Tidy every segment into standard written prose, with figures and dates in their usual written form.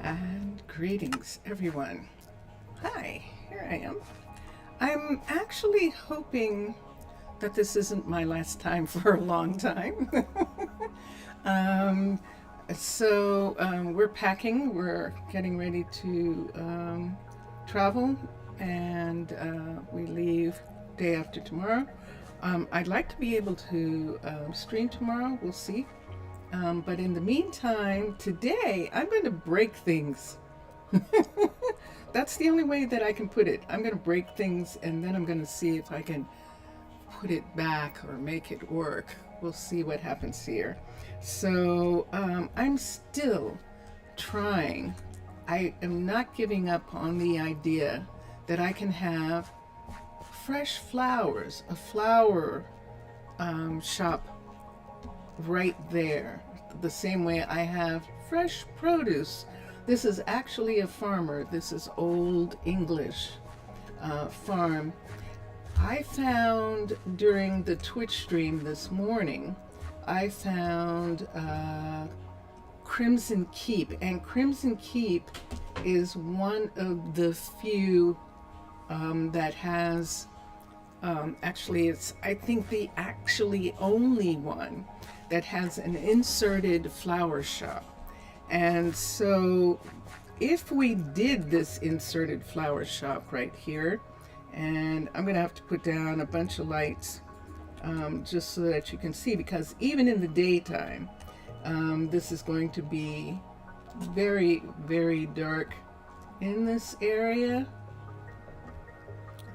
And greetings, everyone. Hi, here I am. I'm actually hoping that this isn't my last time for a long time. We're packing, we're getting ready to travel, and we leave day after tomorrow. I'd like to be able to stream tomorrow, we'll see. But in the meantime, today I'm going to break things. That's the only way that I can put it. I'm going to break things and then I'm going to see if I can put it back or make it work. We'll see what happens here. So I'm still trying. I am not giving up on the idea that I can have fresh flowers, a flower shop right there, the same way I have fresh produce. This is actually a farmer. This is Old English farm. I found during the Twitch stream this morning, I found Crimson Keep, and Crimson Keep is one of the few that has actually, it's, I think, the actually only one that has an inserted flower shop. And so if we did this inserted flower shop right here, and I'm going to have to put down a bunch of lights just so that you can see, because even in the daytime, this is going to be very, very dark in this area.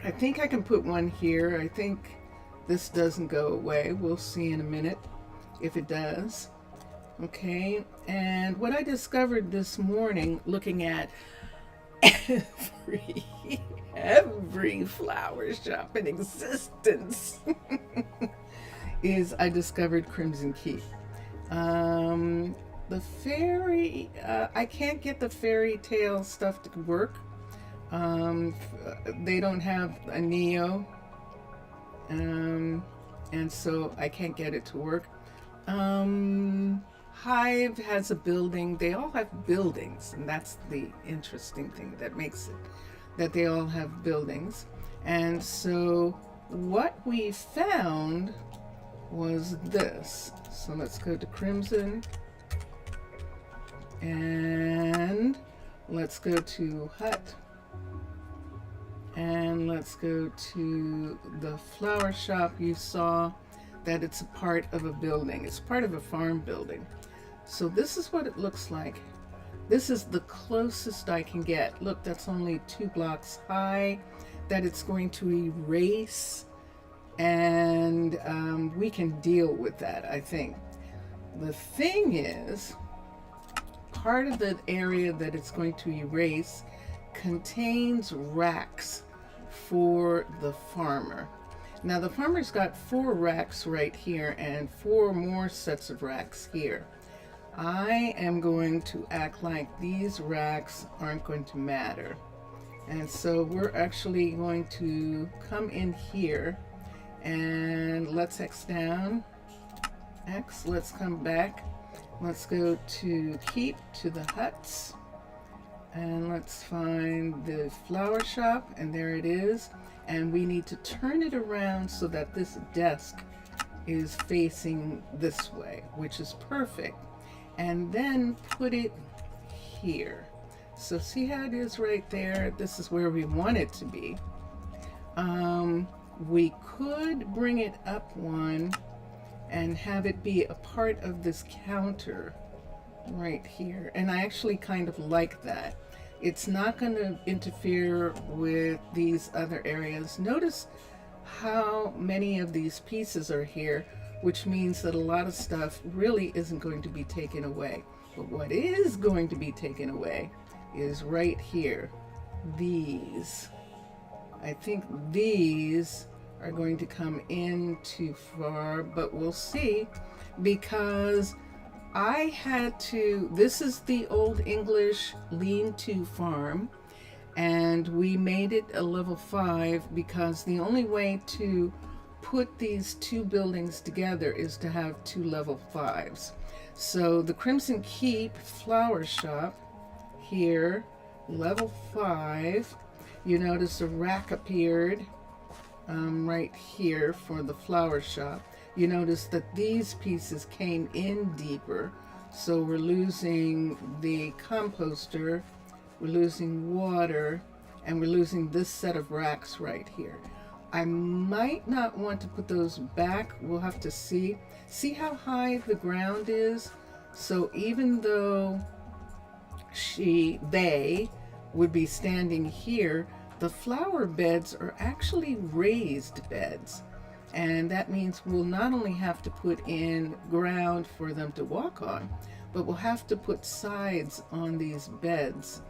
I think I can put one here. I think this doesn't go away. We'll see in a minute if it does. Okay, and what I discovered this morning looking at every flower shop in existence is I discovered Crimson Keep. The fairy, I can't get the fairy tale stuff to work. They don't have a Neo, and so I can't get it to work. Hive has a building. They all have buildings, and that's the interesting thing that makes it, that they all have buildings. And so what we found was this. So let's go to Crimson, and let's go to Hut, and let's go to the flower shop. You saw that it's a part of a building. It's part of a farm building. So this is what it looks like. This is the closest I can get. Look, that's only 2 blocks high that it's going to erase, and we can deal with that, I think. The thing is, part of the area that it's going to erase contains racks for the farmer. Now the farmer's got 4 racks right here and 4 more sets of racks here. I am going to act like these racks aren't going to matter. And so we're actually going to come in here and let's X down. X, let's come back. Let's go to Keep, to the huts. And let's find the flower shop, and there it is. And we need to turn it around so that this desk is facing this way, which is perfect. And then put it here. So see how it is right there? This is where we want it to be. We could bring it up one and have it be a part of this counter right here. And I actually kind of like that. It's not going to interfere with these other areas. Notice how many of these pieces are here, which means that a lot of stuff really isn't going to be taken away. But what is going to be taken away is right here. These. I think these are going to come in too far, but we'll see, because I had to, this is the Old English lean-to farm, and we made it a level 5 because the only way to put these two buildings together is to have two level 5s. So the Crimson Keep flower shop here, level 5. You notice a rack appeared right here for the flower shop. You notice that these pieces came in deeper, so we're losing the composter, we're losing water, and we're losing this set of racks right here. I might not want to put those back. We'll have to see. See how high the ground is? So even though they would be standing here, the flower beds are actually raised beds. And that means we'll not only have to put in ground for them to walk on, but we'll have to put sides on these beds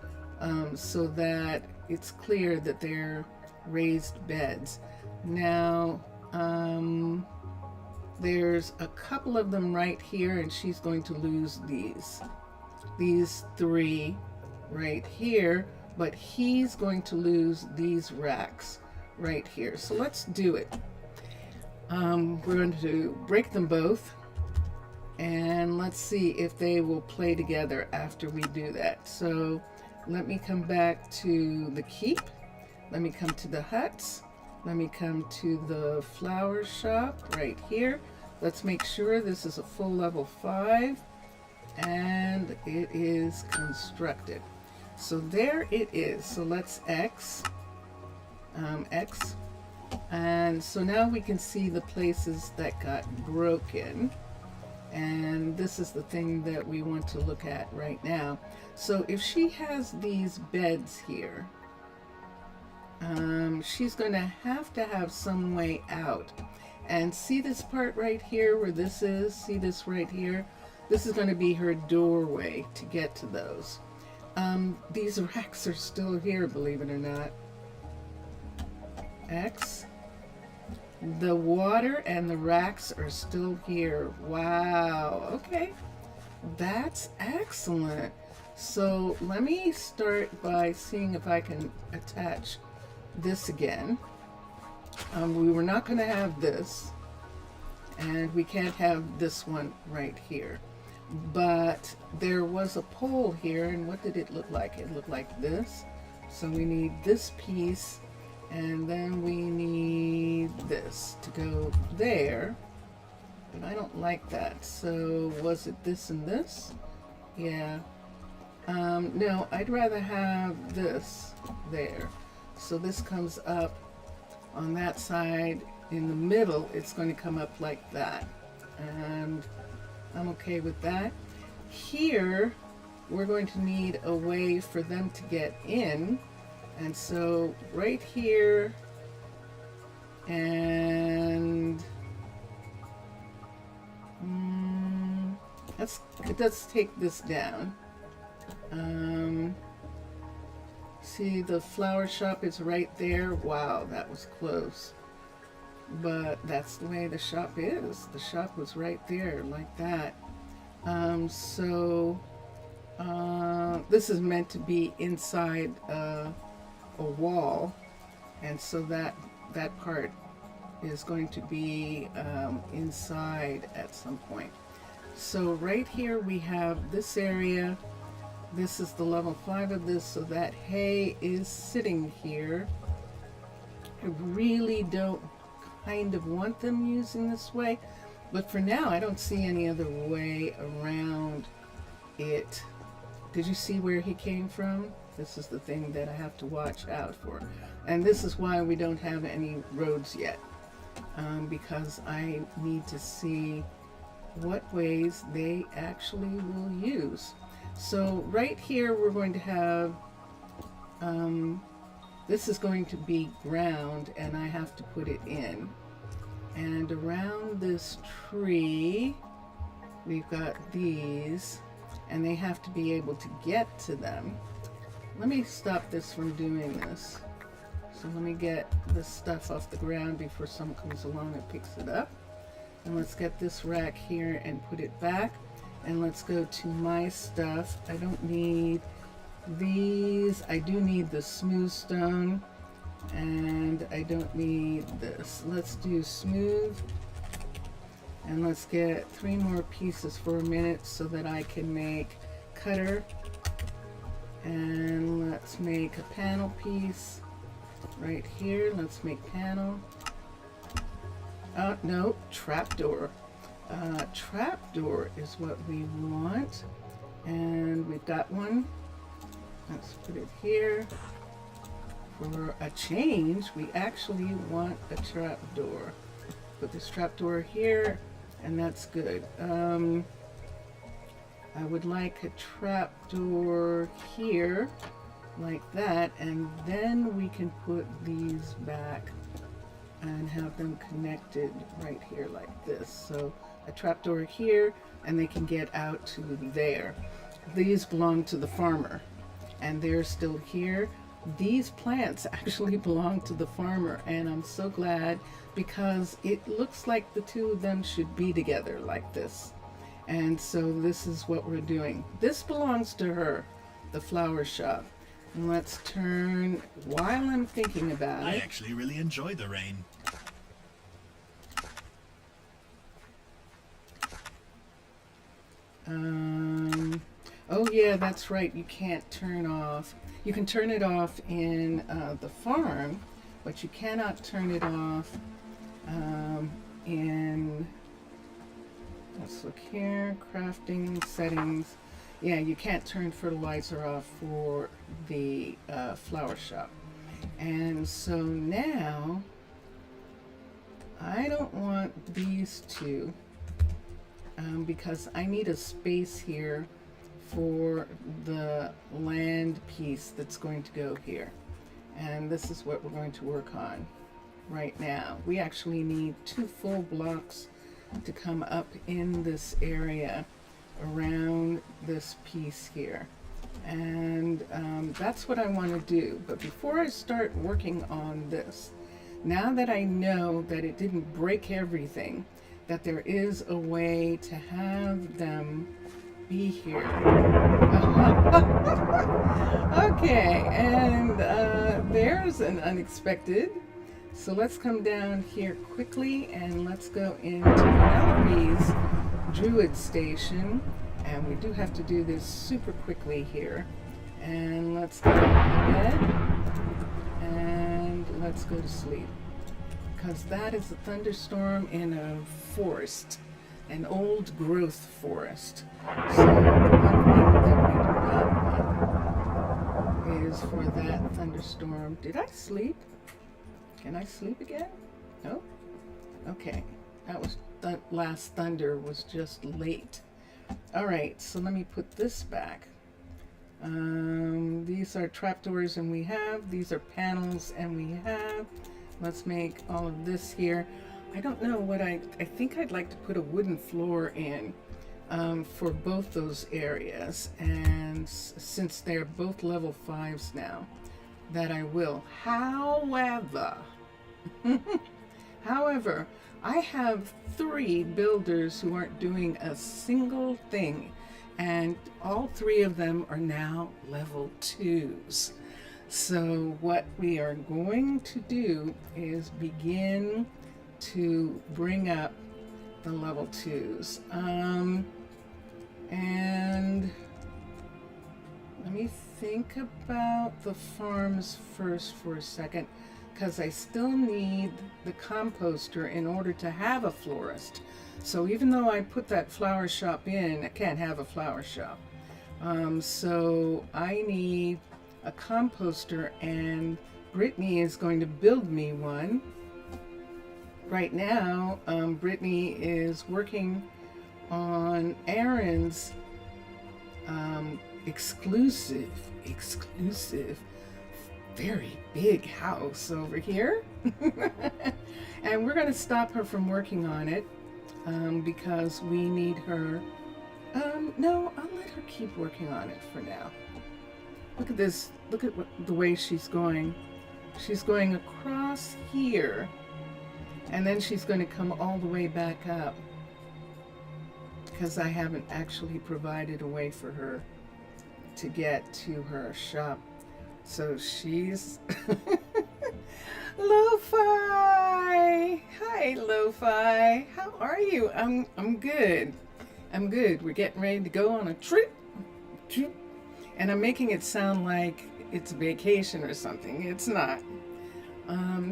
so that it's clear that they're raised beds. Now, there's a couple of them right here, and she's going to lose these 3 right here, but he's going to lose these racks right here. So let's do it. We're going to break them both, and let's see if they will play together after we do that. So let me come back to the keep. Let me come to the huts. Let me come to the flower shop right here. Let's make sure this is a full level 5, and it is constructed. So there it is. So let's X. And so now we can see the places that got broken. And this is the thing that we want to look at right now. So if she has these beds here, she's going to have some way out. And see this part right here where this is? See this right here? This is going to be her doorway to get to those. These racks are still here, believe it or not. X. The water and the racks are still here. Wow. Okay. That's excellent. So let me start by seeing if I can attach this again. We were not going to have this, and we can't have this one right here. But there was a pole here, and what did it look like? It looked like this. So we need this piece, and then we need this to go there. But I don't like that. So was it this and this? Yeah. No, I'd rather have this there. So this comes up on that side. In the middle, it's going to come up like that. And I'm okay with that. Here, we're going to need a way for them to get in. And so right here, and let's take this down. See, the flower shop is right there. Wow, that was close. But that's the way the shop is. The shop was right there, like that. This is meant to be inside a wall, and so that part is going to be inside at some point. So right here we have this area. This is the level 5 of this, so that hay is sitting here. I really don't kind of want them using this way, but for now I don't see any other way around it. Did you see where he came from? This is the thing that I have to watch out for, and this is why we don't have any roads yet, because I need to see what ways they actually will use. So right here we're going to have this is going to be ground, and I have to put it in. And around this tree, we've got these, and they have to be able to get to them. Let me stop this from doing this. So let me get this stuff off the ground before someone comes along and picks it up. And let's get this rack here and put it back. And let's go to my stuff. I don't need these. I do need the smooth stone. And I don't need this. Let's do smooth. And let's get 3 more pieces for a minute so that I can make cutter. And let's make a panel piece right here. Let's make panel. No, trapdoor. Trapdoor is what we want. And we've got one. Let's put it here. For a change, we actually want a trapdoor. Put this trapdoor here, and that's good. I would like a trapdoor here, like that, and then we can put these back and have them connected right here like this. So a trapdoor here, and they can get out to there. These belong to the farmer, and they're still here. These plants actually belong to the farmer, and I'm so glad, because it looks like the two of them should be together like this. And so this is what we're doing. This belongs to her, the flower shop. And let's turn, while I'm thinking about it. I actually really enjoy the rain. Oh yeah, that's right, you can't turn off. You can turn it off in the farm, but you cannot turn it off in, let's look here, crafting settings. Yeah, you can't turn fertilizer off for the flower shop. And so now, I don't want these two because I need a space here for the land piece that's going to go here. And this is what we're going to work on right now. We actually need 2 full blocks to come up in this area around this piece here. And that's what I want to do. But before I start working on this, now that I know that it didn't break everything, that there is a way to have them be here. Okay, and there's an unexpected. So let's come down here quickly and let's go into Penelope's Druid Station. And we do have to do this super quickly here. And let's go to bed and let's go to sleep. Because that is a thunderstorm in a forest, an old growth forest. So the one thing that we do not want is for that thunderstorm. Did I sleep? Can I sleep again? No? Okay. That was last thunder was just late. Alright, so let me put this back. These are trapdoors and we have. These are panels and we have. Let's make all of this here. I don't know what I think I'd like to put a wooden floor in for both those areas. And since they're both level 5s now, that I will. However, I have 3 builders who aren't doing a single thing, and all 3 of them are now level 2s. So what we are going to do is begin to bring up the level 2s. And let me think about the farms first for a second, because I still need the composter in order to have a florist. So even though I put that flower shop in, I can't have a flower shop. So I need a composter, and Brittany is going to build me one. Right now, Brittany is working on Aaron's exclusive, very big house over here. And we're going to stop her from working on it because we need her. No, I'll let her keep working on it for now. Look at this. Look at the way she's going. She's going across here, and then she's going to come all the way back up because I haven't actually provided a way for her to get to her shop. So she's Lo-fi! Hi, Lo-fi. How are you? I'm good. I'm good. We're getting ready to go on a trip. And I'm making it sound like it's vacation or something. It's not.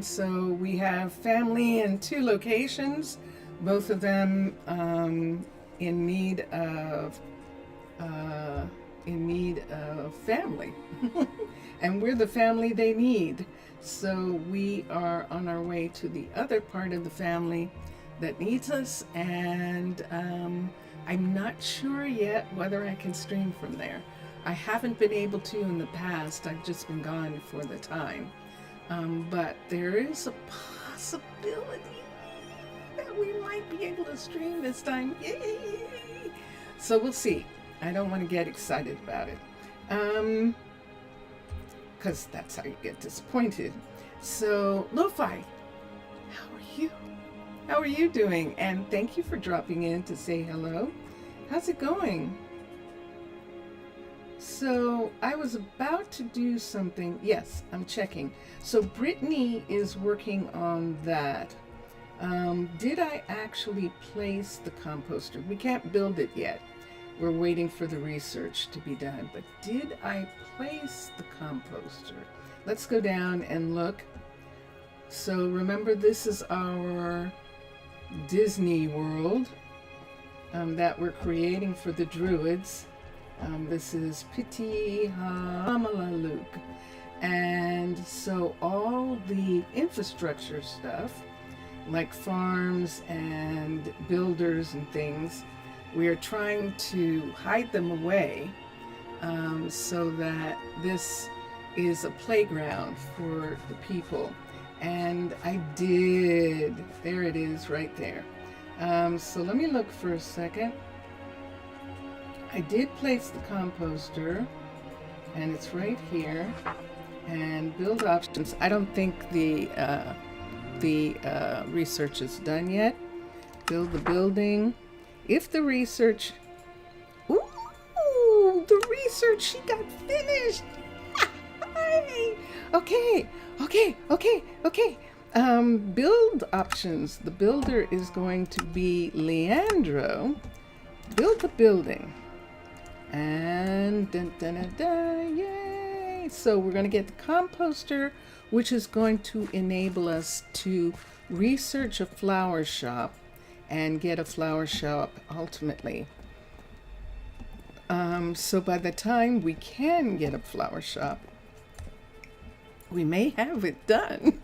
So we have family in 2 locations, both of them in need of family. And we're the family they need. So we are on our way to the other part of the family that needs us, and I'm not sure yet whether I can stream from there. I haven't been able to in the past. I've just been gone for the time. But there is a possibility that we might be able to stream this time. Yay! So we'll see. I don't want to get excited about it. Because that's how you get disappointed. So, Lo-fi, how are you? How are you doing? And thank you for dropping in to say hello. How's it going? So, I was about to do something. Yes, I'm checking. So, Brittany is working on that. Did I actually place the composter? We can't build it yet. We're waiting for the research to be done. But did I place the composter? Let's go down and look. So remember, this is our Disney World that we're creating for the Druids. This is Pitti Hamaalakut. And so all the infrastructure stuff, like farms and builders and things, we are trying to hide them away so that this is a playground for the people. And I did. There it is right there. So let me look for a second. I did place the composter, and it's right here. And build options. I don't think the research is done yet. Build the building. If the research, the research, she got finished. Okay. Build options. The builder is going to be Leandro. Build the building. And yay. So we're going to get the composter, which is going to enable us to research a flower shop and get a flower shop ultimately. So by the time we can get a flower shop, we may have it done.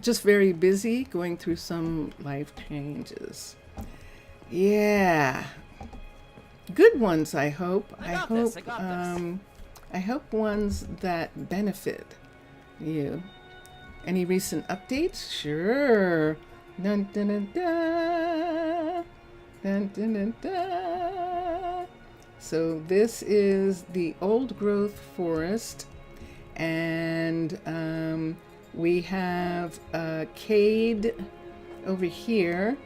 Just very busy going through some life changes. Yeah. Good ones, I hope. I hope ones that benefit you. Any recent updates? Sure. Dun, dun, dun, dun. Dun, dun, dun, dun. So this is the old growth forest, and we have Cade over here.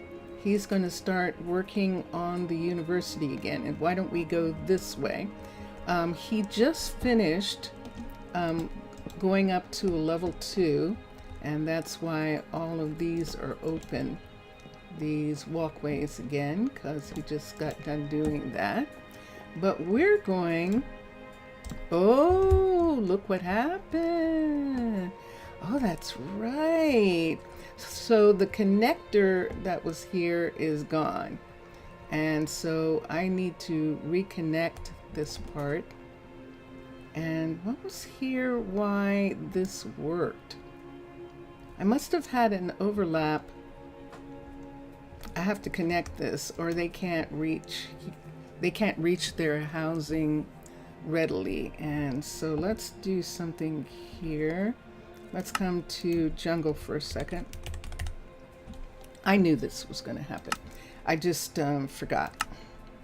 He's going to start working on the university again. And why don't we go this way? He just finished going up to a level 2. And that's why all of these are open, these walkways again, because he just got done doing that. But we're going, oh, look what happened. Oh, that's right. So the connector that was here is gone. And so I need to reconnect this part. And what was here why this worked? I must have had an overlap. I have to connect this or they can't reach their housing readily. And so let's do something here. Let's come to jungle for a second. I knew this was going to happen. I just forgot.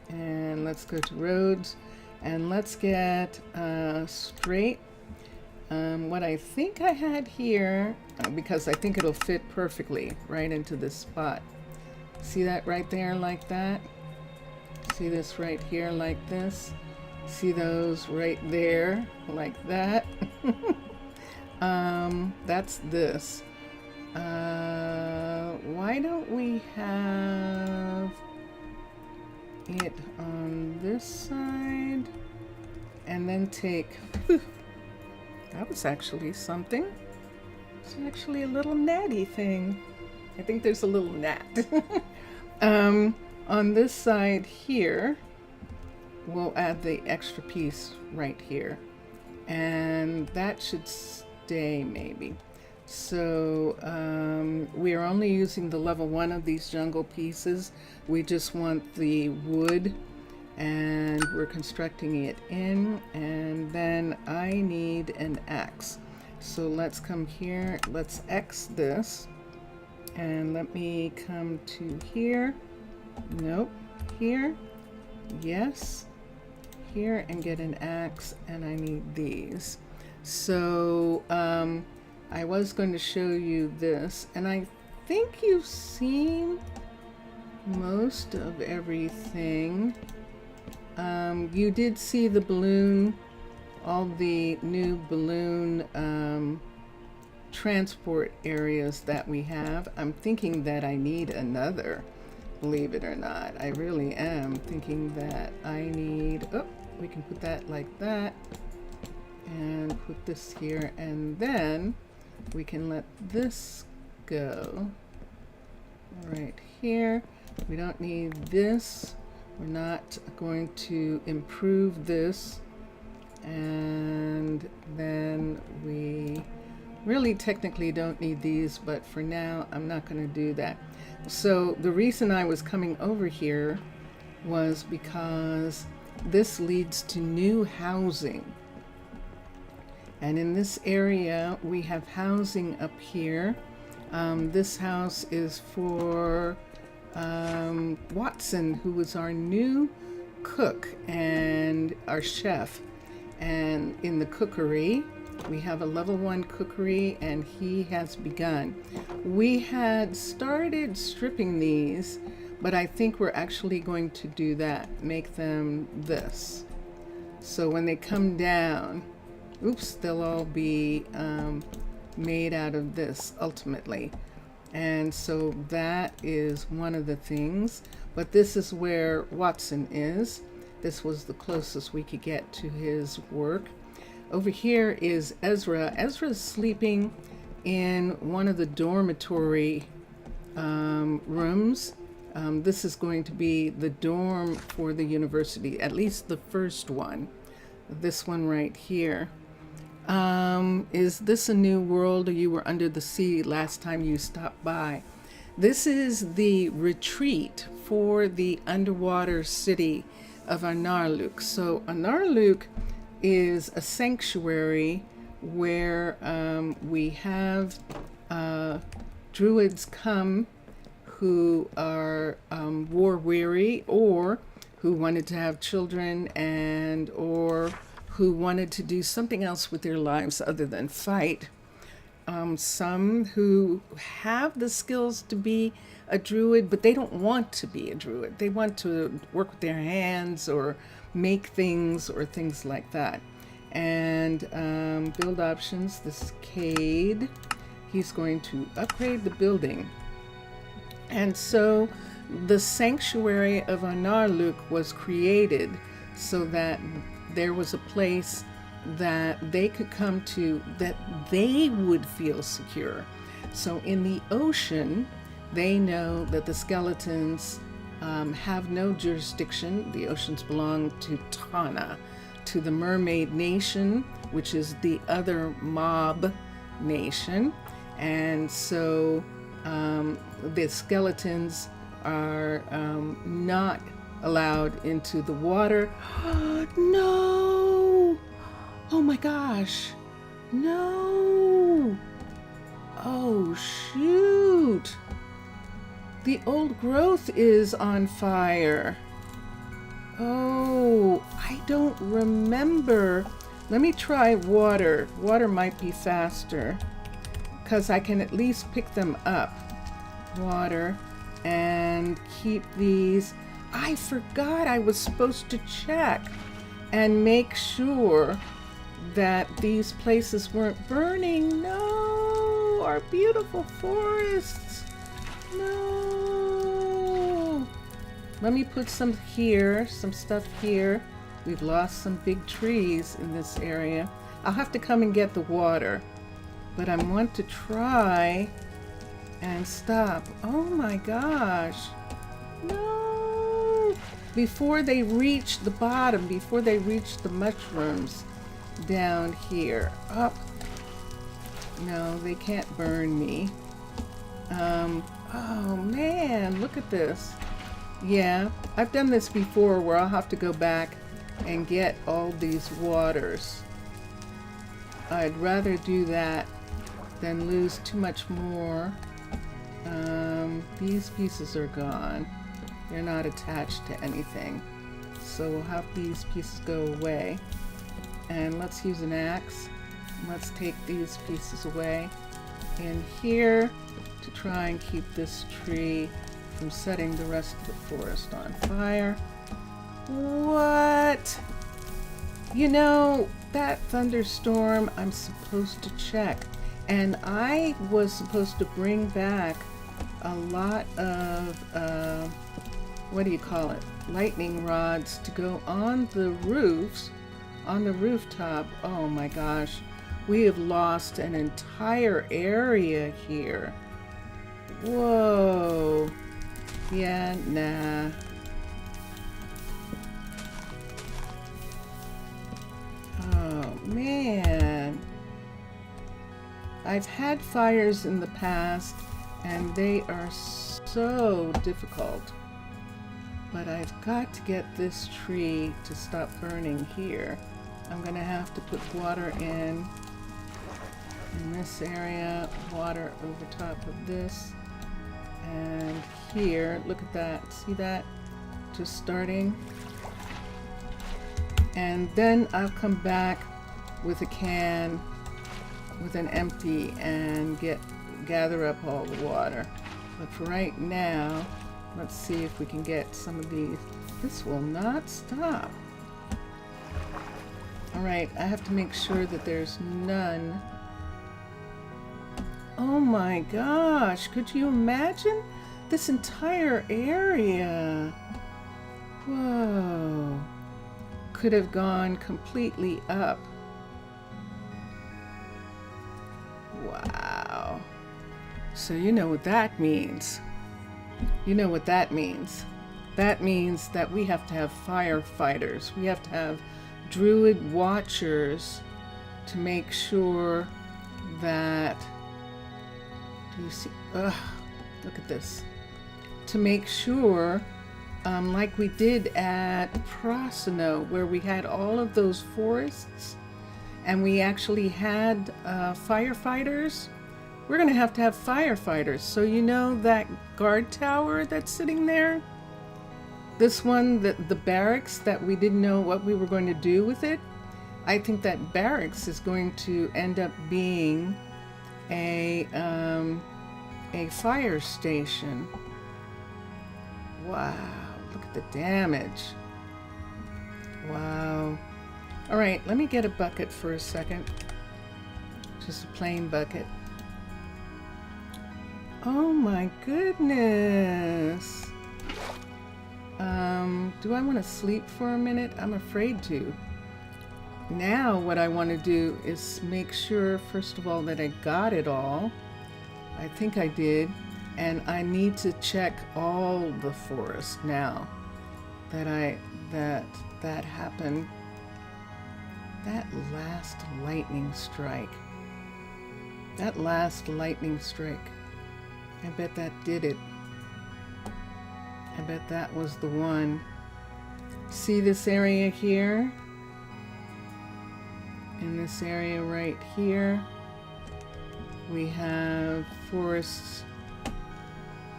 And let's go to roads and let's get straight. What I think I had here, because I think it'll fit perfectly right into this spot. See that right there like that? See this right here like this? See those right there like that? That's this. Why don't we have it on this side and then take, that was actually something. It's actually a little gnatty thing. I think there's a little gnat. On this side here, we'll add the extra piece right here. And that should stay maybe. So we are only using the level 1 of these jungle pieces. We just want the wood, and we're constructing it in. And then I need an axe. So let's come here, let's X this, and let me come to here, nope, here, yes, here, and get an axe, and I need these. So I was going to show you this, and I think you've seen most of everything. You did see the balloon, all the new balloon transport areas that we have. I'm thinking that I need another, believe it or not. I really am thinking that I need, oh, we can put that like that and put this here, and then we can let this go right here. We don't need this. We're not going to improve this. And then we really technically don't need these, but for now I'm not going to do that. So the reason I was coming over here was because this leads to new housing. And in this area we have housing up here. This house is for Watson, who was our new cook and our chef. And in the cookery, we have a level 1 cookery, and he has begun. We had started stripping these, but I think we're actually going to do that, make them this. So when they come down, oops, they'll all be made out of this ultimately. And so that is one of the things. But this is where Watson is. This was the closest we could get to his work. Over here is Ezra. Ezra's sleeping in one of the dormitory rooms. This is going to be the dorm for the university, at least the first one. This one right here. Is this a new world, or you were under the sea last time you stopped by? This is the retreat for the underwater city of Arnaaluk. So Arnaaluk is a sanctuary where we have druids come who are war weary, or who wanted to have children, and or who wanted to do something else with their lives other than fight. Some who have the skills to be a druid, but they don't want to be a druid. They want to work with their hands or make things or things like that. And build options, this is Cade. He's going to upgrade the building. And so the sanctuary of Arnaaluk was created so that there was a place that they could come to, that they would feel secure. So in the ocean, they know that the skeletons have no jurisdiction. The oceans belong to Tana, to the mermaid nation, which is the other mob nation. And so the skeletons are not allowed into the water. No! Oh my gosh. No! Oh shoot! The old growth is on fire. Oh, I don't remember. Let me try water. Water might be faster, because I can at least pick them up. Water, and keep these. I forgot I was supposed to check and make sure that these places weren't burning. No, our beautiful forests. No. Let me put some here, some stuff here. We've lost some big trees in this area. I'll have to come and get the water, but I want to try and stop. Oh my gosh. No. Before they reach the bottom, before they reach the mushrooms down here. Up. No, they can't burn me. Oh man, look at this. Yeah, I've done this before where I'll have to go back and get all these waters. I'd rather do that than lose too much more. These pieces are gone. They're not attached to anything. So we'll have these pieces go away. And let's use an axe. Let's take these pieces away in here to try and keep this tree from setting the rest of the forest on fire. What? You know, that thunderstorm I'm supposed to check. And I was supposed to bring back a lot of, what do you call it? Lightning rods to go on the roofs, on the rooftop. Oh my gosh. We have lost an entire area here. Whoa. Yeah, nah. Oh man. I've had fires in the past and they are so difficult. But I've got to get this tree to stop burning here. I'm gonna have to put water in this area, water over top of this, and here, look at that, see that? Just starting. And then I'll come back with a can, with an empty, and gather up all the water. But for right now, let's see if we can get some of these. This will not stop. All right, I have to make sure that there's none. Oh my gosh, could you imagine this entire area? Whoa. Could have gone completely up. Wow. So you know what that means. You know what that means. That means that we have to have firefighters. We have to have druid watchers to make sure that, do you see? Ugh, look at this. To make sure, like we did at Prosino, where we had all of those forests and we actually had firefighters. We're going to have firefighters. So you know that guard tower that's sitting there? This one, the barracks that we didn't know what we were going to do with it? I think that barracks is going to end up being a fire station. Wow, look at the damage. Wow. All right, let me get a bucket for a second. Just a plain bucket. Oh my goodness. Do I want to sleep for a minute? I'm afraid to. Now what I want to do is make sure, first of all, that I got it all. I think I did. And I need to check all the forest now that that happened. That last lightning strike. That last lightning strike. I bet that did it. I bet that was the one. See this area here? In this area right here, we have forests.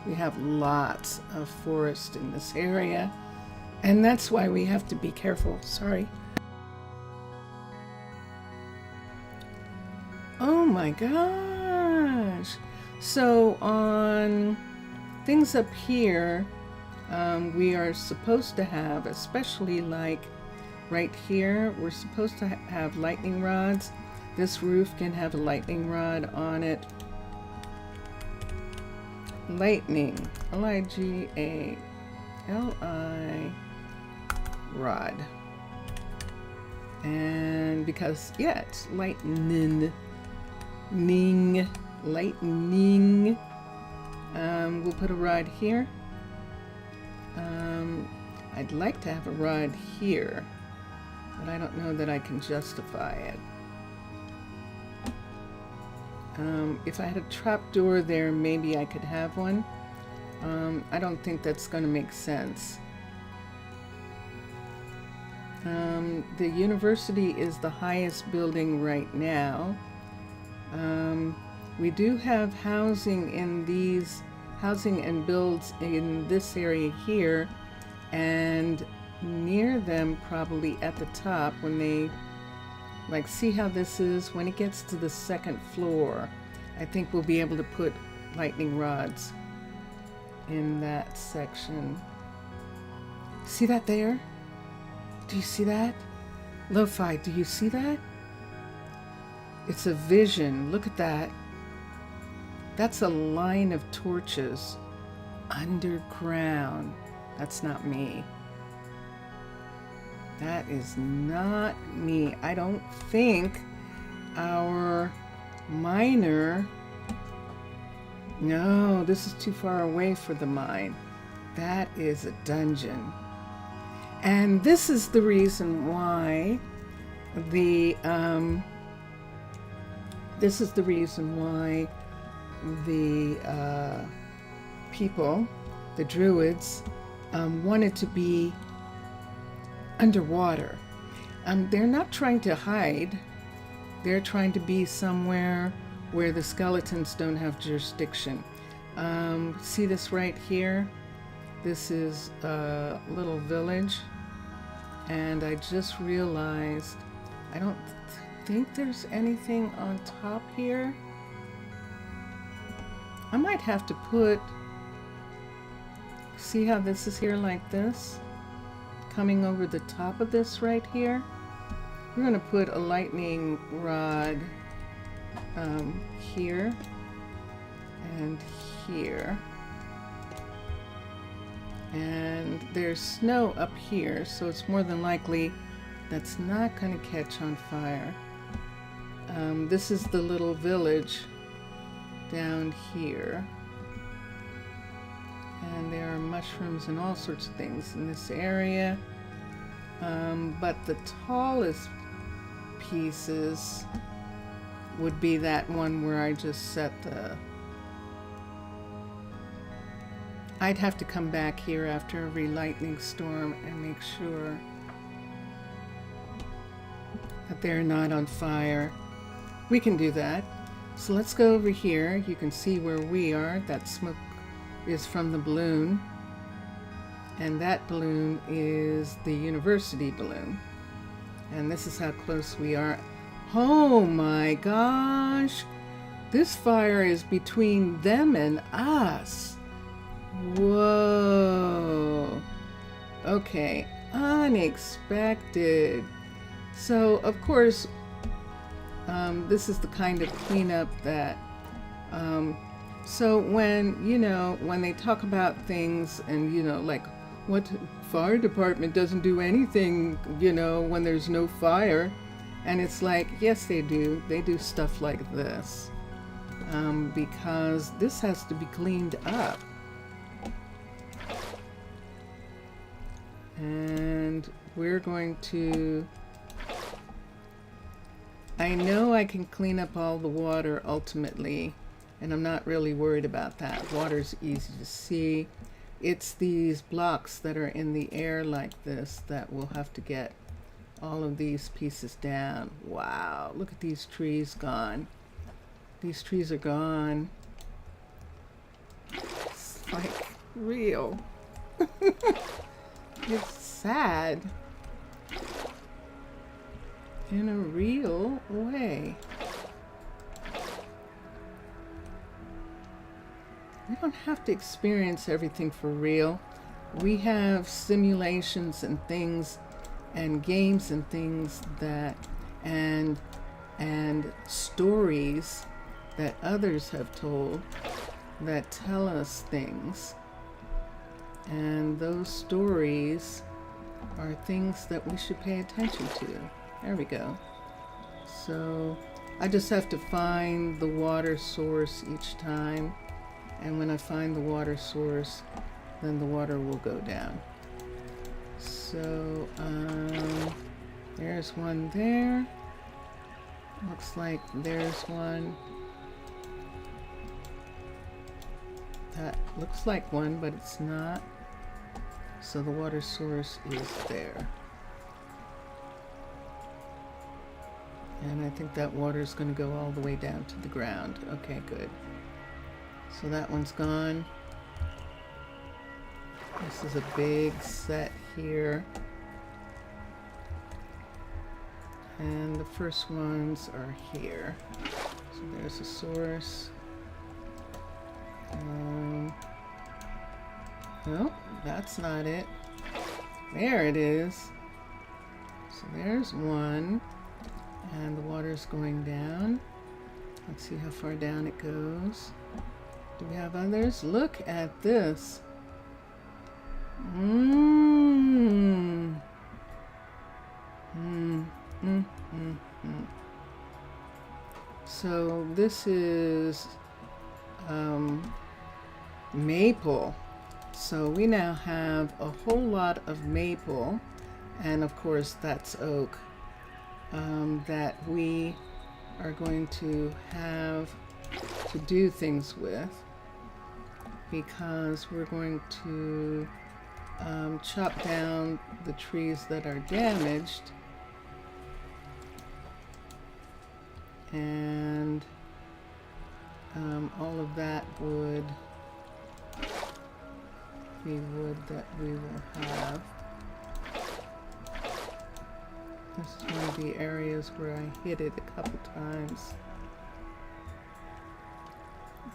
We have lots of forest in this area. And that's why we have to be careful. Sorry. Oh my gosh. So on things up here, we are supposed to have, especially like right here, we're supposed to have lightning rods. This roof can have a lightning rod on it. Lightning, L-I-G-A-L-I, rod. And because, yeah, it's lightning. Lightning. We'll put a rod here. I'd like to have a rod here, but I don't know that I can justify it. If I had a trapdoor there, maybe I could have one. I don't think that's going to make sense. The university is the highest building right now. We do have housing and builds in this area here, and near them, probably at the top, when they, like, see how this is? When it gets to the second floor, I think we'll be able to put lightning rods in that section. See that there? Do you see that? Lo-fi, do you see that? It's a vision. Look at that. That's a line of torches underground. That's not me. That is not me. I don't think our miner... No, this is too far away for the mine. That is a dungeon. And this is the reason why the people, the druids, wanted to be underwater. They're not trying to hide. They're trying to be somewhere where the skeletons don't have jurisdiction. See this right here? This is a little village, and I just realized I don't think there's anything on top here. I might have to put, see how this is here like this? Coming over the top of this right here. We're going to put a lightning rod here and here. And there's snow up here, so it's more than likely that's not going to catch on fire. This is the little village down here. And there are mushrooms and all sorts of things in this area. But the tallest pieces would be that one where I just set the... I'd have to come back here after every lightning storm and make sure that they're not on fire. We can do that. So let's go over here. You can see where we are. That smoke is from the balloon. And that balloon is the university balloon. And this is how close we are. Oh my gosh! This fire is between them and us. Whoa. Okay, unexpected. So, of course, this is the kind of cleanup that, so when they talk about things and, like, what fire department doesn't do anything, when there's no fire, and it's like, yes, they do. They do stuff like this, because this has to be cleaned up. And we're going to... I know I can clean up all the water ultimately, and I'm not really worried about that. Water's easy to see. It's these blocks that are in the air like this that we'll have to get all of these pieces down. Wow, look at these trees gone. These trees are gone. It's like real. It's sad in a real way. We don't have to experience everything for real. We have simulations and things and games and things that and stories that others have told that tell us things. And those stories are things that we should pay attention to. There we go. So I just have to find the water source each time. And when I find the water source, then the water will go down. So there's one there. Looks like there's one. That looks like one, but it's not. So the water source is there. And I think that water is going to go all the way down to the ground. Okay, good. So that one's gone. This is a big set here. And the first ones are here. So there's a source. No, that's not it. There it is. So there's one. And the water's going down. Let's see how far down it goes. Do we have others? Look at this. So this is maple. So we now have a whole lot of maple, and of course that's oak, that we are going to have to do things with, because we're going to chop down the trees that are damaged, and all of that wood be wood that we will have. This is one of the areas where I hit it a couple times.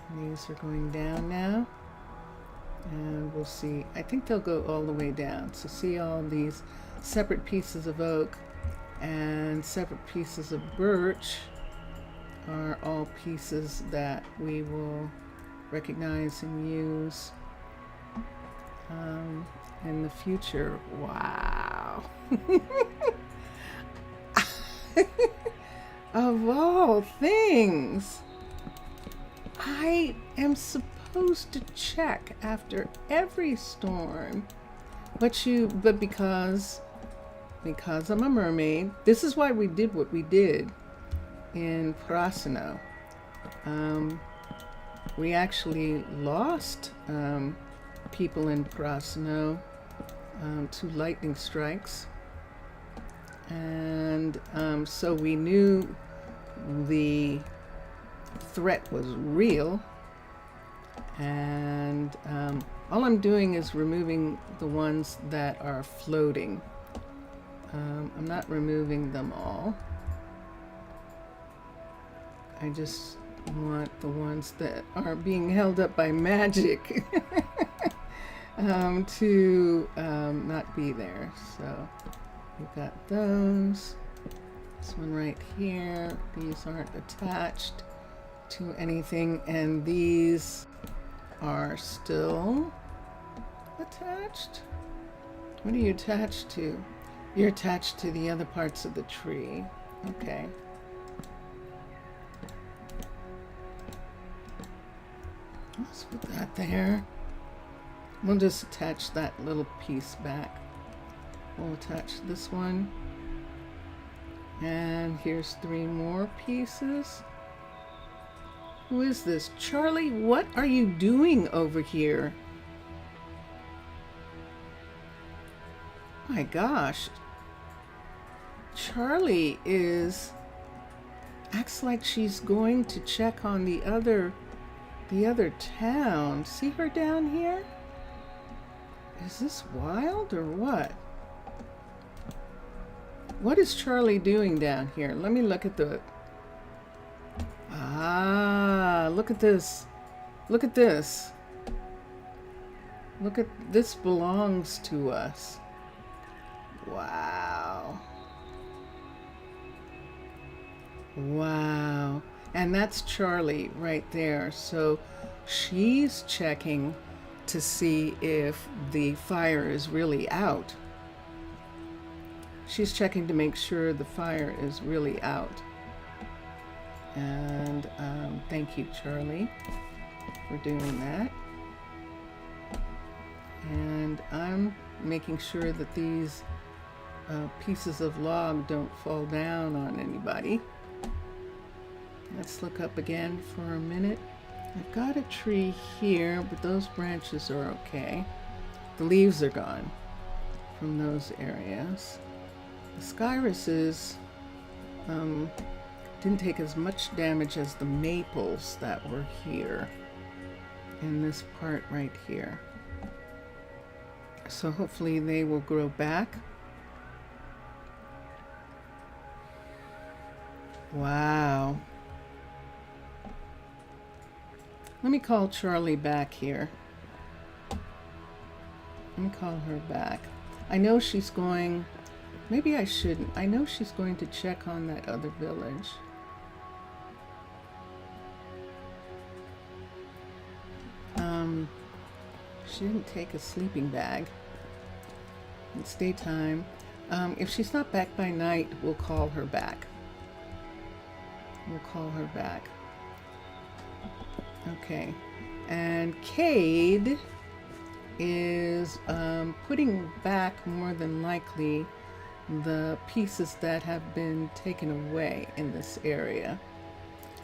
And these are going down now. And we'll see. I think they'll go all the way down. So see all these separate pieces of oak and separate pieces of birch are all pieces that we will recognize and use in the future. Wow. Of all things, I am supposed to check after every storm, but because I'm a mermaid, this is why we did what we did in Prasino. We actually lost people in Prasino to lightning strikes, and so we knew the threat was real, and all I'm doing is removing the ones that are floating. I'm not removing them all. I just want the ones that are being held up by magic to not be there. So we've got those. This one right here. These aren't attached to anything, and these are still attached. What are you attached to? You're attached to the other parts of the tree. Okay. Let's put that there. We'll just attach that little piece back. We'll attach this one. And here's 3 more pieces. Who is this? Charlie, what are you doing over here? My gosh. Charlie acts like she's going to check on the other town. See her down here? Is this wild or what? What is Charlie doing down here? Let me look at the... Ah, look at this. Look at this. Look at this, belongs to us. Wow. Wow. And that's Charlie right there. So she's checking to see if the fire is really out. She's checking to make sure the fire is really out. And thank you, Charlie, for doing that. And I'm making sure that these pieces of log don't fall down on anybody. Let's look up again for a minute. I've got a tree here, but those branches are okay. The leaves are gone from those areas. The skyrises didn't take as much damage as the maples that were here in this part right here. So hopefully they will grow back. Wow. Let me call Charlie back here. Let me call her back. I know she's going, maybe I shouldn't. I know she's going to check on that other village. She didn't take a sleeping bag. It's daytime. If she's not back by night, we'll call her back. We'll call her back. Okay. And Cade is putting back, more than likely, the pieces that have been taken away in this area.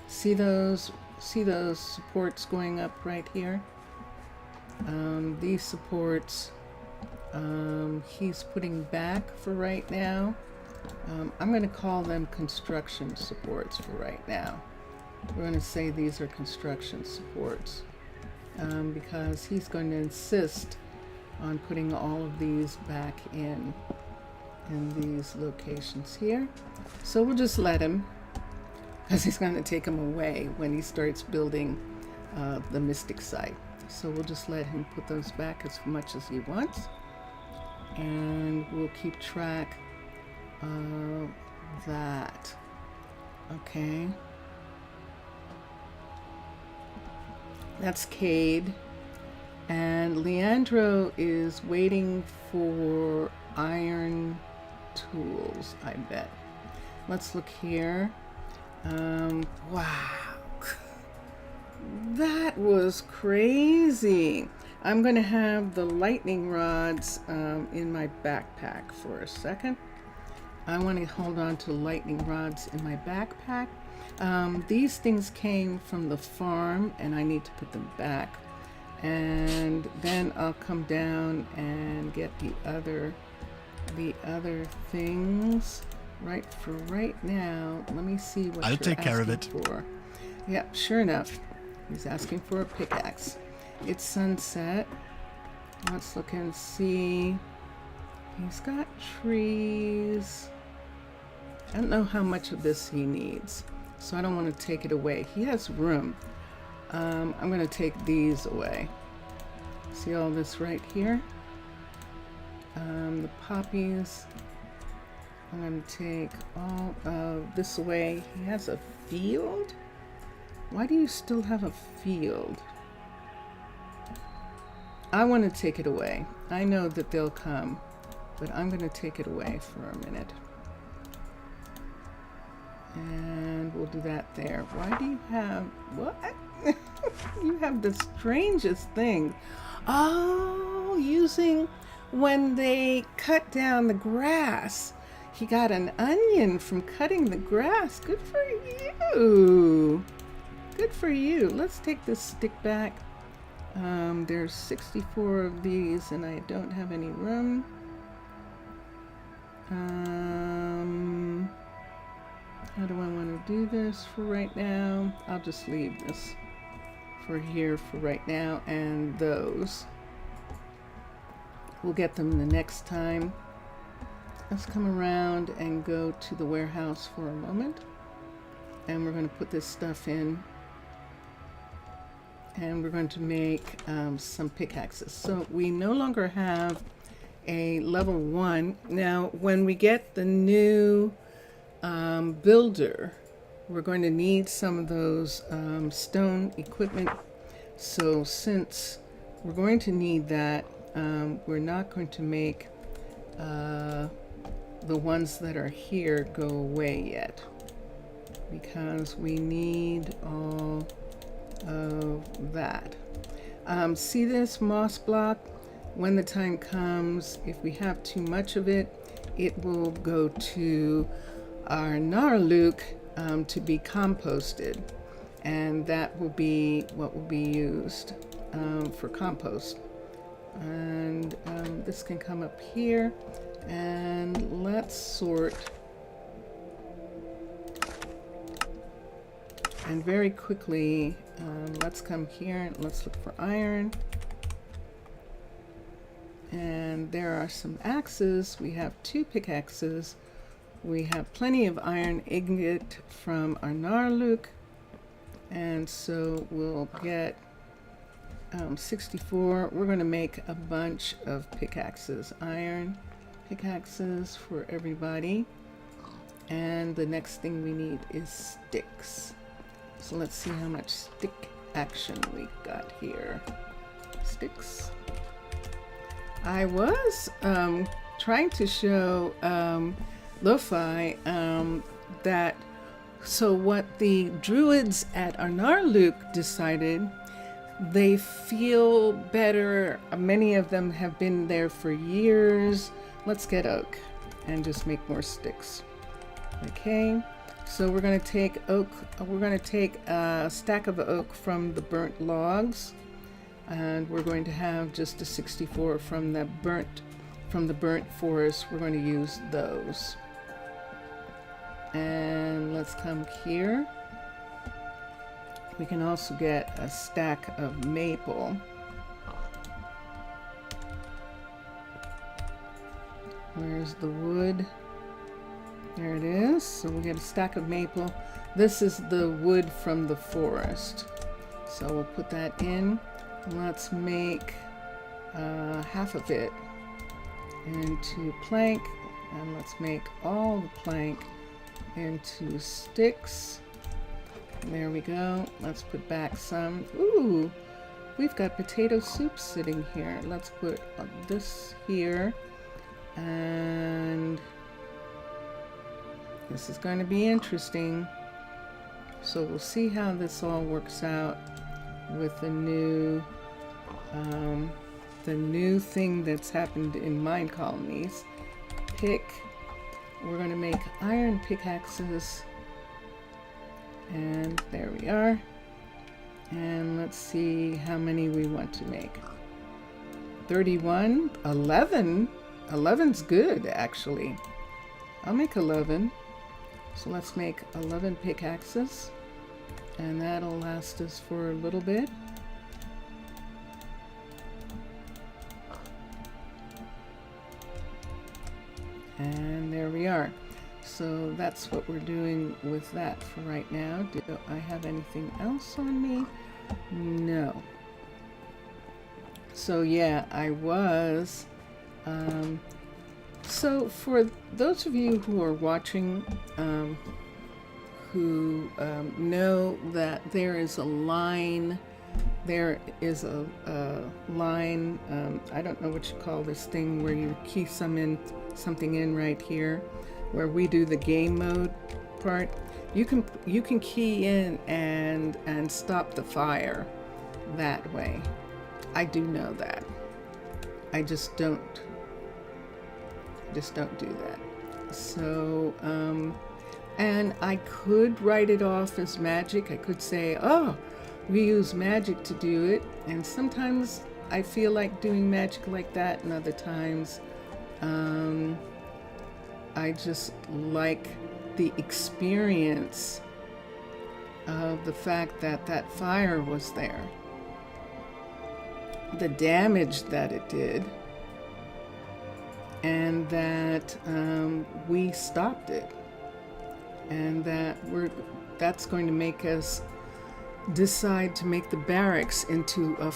See those supports going up right here? These supports he's putting back for right now. I'm going to call them construction supports for right now. We're going to say these are construction supports because he's going to insist on putting all of these back in these locations here. So we'll just let him, because he's going to take them away when he starts building the mystic site. So we'll just let him put those back as much as he wants, and we'll keep track of that. Okay. That's Cade. And Leandro is waiting for iron tools, I bet. Let's look here. Wow. That was crazy. I'm going to have the lightning rods in my backpack for a second. I want to hold on to lightning rods in my backpack. These things came from the farm and I need to put them back. And then I'll come down and get the other things. Right for right now, let me see what I'll take care of it. For. Yeah, sure enough. He's asking for a pickaxe. It's sunset. Let's look and see. He's got trees. I don't know how much of this he needs, so I don't want to take it away. He has room. I'm going to take these away. See all this right here? The poppies. I'm going to take all of this away. He has a field? Why do you still have a field? I want to take it away. I know that they'll come, but I'm going to take it away for a minute. And we'll do that there. Why do you have... What? You have the strangest thing. Oh, using when they cut down the grass. He got an onion from cutting the grass. Good for you. Good for you. Let's take this stick back. There's 64 of these and I don't have any room. How do I want to do this for right now? I'll just leave this for here for right now, and those. We'll get them the next time. Let's come around and go to the warehouse for a moment. And we're going to put this stuff in. And we're going to make some pickaxes. So we no longer have a level 1. Now, when we get the new builder, we're going to need some of those stone equipment. So since we're going to need that, we're not going to make the ones that are here go away yet, because we need all of that. See this moss block? When the time comes, if we have too much of it, it will go to Arnaaluk to be composted, and that will be what will be used for compost. And this can come up here, and let's sort. And very quickly, let's come here and let's look for iron. And there are some axes. We have 2 pickaxes. We have plenty of iron ingot from Arnaaluk, and so we'll get 64. We're going to make a bunch of pickaxes, iron pickaxes for everybody. And the next thing we need is sticks. So let's see how much stick action we got here. Sticks. I was trying to show Lo-Fi that, so what the druids at Arnaaluk decided, they feel better. Many of them have been there for years. Let's get oak and just make more sticks. Okay, so we're going to take oak. We're going to take a stack of oak from the burnt logs, and we're going to have just a 64 from the burnt forest. We're going to use those. And let's come here. We can also get a stack of maple. Where's the wood? There it is. So we get a stack of maple. This is the wood from the forest. So we'll put that in. Let's make half of it into plank, and let's make all the plank into sticks. There we go. Let's put back some. Ooh, we've got potato soup sitting here. Let's put this here, and this is going to be interesting. So we'll see how this all works out with the new thing that's happened in Minecolonies. We're going to make iron pickaxes, and there we are. And let's see how many we want to make. 31, 11. 11's good, actually. I'll make 11. So let's make 11 pickaxes, and that'll last us for a little bit. And there we are. So that's what we're doing with that for right now. Do I have anything else on me? No. So yeah, I was. So for those of you who are watching, who know that there is a line, I don't know what you call this thing where you key something in right here, where we do the game mode part. You can key in and stop the fire that way. I do know that. I just don't do that. So and I could write it off as magic. I could say, oh, we use magic to do it, and sometimes I feel like doing magic like that, and other times I just like the experience of the fact that that fire was there, the damage that it did, and that we stopped it, and that's going to make us decide to make the barracks into a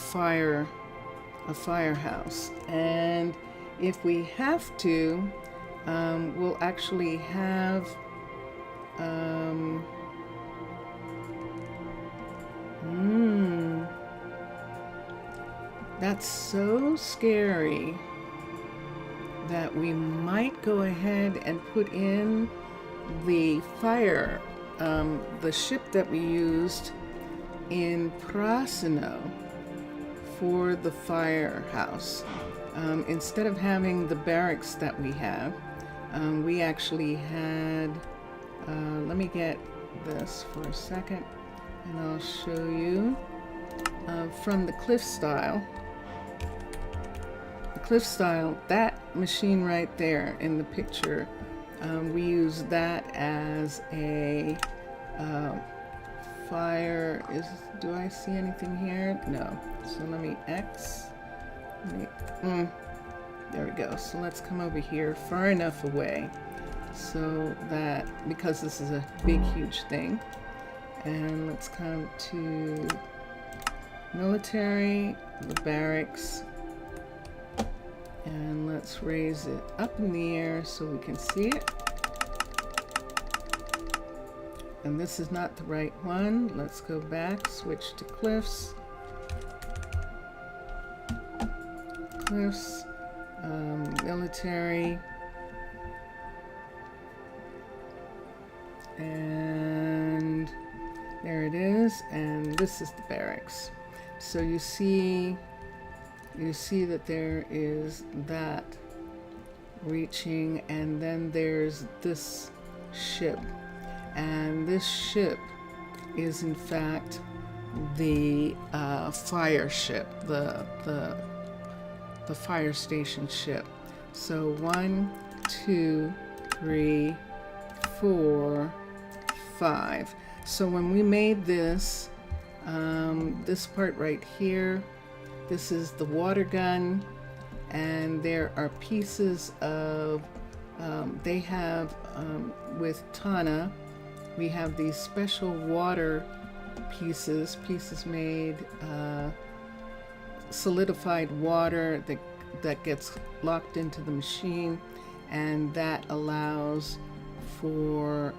firehouse. And if we have to, we'll actually have That's so scary that we might go ahead and put in the the ship that we used in Prasino for the firehouse. Instead of having the barracks that we have, we actually had, let me get this for a second and I'll show you from the cliff style. The cliff style, that machine right there in the picture, we use that as a fire. Do I see anything here? No. So let me X. There we go. So let's come over here far enough away so that, because this is a big, huge thing, and let's come to military, the barracks, and let's raise it up in the air so we can see it. And this is not the right one. Let's go back, switch to cliffs. Cliffs, military, and there it is, and this is the barracks. So you see that there is that reaching, and then there's this ship, and this ship is in fact the fire ship, the fire station ship. So 1, 2, 3, 4, 5. So when we made this, this part right here, this is the water gun, and there are pieces of, they have, with Tana, we have these special water pieces made, solidified water that gets locked into the machine, and that allows for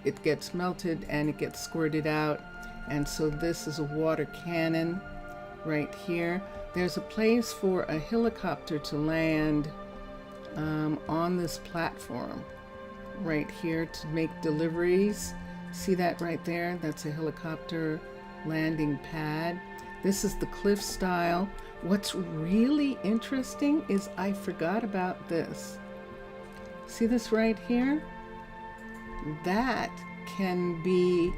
it gets melted and it gets squirted out. And so this is a water cannon right here. There's a place for a helicopter to land on this platform right here to make deliveries. See that right there? That's a helicopter landing pad. This is the cliff style. What's really interesting is I forgot about this. See this right here? That can be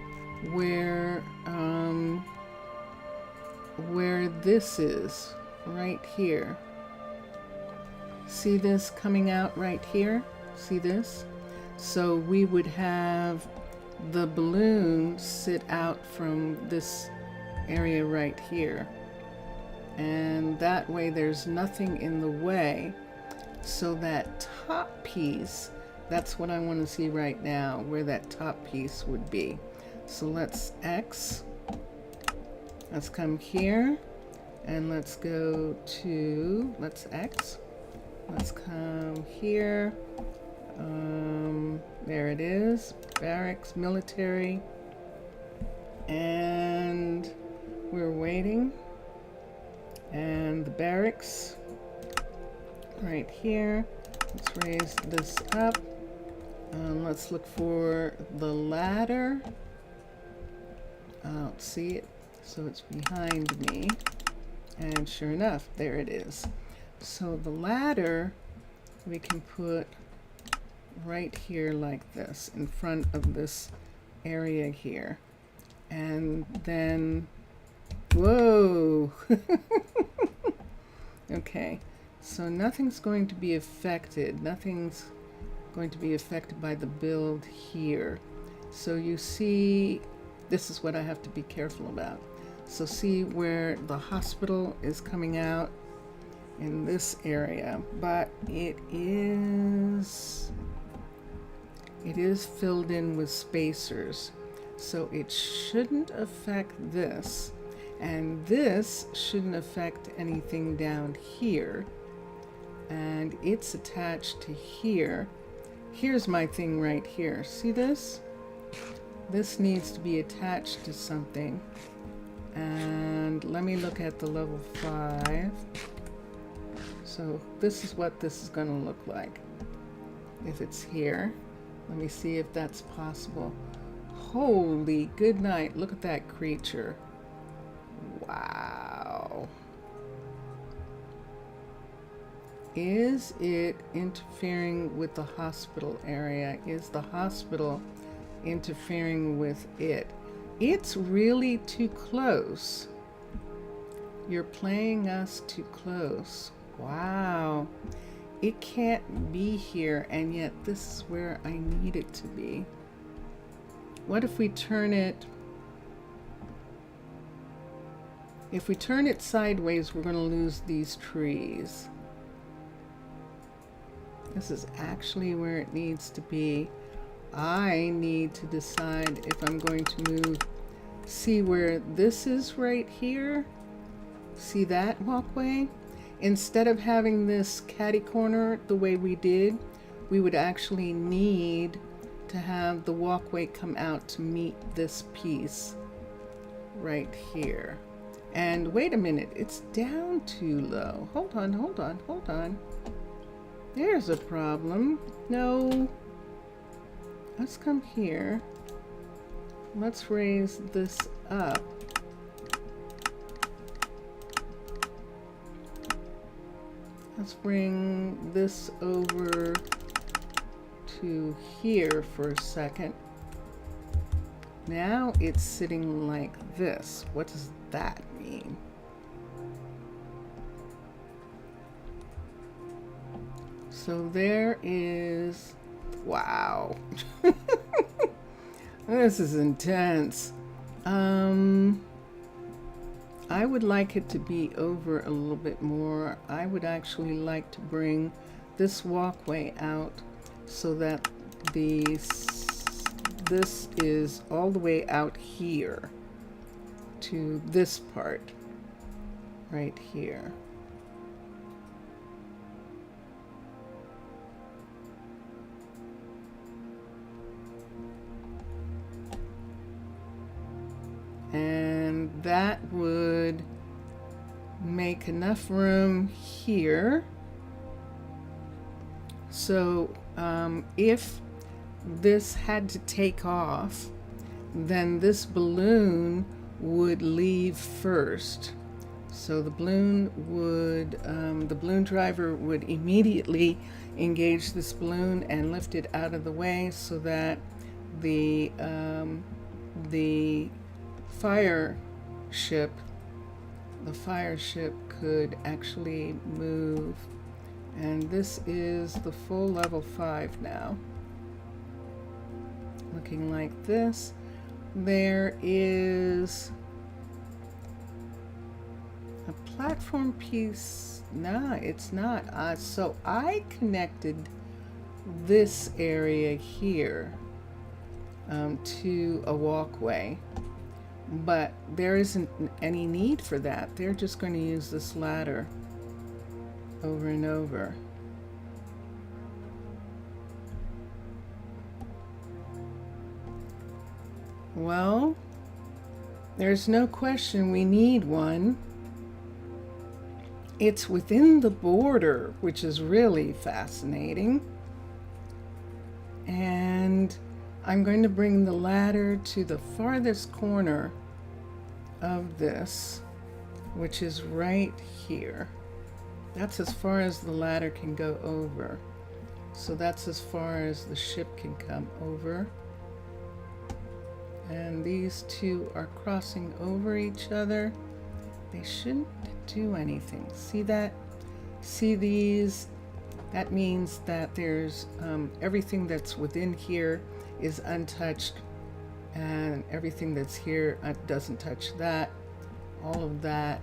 where this is right here. See this coming out right here? See this? So we would have the balloon sit out from this area right here, and that way there's nothing in the way. So that top piece, that's what I want to see right now, where that top piece would be. So let's X, let's come here, and let's go to, let's X, let's come here, there it is, barracks, military, and we're waiting, and the barracks right here. Let's raise this up. Let's look for the ladder. I don't see it, so it's behind me, and sure enough, there it is. So the ladder we can put right here like this, in front of this area here. And then, whoa! Okay, so nothing's going to be affected. Nothing's going to be affected by the build here. So you see, this is what I have to be careful about. So see where the hospital is coming out in this area, but it is filled in with spacers. So it shouldn't affect this, and this shouldn't affect anything down here, and it's attached to here. Here's my thing right here. See this? This needs to be attached to something. And let me look at the level 5. So this is what this is going to look like. If it's here, let me see if that's possible. Holy good night, look at that creature. Wow. Is it interfering with the hospital area? Is the hospital interfering with it? It's really too close. You're playing us too close. Wow. It can't be here, and yet this is where I need it to be. What if we turn it... If we turn it sideways, we're going to lose these trees. This is actually where it needs to be. I need to decide if I'm going to move. See where this is right here? See that walkway? Instead of having this catty corner the way we did, we would actually need to have the walkway come out to meet this piece right here. And wait a minute, it's down too low. Hold on, hold on, hold on. There's a problem. No. Let's come here. Let's raise this up. Let's bring this over to here for a second. Now it's sitting like this. What does that mean? So there is, wow. This is intense. I would like it to be over a little bit more. I would actually like to bring this walkway out so that this is all the way out here to this part right here. And that would make enough room here. So if this had to take off, then this balloon would leave first. So the balloon would, the balloon driver would immediately engage this balloon and lift it out of the way so that the fire ship could actually move. And this is the full level 5 now. Looking like this. There is a platform piece. No, it's not. So I connected this area here to a walkway. But there isn't any need for that. They're just going to use this ladder over and over. Well, there's no question we need one. It's within the border, which is really fascinating. And I'm going to bring the ladder to the farthest corner of this, which is right here. That's as far as the ladder can go over. So that's as far as the ship can come over. And these two are crossing over each other. They shouldn't do anything. See that? See these? That means that there's everything that's within here is untouched, and everything that's here doesn't touch that. All of that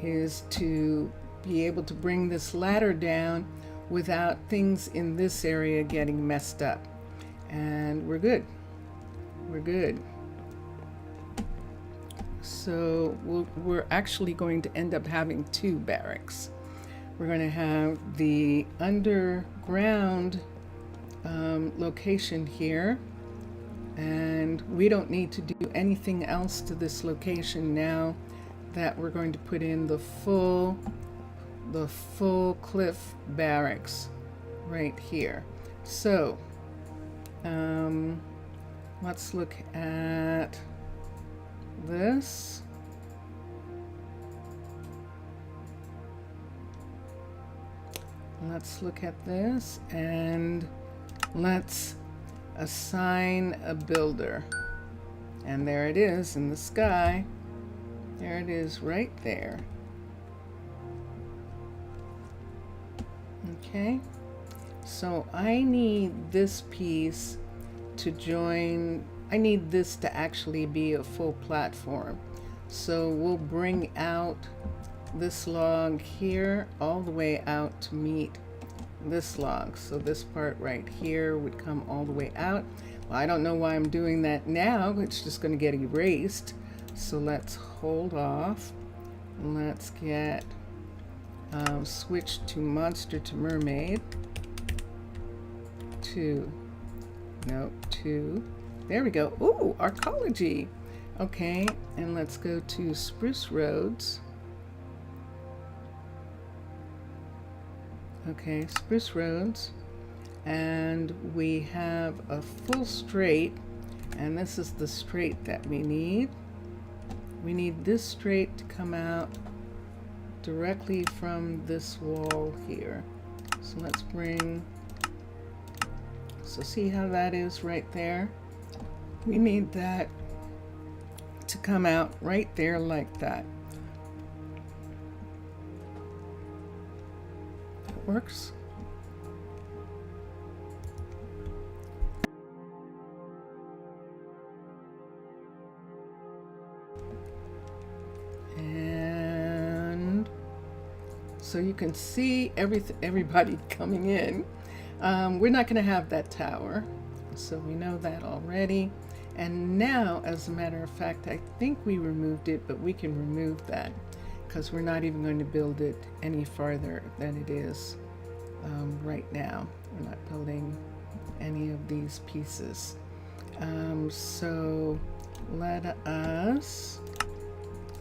is to be able to bring this ladder down without things in this area getting messed up. And we're good. We're good. So we're actually going to end up having 2 barracks. We're going to have the underground location here, And we don't need to do anything else to this location now that we're going to put in the full cliff barracks right here. So let's look at this. Let's look at this and let's assign a builder. And there it is in the sky. There it is right there. Okay, so I need this piece to join. I need this to actually be a full platform. So we'll bring out this log here all the way out to meet this log. So this part right here would come all the way out. Well, I don't know why I'm doing that now. It's just going to get erased. So let's hold off. Let's get switch to monster to mermaid. 2. No, 2. There we go. Ooh, Arcology. Okay, and let's go to Spruce Roads. Okay, Spruce Roads. And we have a full straight, and this is the straight that we need. We need this straight to come out directly from this wall here. So let's bring, so see how that is right there? We need that to come out right there like that. That works. And so you can see everybody coming in. We're not going to have that tower, so we know that already. And now, as a matter of fact, I think we removed it, but we can remove that because we're not even going to build it any farther than it is right now. We're not building any of these pieces. So let us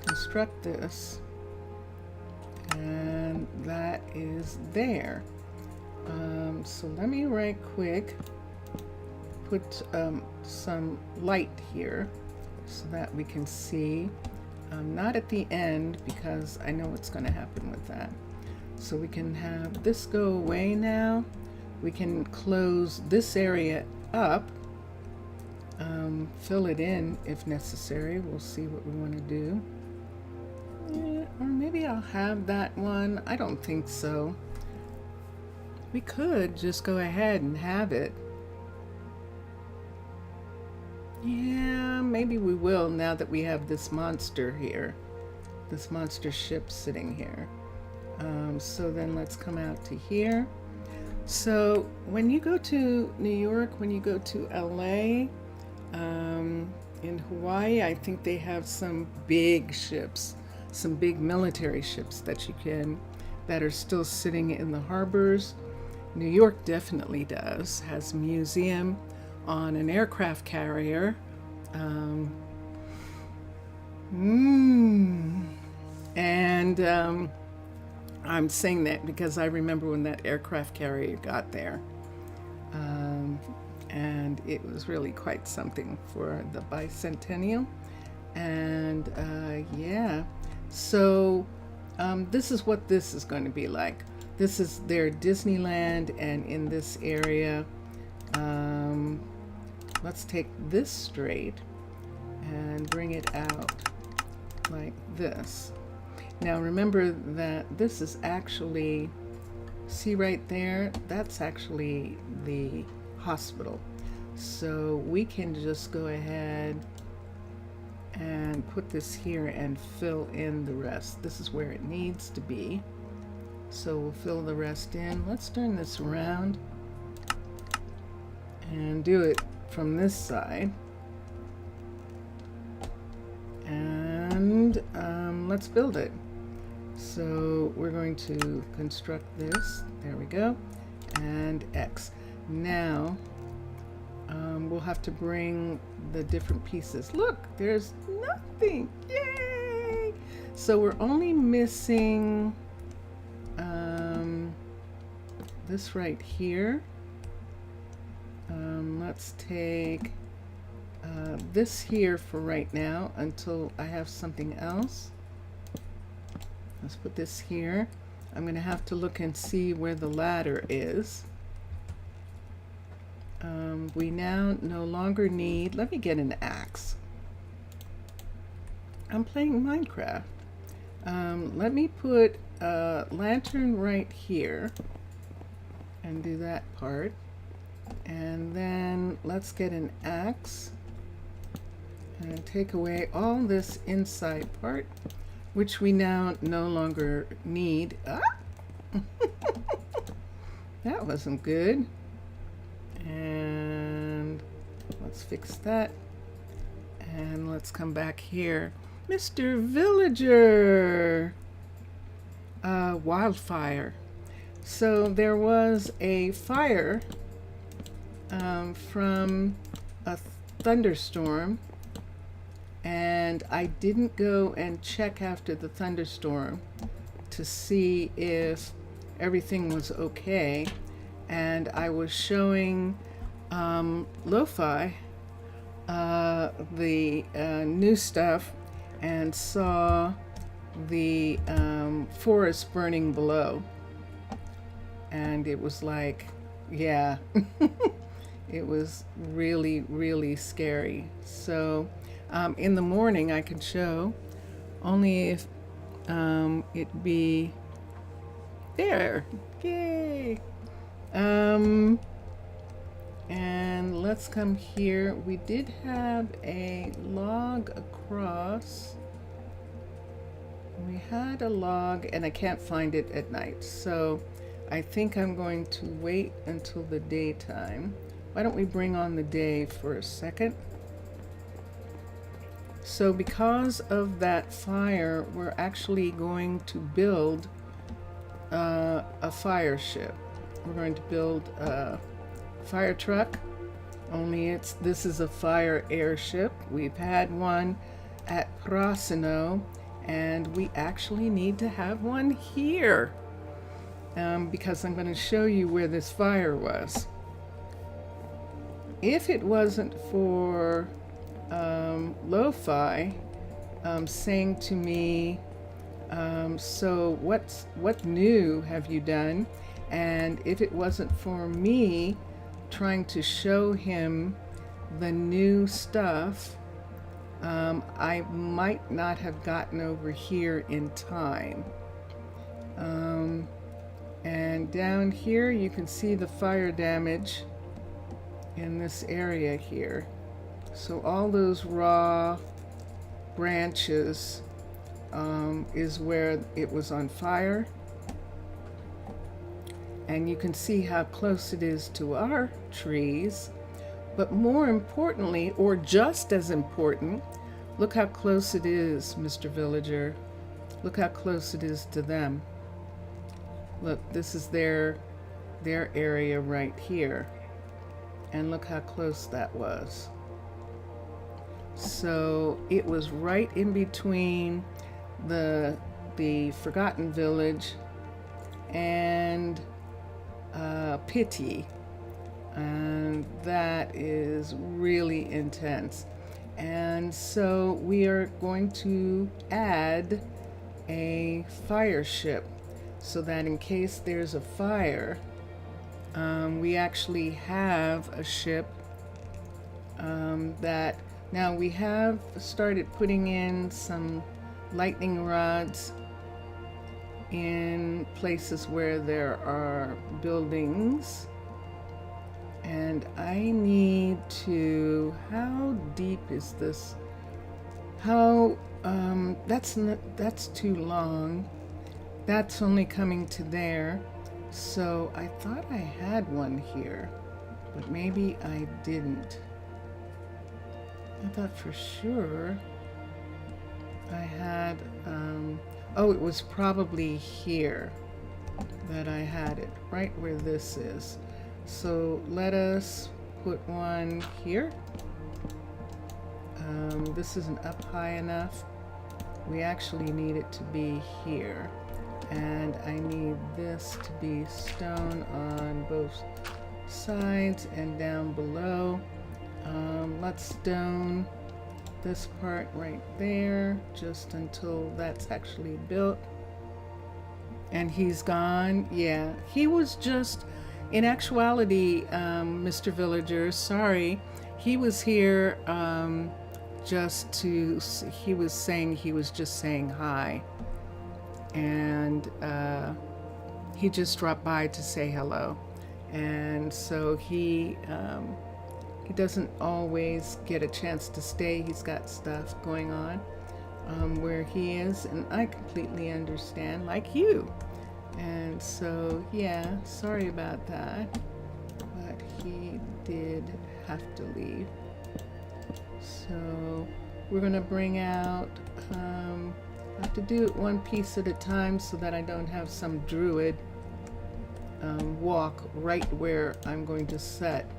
construct this, and that is there. So let me right quick put some light here so that we can see, not at the end because I know what's going to happen with that. So we can have this go away now. We can close this area up, fill it in if necessary. We'll see what we want to do. Yeah, or maybe I'll have that one. I don't think so. We could just go ahead and have it. Yeah, maybe we will now that we have this monster here, this monster ship sitting here. So then let's come out to here. So when you go to New York, when you go to LA, in Hawaii, I think they have some big ships, some big military ships that are still sitting in the harbors. New York definitely does, has a museum on an aircraft carrier. I'm saying that because I remember when that aircraft carrier got there. And it was really quite something for the bicentennial. And yeah, so this is what this is going to be like. This is their Disneyland, and in this area, let's take this straight and bring it out like this. Now remember that this is actually, see right there, that's actually the hospital. So we can just go ahead and put this here and fill in the rest. This is where it needs to be. So we'll fill the rest in. Let's turn this around and do it from this side. And let's build it. So we're going to construct this. There we go. And X. Now, We'll have to bring the different pieces. Look, there's nothing. Yay! So we're only missing this right here. Let's take this here for right now until I have something else. Let's put this here. I'm going to have to look and see where the ladder is. We now no longer need, let me get an axe. I'm playing Minecraft. Let me put a lantern right here and do that part. And then let's get an axe and take away all this inside part, which we now no longer need. Ah! That wasn't good. And let's fix that. And let's come back here. Mr. Villager! Wildfire. So there was a fire from a thunderstorm, and I didn't go and check after the thunderstorm to see if everything was okay. And I was showing Lo-Fi the new stuff and saw the forest burning below. And it was like, yeah, it was really, really scary. So in the morning I could show, only if it be there. Yay! And let's come here. We did have a log across. We had a log and I can't find it at night. So I think I'm going to wait until the daytime. Why don't we bring on the day for a second? So because of that fire, we're actually going to build a fire ship. We're going to build a fire truck, only this is a fire airship. We've had one at Prasino, and we actually need to have one here because I'm going to show you where this fire was. If it wasn't for Lo-Fi saying to me, so what new have you done? And if it wasn't for me trying to show him the new stuff, I might not have gotten over here in time. And down here you can see the fire damage in this area here. So all those raw branches is where it was on fire. And you can see how close it is to our trees. But more importantly, or just as important, look how close it is, Mr. Villager. Look how close it is to them. Look, this is their area right here. And look how close that was. So it was right in between the Forgotten Village and Pitti, and that is really intense. And so we are going to add a fire ship so that in case there's a fire, we actually have a ship that now we have started putting in some lightning rods in places where there are buildings, and I need to, how deep is this? How that's too long. That's only coming to there. So I thought I had one here, but maybe I didn't. I thought for sure I had oh, it was probably here that I had it, right where this is. So let us put one here. This isn't up high enough. We actually need it to be here. And I need this to be stone on both sides and down below. Let's stone this part right there just until that's actually built. And he's gone. Yeah, he was just, in actuality, Mr. Villager, sorry, he was here just to, he was just saying hi. And he just dropped by to say hello. And so he doesn't always get a chance to stay. He's got stuff going on where he is, and I completely understand, like you. And so, yeah, sorry about that, but he did have to leave. So we're gonna bring out, I have to do it one piece at a time so that I don't have some druid walk right where I'm going to set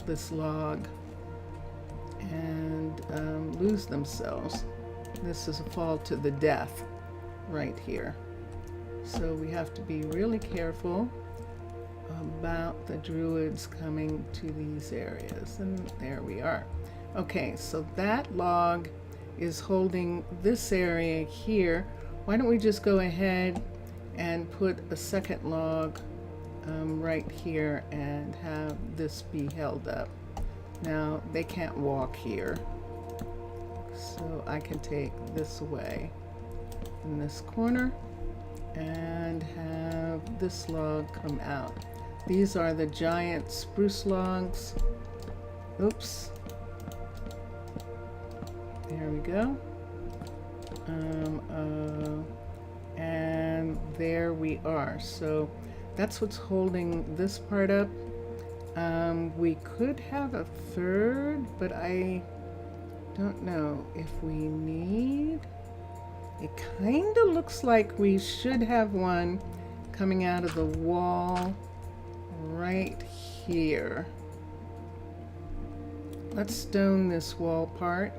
this log and lose themselves. This is a fall to the death right here. So we have to be really careful about the druids coming to these areas. And there we are. Okay, so that log is holding this area here. Why don't we just go ahead and put a second log right here and have this be held up. Now they can't walk here, so I can take this away in this corner and have this log come out. These are the giant spruce logs. Oops. There we go. And there we are. So that's what's holding this part up. We could have a third, but I don't know if we need. It kind of looks like we should have one coming out of the wall right here. Let's stone this wall part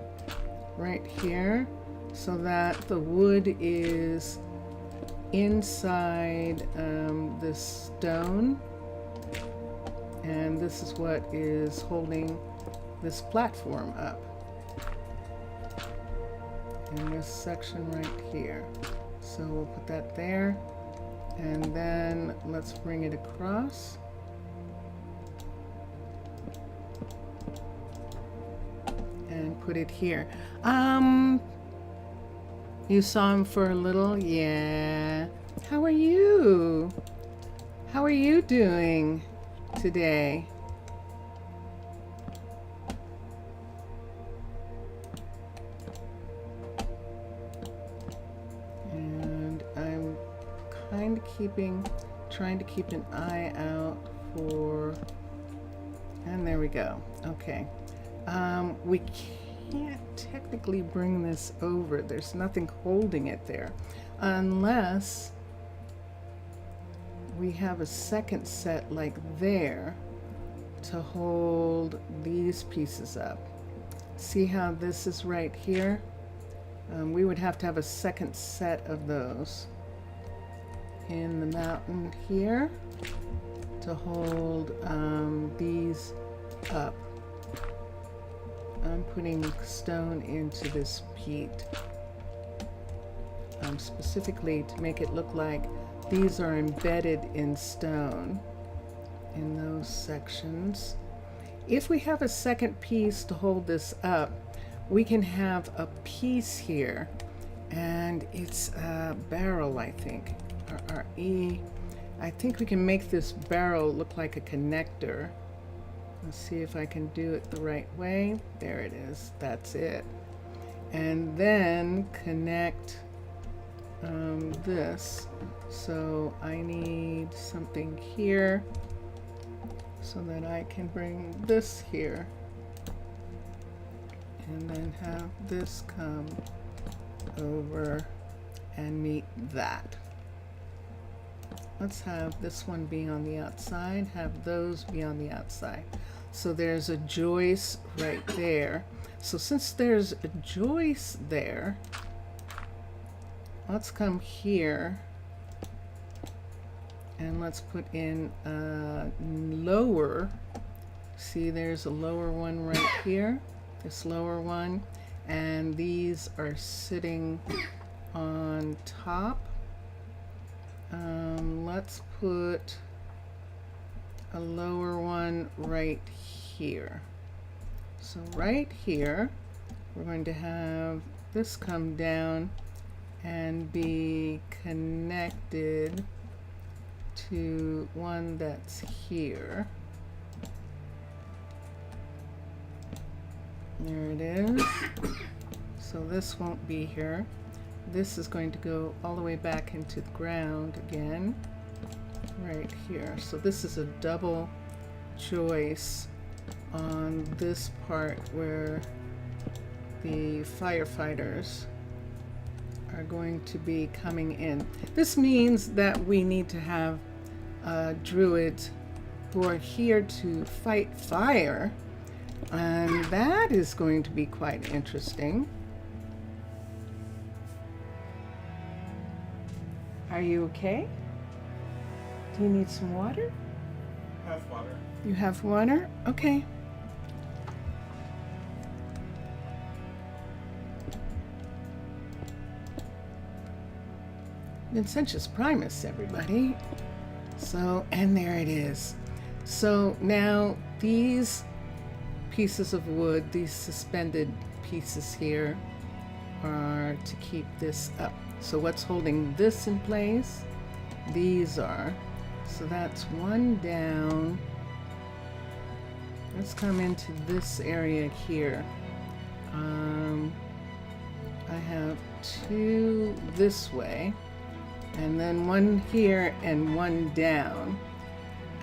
right here so that the wood is inside this stone, and this is what is holding this platform up in this section right here. So we'll put that there, and then let's bring it across. And put it here. You saw him for a little? Yeah. How are you? How are you doing today? And I'm kind of trying to keep an eye out for, and there we go. Okay. We can't technically bring this over. There's nothing holding it there unless we have a second set like there to hold these pieces up. See how this is right here? We would have to have a second set of those in the mountain here to hold these up. I'm putting stone into this peat specifically to make it look like these are embedded in stone in those sections. If we have a second piece to hold this up, we can have a piece here, and it's a barrel, I think, R-E. I think we can make this barrel look like a connector. Let's see if I can do it the right way. There it is. That's it. And then connect this. So I need something here so that I can bring this here. And then have this come over and meet that. Let's have this one be on the outside, have those be on the outside. So there's a joist right there. So since there's a joist there, let's come here and let's put in a lower. See, there's a lower one right here, this lower one, and these are sitting on top. Let's put a lower one right here. So right here, we're going to have this come down and be connected to one that's here. There it is. So this won't be here. This is going to go all the way back into the ground again, right here. So this is a double joist on this part where the firefighters are going to be coming in. This means that we need to have druids who are here to fight fire, and that is going to be quite interesting. Are you okay? Do you need some water? I have water. You have water? Okay. Vincentius Primus, everybody. So, and there it is. So now these pieces of wood, these suspended pieces here, are to keep this up. So what's holding this in place? These are. So that's one down. Let's come into this area here. I have two this way, and then one here and one down.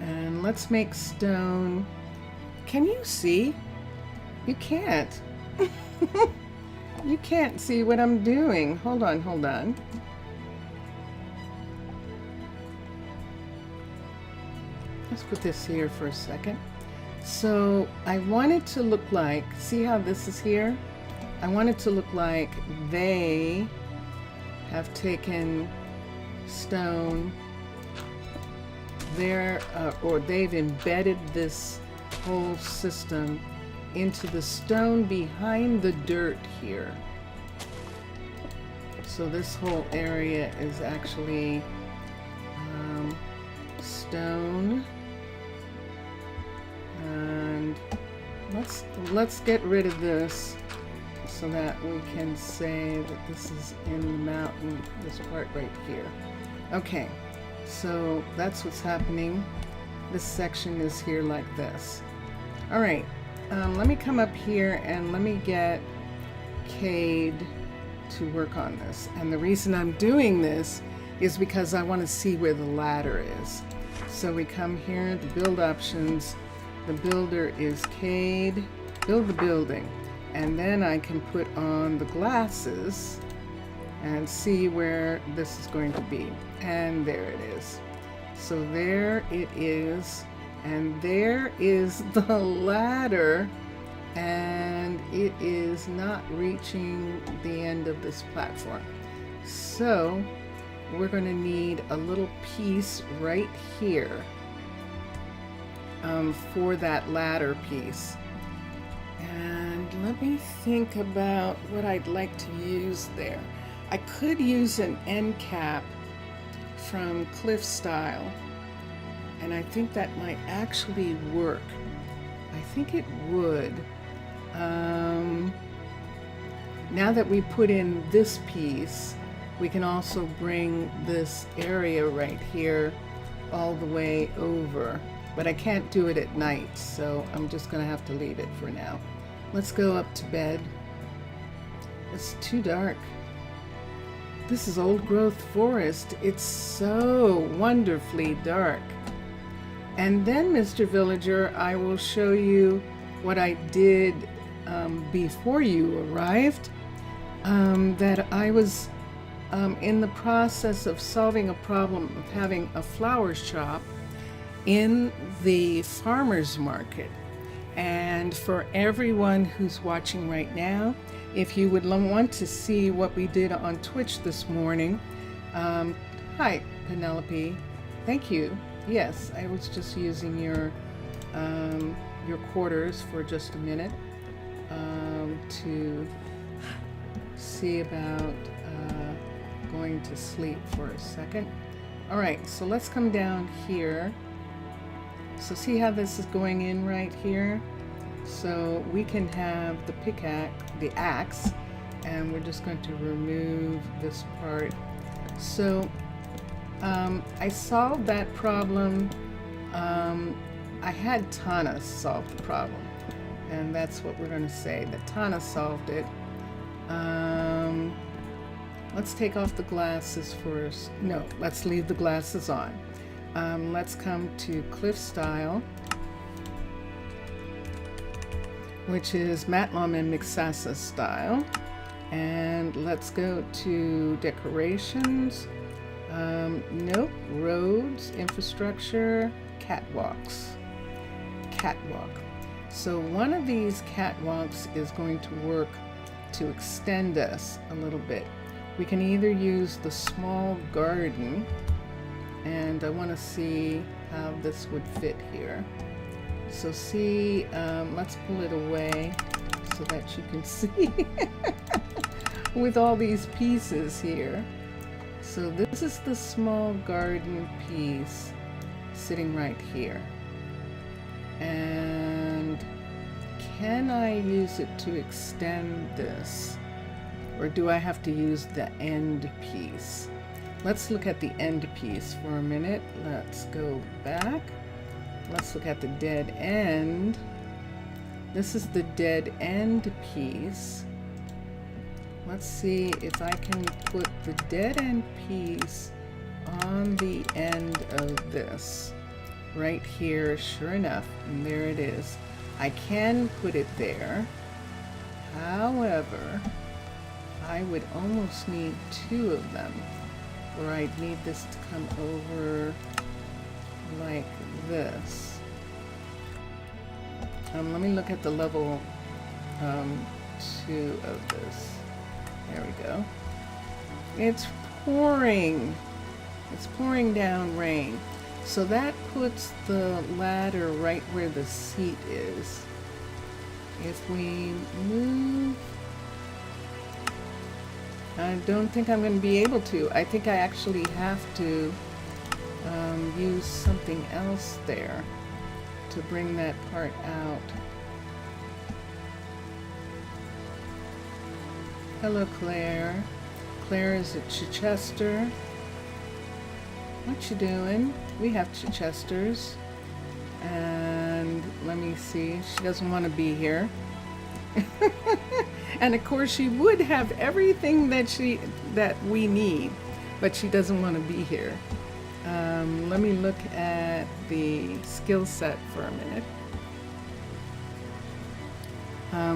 And let's make stone. Can you see? You can't. You can't see what I'm doing. Hold on, hold on. Let's put this here for a second. So I want it to look like, see how this is here? I want it to look like they have taken stone there, or they've embedded this whole system into the stone behind the dirt here. So this whole area is actually stone. And let's get rid of this so that we can say that this is in the mountain, this part right here. Okay, so that's what's happening. This section is here like this. All right, let me come up here and let me get Cade to work on this. And the reason I'm doing this is because I want to see where the ladder is. So we come here, the build options, the builder is Cade, build the building, and then I can put on the glasses and see where this is going to be. And there it is. So there it is, and there is the ladder, and it is not reaching the end of this platform. So we're going to need a little piece right here for that ladder piece. And let me think about what I'd like to use there. I could use an end cap from Cliff Style, and I think that might actually work. I think it would. Now that we put in this piece, we can also bring this area right here all the way over. But I can't do it at night, so I'm just gonna have to leave it for now. Let's go up to bed. It's too dark. This is old growth forest. It's so wonderfully dark. And then, Mr. Villager, I will show you what I did before you arrived. That I was in the process of solving a problem of having a flower shop in the farmer's market. And for everyone who's watching right now, if you would want to see what we did on Twitch this morning, hi Penelope, thank you. Yes, I was just using your quarters for just a minute to see about going to sleep for a second. All right, so let's come down here. So see how this is going in right here? So we can have the axe, and we're just going to remove this part. So I solved that problem. I had Tana solve the problem, and that's what we're going to say, that Tana solved it. Let's take off the glasses first. No, let's leave the glasses on. Let's come to Cliff Style, which is Matlam and Mixasa style. And let's go to Decorations. Nope, Roads, Infrastructure, Catwalks. Catwalk. So one of these catwalks is going to work to extend us a little bit. We can either use the small garden, and I want to see how this would fit here. So see, let's pull it away so that you can see with all these pieces here. So this is the small garden piece sitting right here. And can I use it to extend this? Or do I have to use the end piece? Let's look at the end piece for a minute. Let's go back. Let's look at the dead end. This is the dead end piece. Let's see if I can put the dead end piece on the end of this. Right here, sure enough, and there it is. I can put it there. However, I would almost need two of them, or I'd need this to come over like this. Let me look at the level 2 of this. There we go. It's pouring. It's pouring down rain. So that puts the ladder right where the seat is. If we move, I don't think I'm going to be able to. I think I actually have to use something else there to bring that part out. Hello, Claire. Claire is at Chichester. What you doing? We have Chichesters. And let me see. She doesn't want to be here. And of course she would have everything that we need, but she doesn't want to be here. Let me look at the skill set for a minute.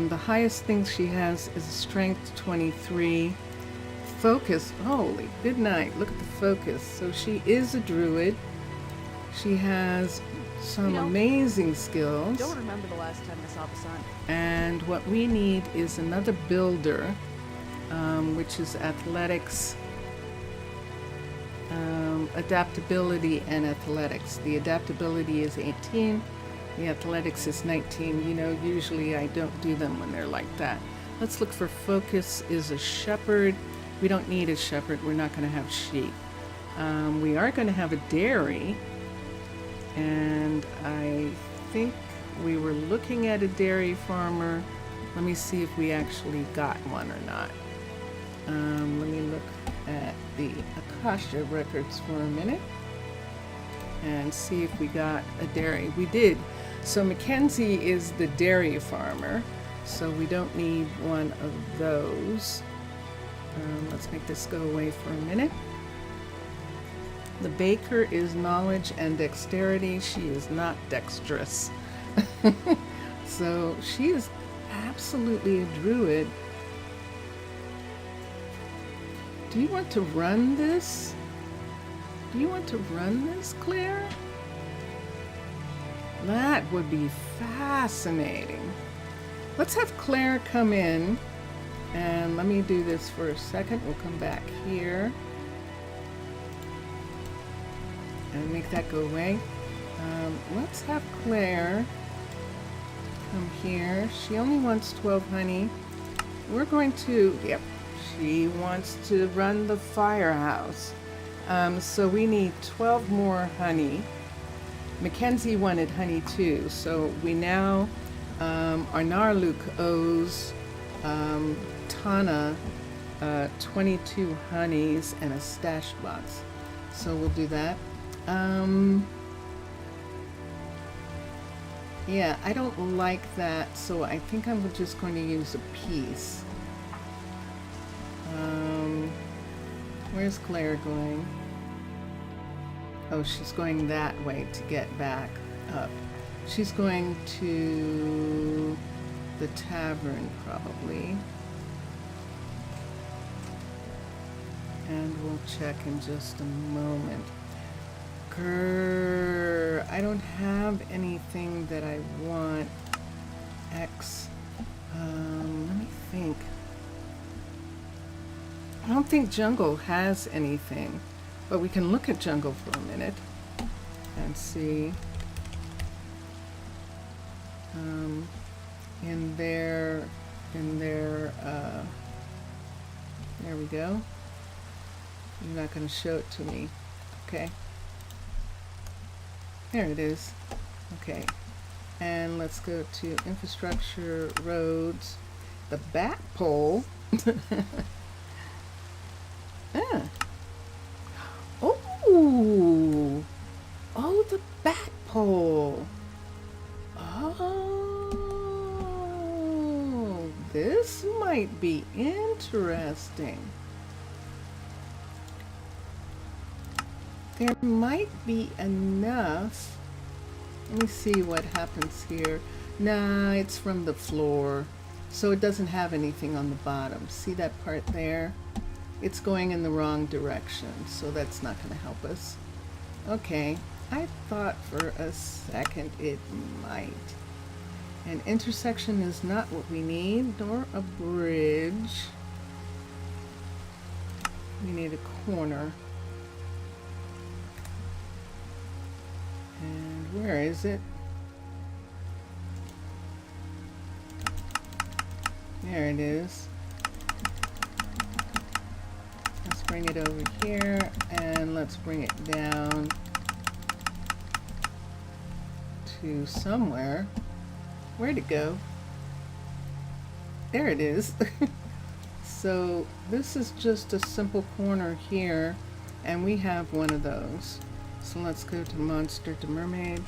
The highest thing she has is a strength 23. Focus, holy good night, look at the focus. So she is a druid. She has some amazing skills. I don't remember the last time I saw the sun. And what we need is another builder, which is athletics, adaptability and athletics. The adaptability is 18, the athletics is 19. You know, usually I don't do them when they're like that. Let's look for focus is a shepherd. We don't need a shepherd, we're not going to have sheep. We are going to have a dairy, and I think we were looking at a dairy farmer. Let me see if we actually got one or not. Let me look at the Akasha records for a minute and see if we got a dairy. We did. So Mackenzie is the dairy farmer, so we don't need one of those. Let's make this go away for a minute. The baker is knowledge and dexterity. She is not dexterous. So she is absolutely a druid. Do you want to run this? Do you want to run this, Claire? That would be fascinating. Let's have Claire come in. And let me do this for a second. We'll come back here. And make that go away. Let's have Claire come here. She only wants 12 honey. We're going to, yep, she wants to run the firehouse. So we need 12 more honey. Mackenzie wanted honey too. So we now, Arnaaluk owes Tana 22 honeys and a stash box. So we'll do that. Yeah, I don't like that, so I think I'm just going to use a piece. Where's Claire going? Oh, she's going that way to get back up. She's going to the tavern, probably. And we'll check in just a moment. Grrr, I don't have anything that I want. X. Let me think. I don't think jungle has anything, but we can look at jungle for a minute and see. There we go. You're not going to show it to me. Okay. There it is. Okay. And let's go to infrastructure, roads, the bat pole. Ah. Oh, oh, the bat pole. Oh, this might be interesting. There might be enough. Let me see what happens here. Nah, it's from the floor, so it doesn't have anything on the bottom. See that part there? It's going in the wrong direction, so that's not going to help us. Okay, I thought for a second it might. An intersection is not what we need, nor a bridge. We need a corner. And where is it? There it is. Let's bring it over here and let's bring it down to somewhere. Where'd it go? There it is. So this is just a simple corner here, and we have one of those. So let's go to monster to mermaid,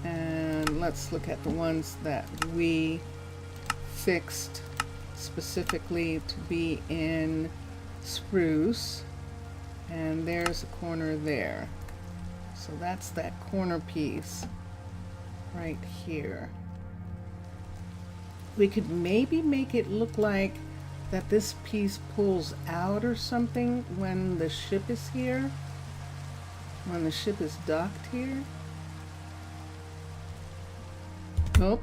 and let's look at the ones that we fixed specifically to be in spruce, and there's a corner there. So that's that corner piece right here. We could maybe make it look like that this piece pulls out or something when the ship is here, when the ship is docked here. Oh.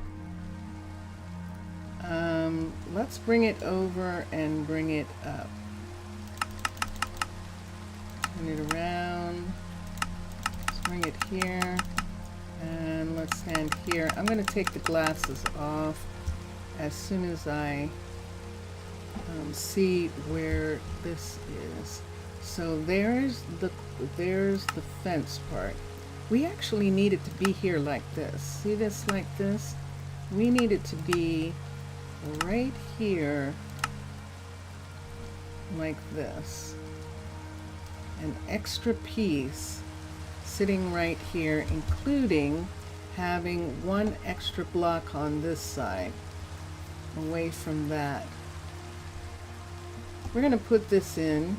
Let's bring it over and bring it up. Turn it around. Let's bring it here. And let's stand here. I'm going to take the glasses off as soon as I see where this is. So there's the fence part. We actually need it to be here like this. See this like this? We need it to be right here like this. An extra piece sitting right here, including having one extra block on this side away from that. We're going to put this in,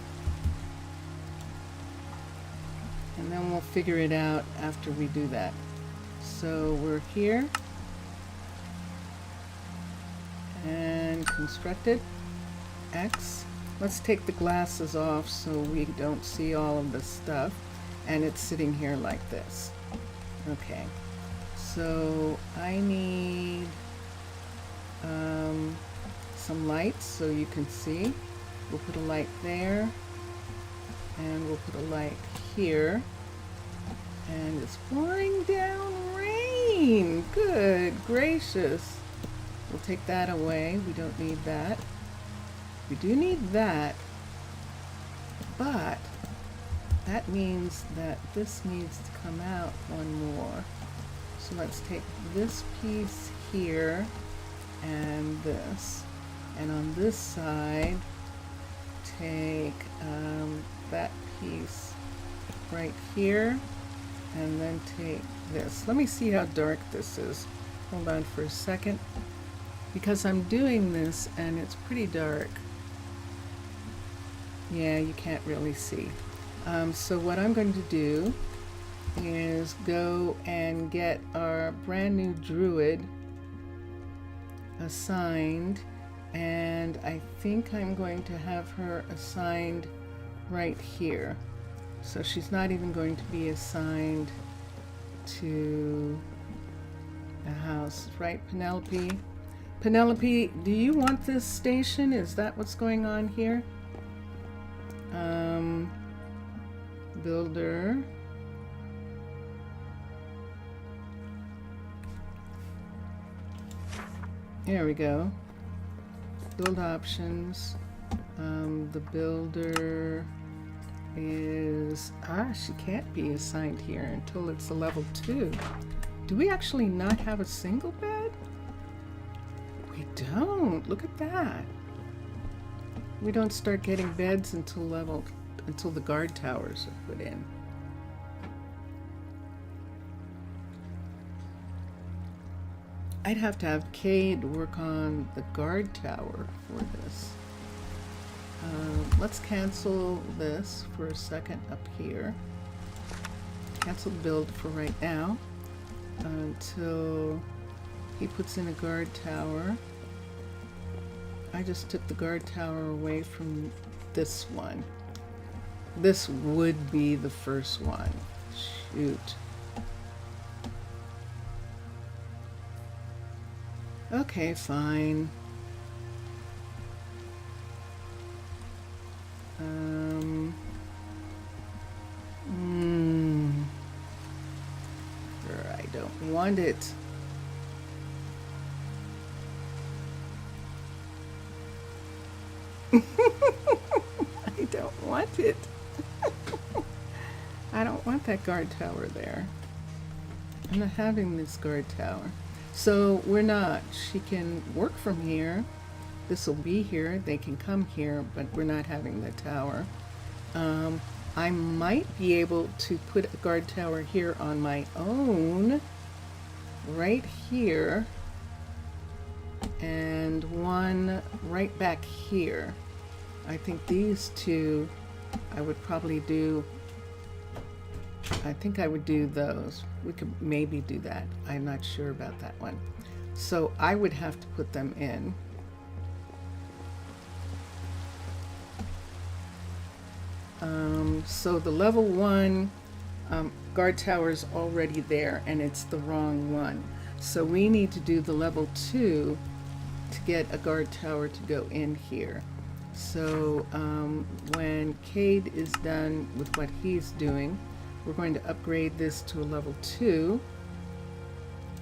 and then we'll figure it out after we do that. So we're here and constructed X. Let's take the glasses off so we don't see all of this stuff, and it's sitting here like this. Okay, So I need some lights so you can see. We'll put a light there, and we'll put a light here. And it's pouring down rain. Good gracious. We'll take that away. We don't need that. We do need that, but that means that this needs to come out one more. So let's take this piece here and this. And on this side, take that piece right here, and then take this. Let me see how dark this is. Hold on for a second, because I'm doing this and it's pretty dark. Yeah, you can't really see. So what I'm going to do is go and get our brand new druid assigned, and I think I'm going to have her assigned right here. So she's not even going to be assigned to the house, right, Penelope? Penelope, do you want this station? Is that what's going on here? Builder. There we go. Build options. The builder is... she can't be assigned here until it's a level 2. Do we actually not have a single bed? We don't. Look at that. We don't start getting beds until the guard towers are put in. I'd have to have Cade work on the guard tower for this. Let's cancel this for a second up here. Cancel build for right now until he puts in a guard tower. I just took the guard tower away from this one. This would be the first one. Shoot. Okay, fine. I don't want it. I don't want it. I don't want that guard tower there. I'm not having this guard tower. So we're not. She can work from here. This will be here. They can come here, but we're not having the tower. I might be able to put a guard tower here on my own, right here, and one right back here. I think these two I would probably do. I think I would do those. We could maybe do that. I'm not sure about that one. So I would have to put them in. So the level 1 guard tower is already there, and it's the wrong one. So we need to do the level 2 to get a guard tower to go in here. So when Cade is done with what he's doing, we're going to upgrade this to a level 2,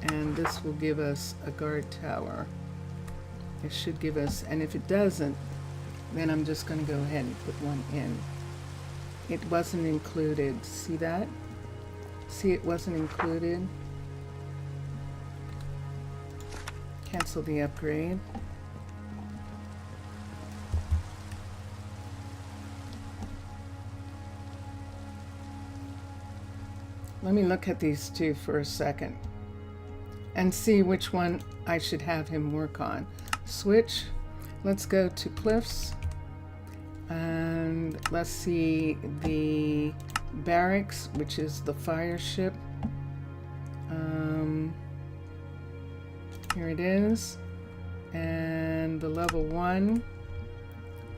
and this will give us a guard tower. It should give us, and if it doesn't, then I'm just going to go ahead and put one in. It wasn't included. See that? See, it wasn't included. Cancel the upgrade. Let me look at these two for a second and see which one I should have him work on. Switch. Let's go to Cliffs. And let's see the barracks, which is the fire ship. Here it is. And the level 1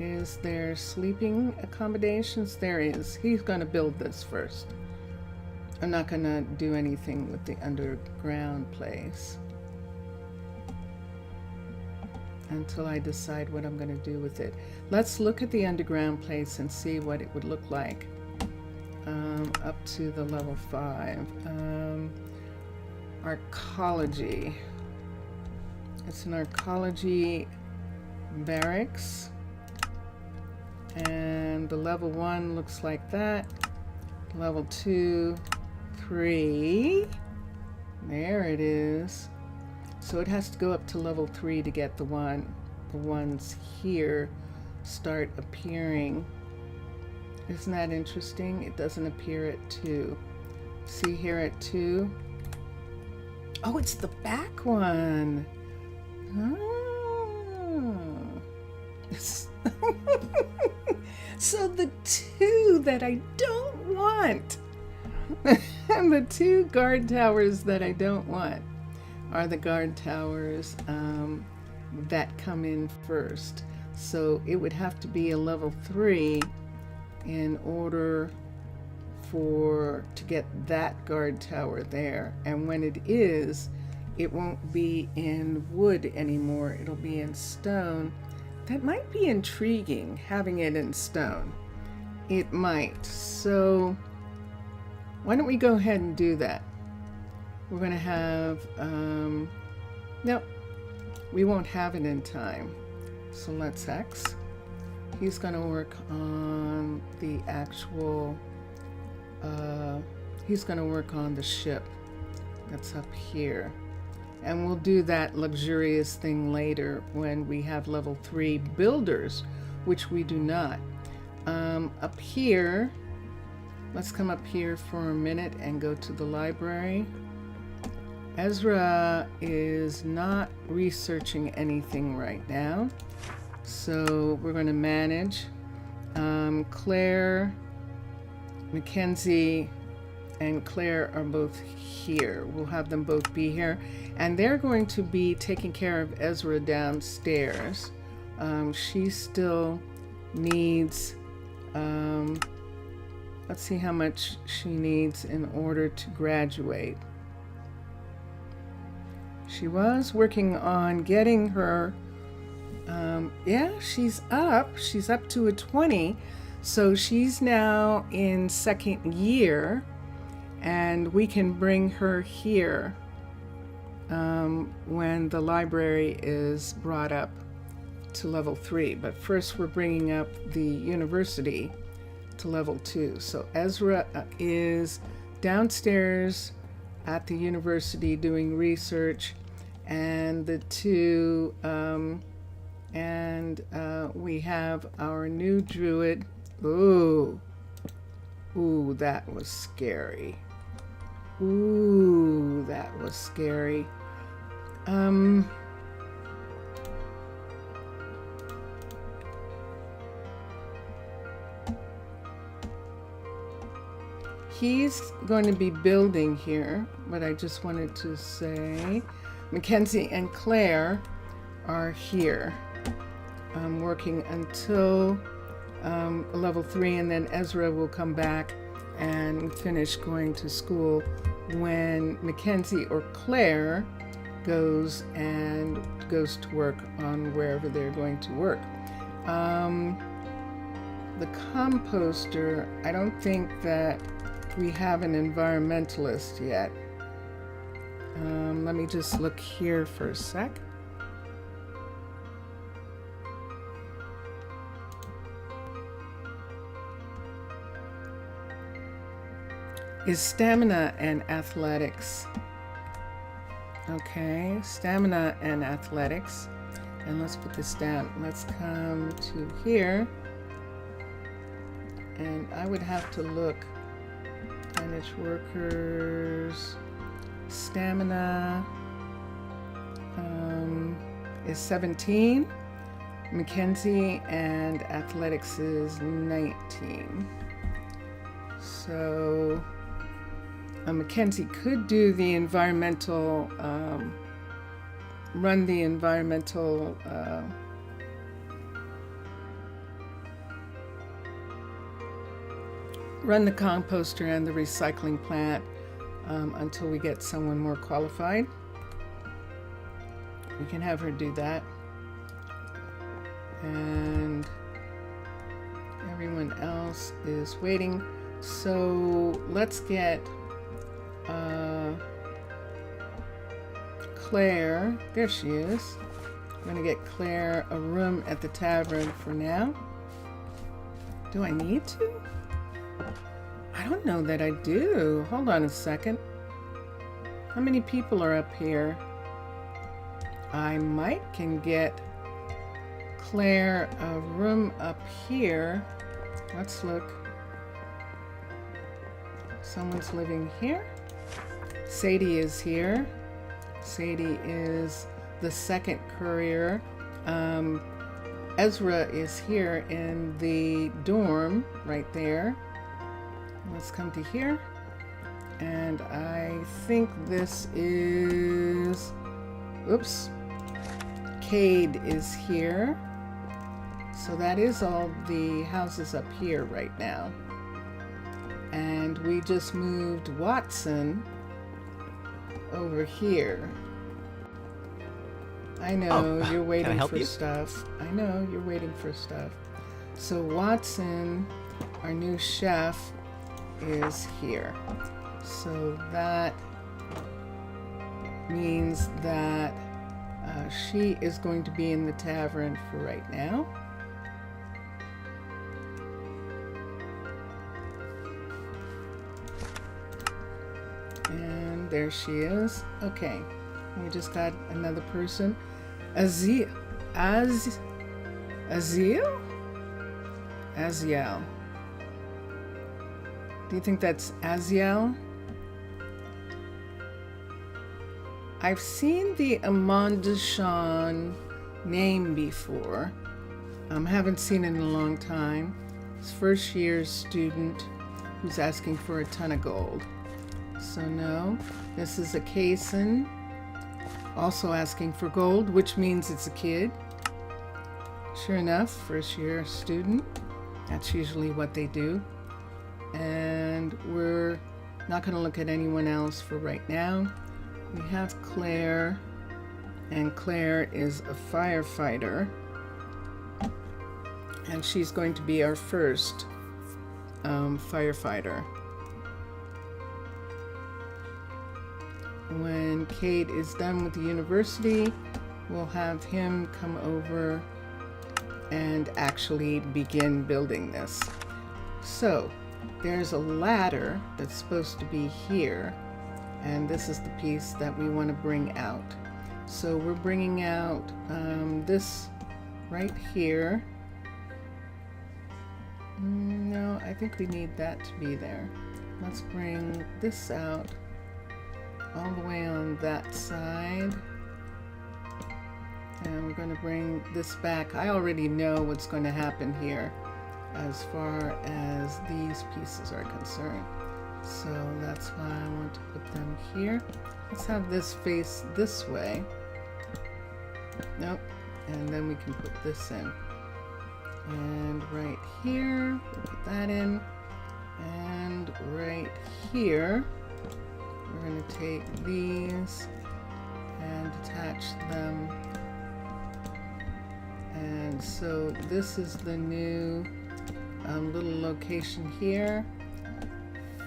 is their sleeping accommodations. There he is. He's going to build this first. I'm not gonna do anything with the underground place until I decide what I'm gonna do with it. Let's look at the underground place and see what it would look like up to the level 5. Arcology. It's an Arcology barracks, and the level 1 looks like that. Level 2, 3, there it is. So it has to go up to level 3 to get the ones here start appearing. Isn't that interesting? It doesn't appear at 2. See here at 2? Oh, it's the back one. Oh. So the 2 that I don't want, and the 2 guard towers that I don't want, are the guard towers that come in first. So it would have to be a level 3 in order to get that guard tower there. And when it is, it won't be in wood anymore. It'll be in stone. That might be intriguing, having it in stone. It might. So why don't we go ahead and do that? We're going to have, nope, we won't have it in time. So let's X. He's going to work on the actual, he's going to work on the ship that's up here. And we'll do that luxurious thing later when we have level 3 builders, which we do not. Up here, let's come up here for a minute and go to the library. Ezra is not researching anything right now, so we're going to manage. Claire, Mackenzie, and Claire are both here. We'll have them both be here, and they're going to be taking care of Ezra downstairs. She still needs, let's see how much she needs in order to graduate. She was working on getting her, yeah, she's up to a 20, so she's now in 2nd year, and we can bring her here when the library is brought up to level 3. But first we're bringing up the university to level 2. So Ezra is downstairs at the university doing research, and the 2, we have our new druid. Ooh, that was scary. Ooh, that was scary. He's going to be building here, but I just wanted to say Mackenzie and Claire are here, working until level 3, and then Ezra will come back and finish going to school when Mackenzie or Claire goes to work on wherever they're going to work. The composter, I don't think that we have an environmentalist yet. Let me just look here for a sec. Is stamina and athletics. Okay, stamina and athletics. And let's put this down. Let's come to here. And I would have to look. Manage workers. Stamina is 17. Mackenzie, and athletics is 19. So Mackenzie could do the environmental, run the environmental run the composter and the recycling plant until we get someone more qualified. We can have her do that. And everyone else is waiting. So let's get Claire. There she is. I'm going to get Claire a room at the tavern for now. Do I need to? I don't know that I do. Hold on a second. How many people are up here? I might can get Claire a room up here. Let's look. Someone's living here. Sadie is here. Sadie is the second courier. Ezra is here in the dorm right there. Let's come to here. And I think this is, oops, Cade is here. So that is all the houses up here right now. And we just moved Watson over here. I know you're waiting for stuff. I know you're waiting for stuff. So Watson, our new chef, is here. So that means that she is going to be in the tavern for right now. And there she is. Okay, we just got another person. Aziel. Do you think that's Aziel? I've seen the Amandashan name before. Haven't seen it in a long time. It's first year student who's asking for a ton of gold. So no, this is a Kaysen, also asking for gold, which means it's a kid. Sure enough, first year student. That's usually what they do. And we're not going to look at anyone else for right now. We have Claire, and Claire is a firefighter. And she's going to be our first firefighter. When Kate is done with the university, we'll have him come over and actually begin building this. So there's a ladder that's supposed to be here, and this is the piece that we want to bring out. So we're bringing out this right here. No, I think we need that to be there. Let's bring this out all the way on that side. And we're going to bring this back. I already know what's going to happen here as far as these pieces are concerned. So that's why I want to put them here. Let's have this face this way. Nope. And then we can put this in. And right here, we'll put that in. And right here, we're going to take these and attach them. And so this is the new little location here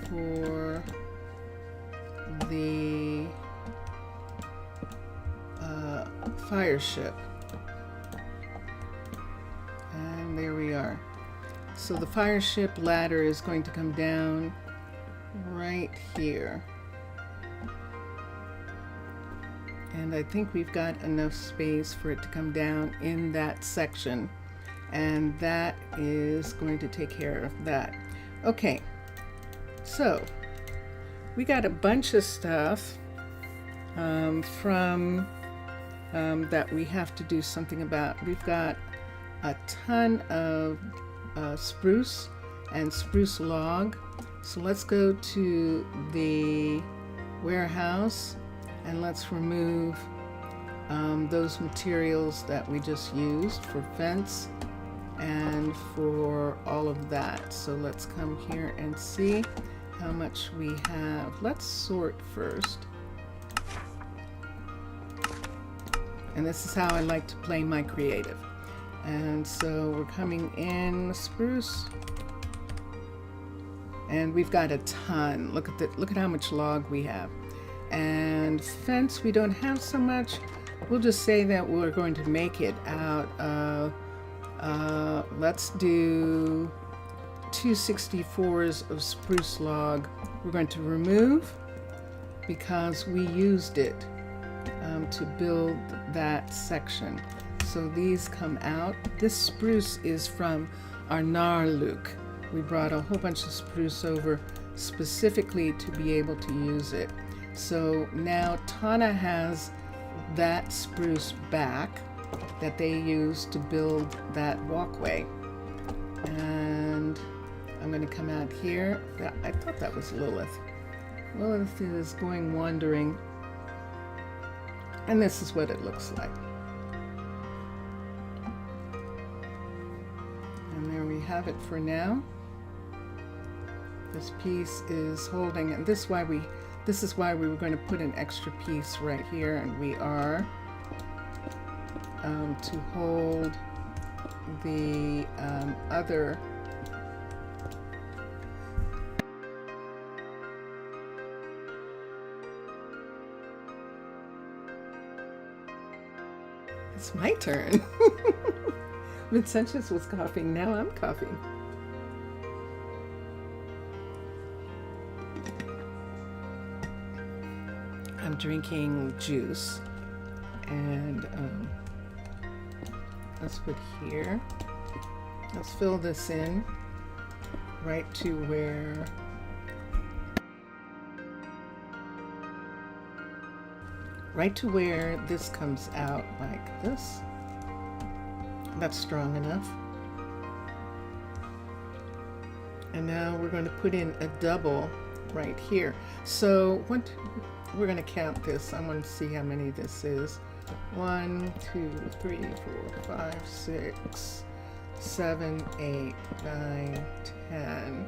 for the fire ship. And there we are. So the fire ship ladder is going to come down right here. And I think we've got enough space for it to come down in that section. And that is going to take care of that. Okay, so we got a bunch of stuff from that we have to do something about. We've got a ton of spruce and spruce log. So let's go to the warehouse and let's remove those materials that we just used for fence and for all of that. So let's come here and see how much we have. Let's sort first. And this is how I like to play my creative. And so we're coming in spruce. And we've got a ton. Look at how much log we have. And fence, we don't have so much. We'll just say that we're going to make it out of, let's do 264s of spruce log. We're going to remove because we used it to build that section. So these come out. This spruce is from Arnaaluk. We brought a whole bunch of spruce over specifically to be able to use it. So now Tana has that spruce back that they used to build that walkway. And I'm going to come out here. I thought that was Lilith. Lilith is going wandering. And this is what it looks like. And there we have it for now. This piece is holding, and this is why we were going to put an extra piece right here, and we are to hold the other It's my turn. Vincentius was coughing, now I'm coughing. I'm drinking juice, and let's put here. Let's fill this in right to where this comes out like this. That's strong enough. And now we're going to put in a double right here. So we're going to count this. I want to see how many this is. 1, 2, 3, 4, 5, 6, 7, 8, 9, 10.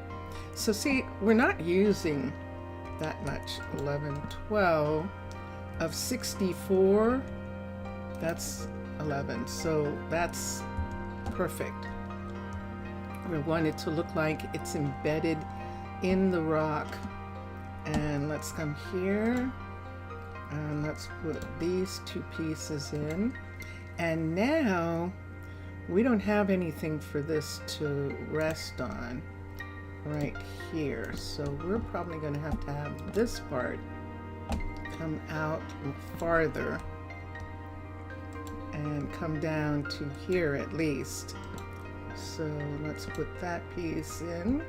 So see, we're not using that much. 11, 12 of 64. That's 11. So that's perfect. We want it to look like it's embedded in the rock. And let's come here and let's put these two pieces in. And now we don't have anything for this to rest on right here. So we're probably going to have this part come out farther and come down to here at least. So let's put that piece in.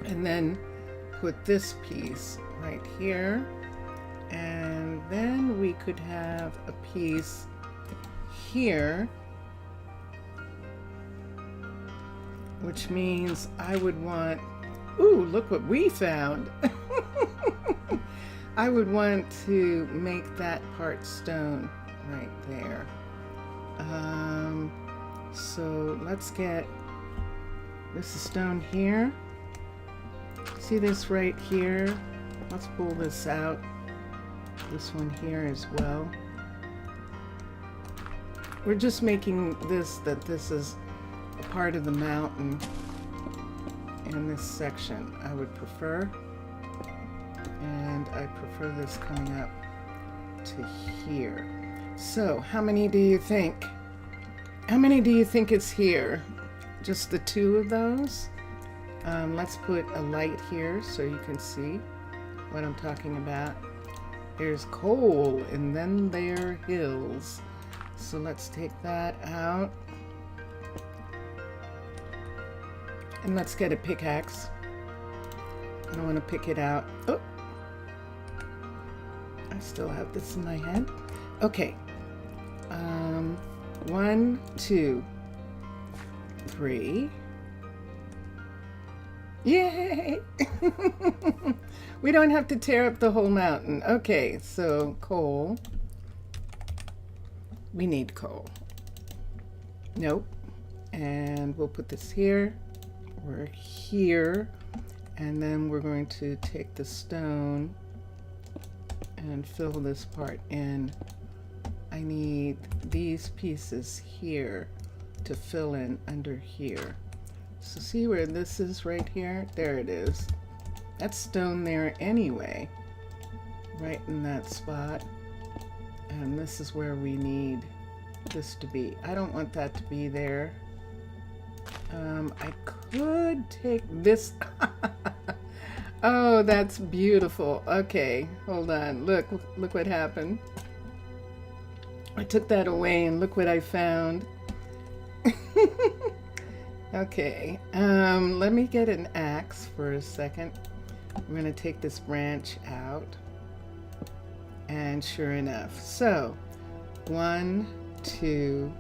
And then put this piece right here, and then we could have a piece here, which means I would want, ooh, look what we found. I would want to make that part stone right there. So let's get, this is stone here. See this right here? Let's pull this out. This one here as well. We're just making this, that this is a part of the mountain in this section. I would prefer. And I prefer this coming up to here. So how many do you think? How many do you think is here? Just the two of those? Let's put a light here so you can see what I'm talking about. There's coal, and then there are hills. So let's take that out. And let's get a pickaxe. I want to pick it out. Oh, I still have this in my head. Okay. 1, 2, 3. Yay! We don't have to tear up the whole mountain. Okay, so coal. We need coal. Nope. And we'll put this here. We're here. And then we're going to take the stone and fill this part in. I need these pieces here to fill in under here. So see where this is right here? There it is. That's stone there anyway, right in that spot. And this is where we need this to be. I don't want that to be there. I could take this. Oh, that's beautiful. Okay, hold on. Look what happened. I took that away and look what I found. Okay, let me get an axe for a second. I'm going to take this branch out. And sure enough. So, 1, 2,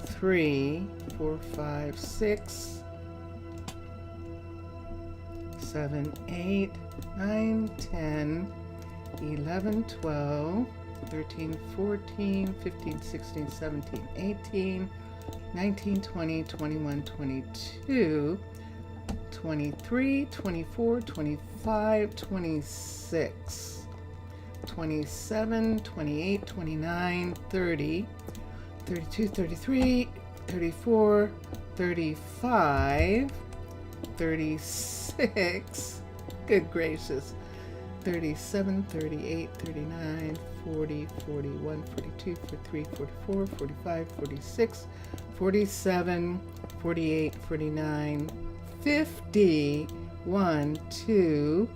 3, 4, 5, 6, 7, 8, 9, 10, 11, 12, 13, 14, 15, 16, 17, 18, 19, 20, 21, 22, 23, 24, 25, 26, 27, 28, 29, 30, 32, 33, 34, 35, 36, good gracious, 37, 38, 39, 40, 41, 42, 43, 44, 45, 46, 47, 48, 49, 50, 1, 2,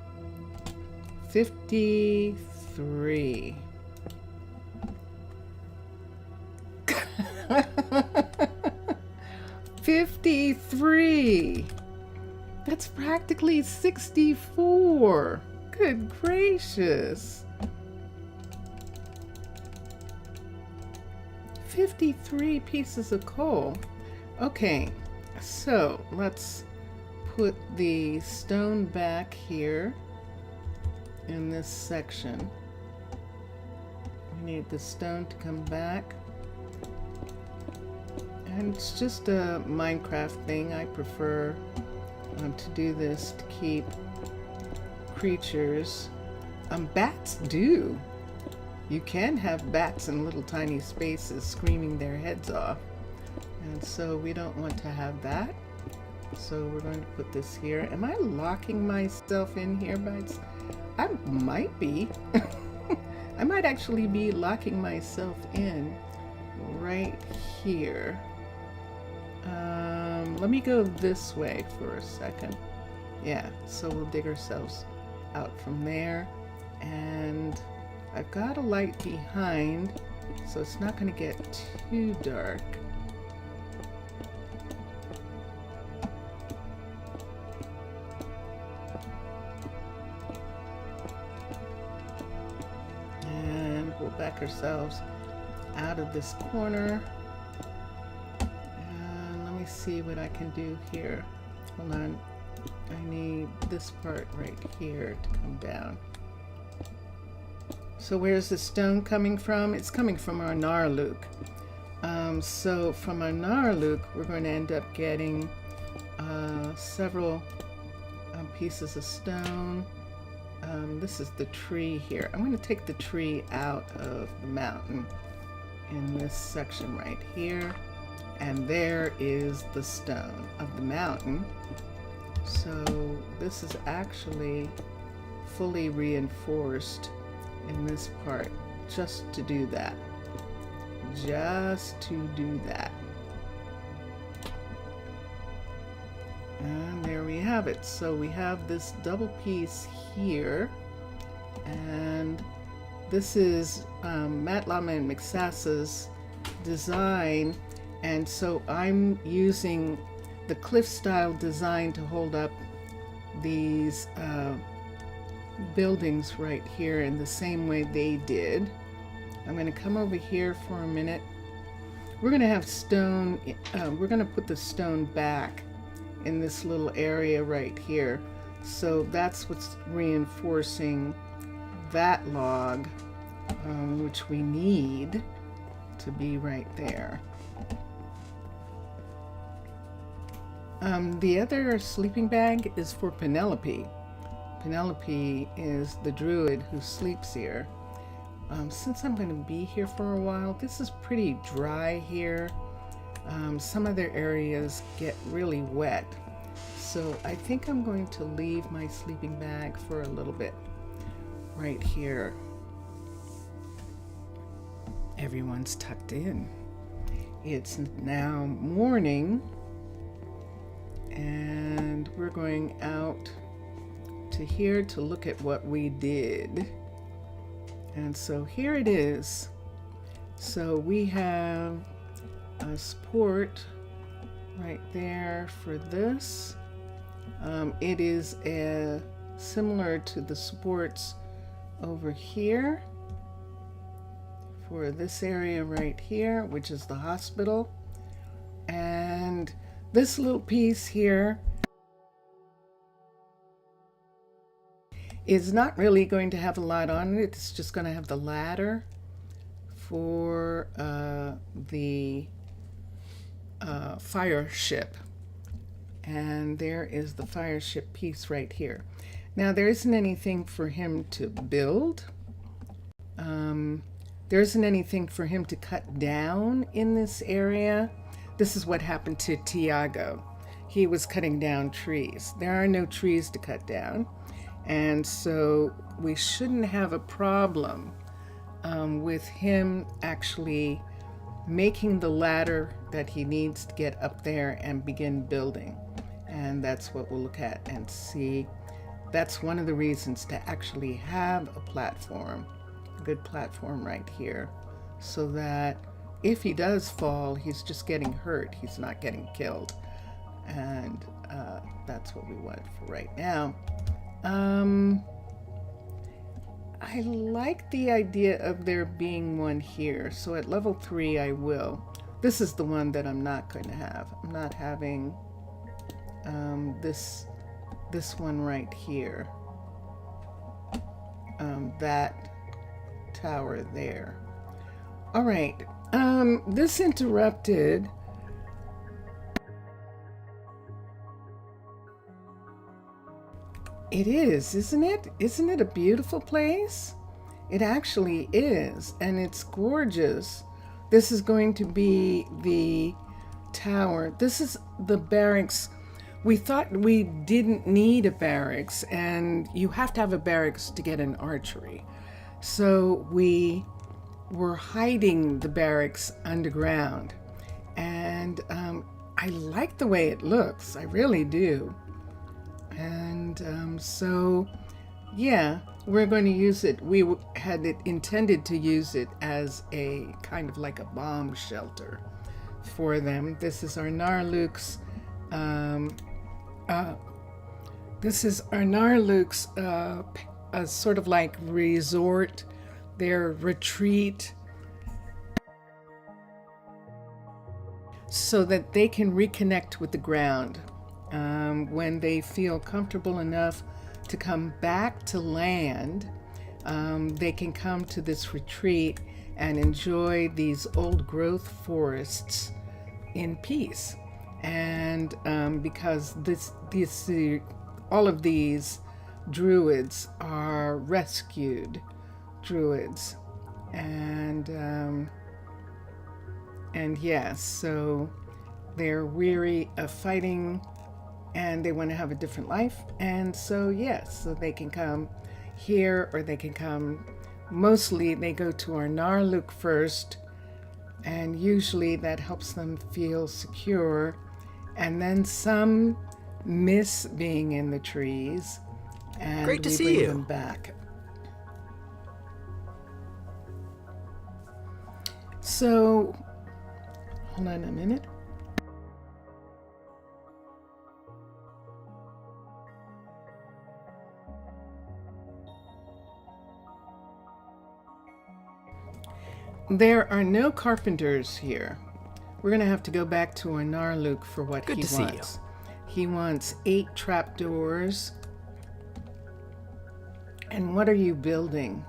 53. 53. That's practically 64. Good gracious. 53 pieces of coal. Okay, so let's put the stone back here in this section. We need the stone to come back. And it's just a Minecraft thing. I prefer to do this to keep creatures. Bats do. You can have bats in little tiny spaces screaming their heads off. And so we don't want to have that. So we're going to put this here. Am I locking myself in here? I might be. I might actually be locking myself in right here. Let me go this way for a second. Yeah, so we'll dig ourselves out from there. And I've got a light behind, so it's not going to get too dark. And we'll back ourselves out of this corner. And let me see what I can do here. Hold on. I need this part right here to come down. So where's the stone coming from? It's coming from Arnaaluk. So from Arnaaluk, we're going to end up getting several pieces of stone. This is the tree here. I'm going to take the tree out of the mountain in this section right here. And there is the stone of the mountain. So this is actually fully reinforced in this part just to do that. Just to do that. And there we have it. So we have this double piece here, and this is Matt Lama and McSassa's design, and so I'm using the cliff style design to hold up these buildings right here in the same way they did. I'm going to come over here for a minute. We're going to have stone, we're going to put the stone back in this little area right here. So that's what's reinforcing that log, which we need to be right there. The other sleeping bag is for Penelope. Penelope is the druid who sleeps here. Since I'm going to be here for a while, this is pretty dry here. Some other areas get really wet. So I think I'm going to leave my sleeping bag for a little bit right here. Everyone's tucked in. It's now morning and we're going out to here to look at what we did. And so here it is. So we have a support right there for this. It is similar to the supports over here for this area right here, which is the hospital. And this little piece here is not really going to have a lot on it. It's just going to have the ladder for the fire ship. And there is the fire ship piece right here. Now there isn't anything for him to build. There isn't anything for him to cut down in this area. This is what happened to Tiago. He was cutting down trees. There are no trees to cut down. And so we shouldn't have a problem with him actually making the ladder that he needs to get up there and begin building. And that's what we'll look at and see. That's one of the reasons to actually have a platform, a good platform right here, so that if he does fall, he's just getting hurt. He's not getting killed. And that's what we want for right now. I like the idea of there being one here. So at level 3, I will. This is the one that I'm not going to have. I'm not having this one right here. That tower there. All right. This interrupted. It is, isn't it? Isn't it a beautiful place? It actually is, and it's gorgeous. This is going to be the tower. This is the barracks. We thought we didn't need a barracks, and you have to have a barracks to get an archery. So we were hiding the barracks underground, and I like the way it looks. I really do. And so, yeah, we're going to use it. We had it intended to use it as a kind of like a bomb shelter for them. This is Arnaaluk's. This is Arnaaluk's sort of like resort, their retreat, so that they can reconnect with the ground. When they feel comfortable enough to come back to land, they can come to this retreat and enjoy these old growth forests in peace. And because all of these druids are rescued druids, and yes, so they're weary of fighting and they want to have a different life. And so, yes, so they can come here, or they can come, mostly they go to Arnaaluk first, and usually that helps them feel secure. And then some miss being in the trees, and Great to we see bring you. them back. So, hold on a minute. There are no carpenters here. We're going to have to go back to Arnaaluk for what Good he to see you. wants. He wants 8 trapdoors. And what are you building,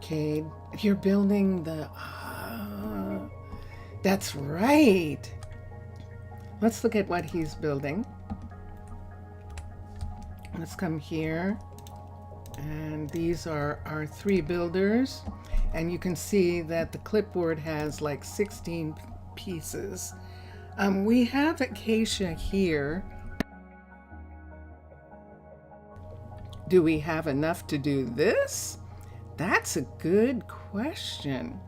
Cade? You're building the... that's right. let's look at what he's building. Let's come here. And these are our 3 builders. And you can see that the clipboard has like 16 pieces. We have acacia here. Do we have enough to do this? That's a good question.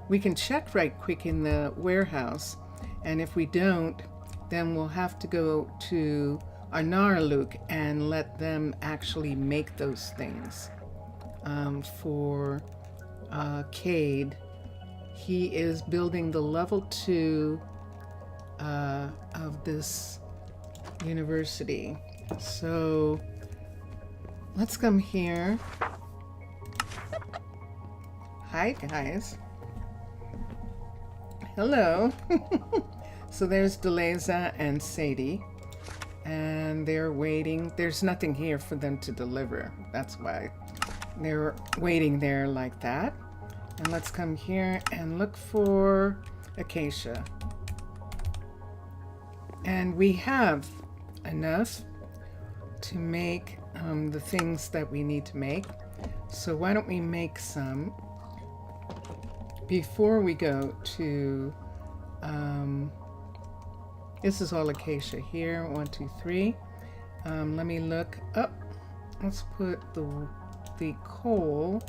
We can check right quick in the warehouse. And if we don't, then we'll have to go to Arnaaluk and let them actually make those things. For Cade, he is building the level 2 of this university. So let's come here. Hi guys. Hello. So there's Deleza and Sadie, and they're waiting. There's nothing here for them to deliver. That's why they're waiting there like that. And let's come here and look for acacia. And we have enough to make the things that we need to make. So why don't we make some before we go to this is all acacia here. 1, 2, 3. Let me look up. Let's put the coal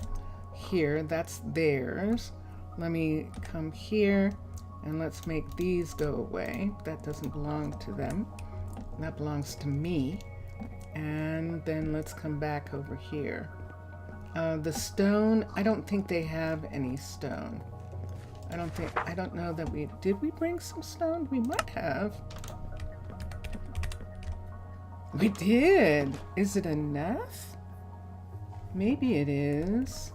here. That's theirs. Let me come here and let's make these go away. That doesn't belong to them. That belongs to me. And then let's come back over here. The stone, I don't think they have any stone. I don't know that did we bring some stone? We might have. We did. Is it enough? Maybe it is.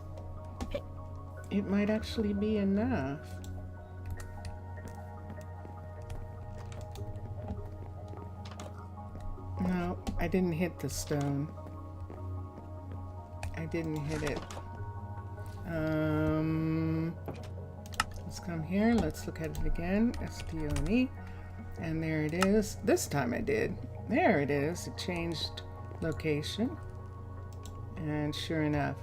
It might actually be enough. No, I didn't hit the stone. I didn't hit it. Let's come here. Let's look at it again. STONE. And there it is. This time I did. There it is. It changed location. And sure enough.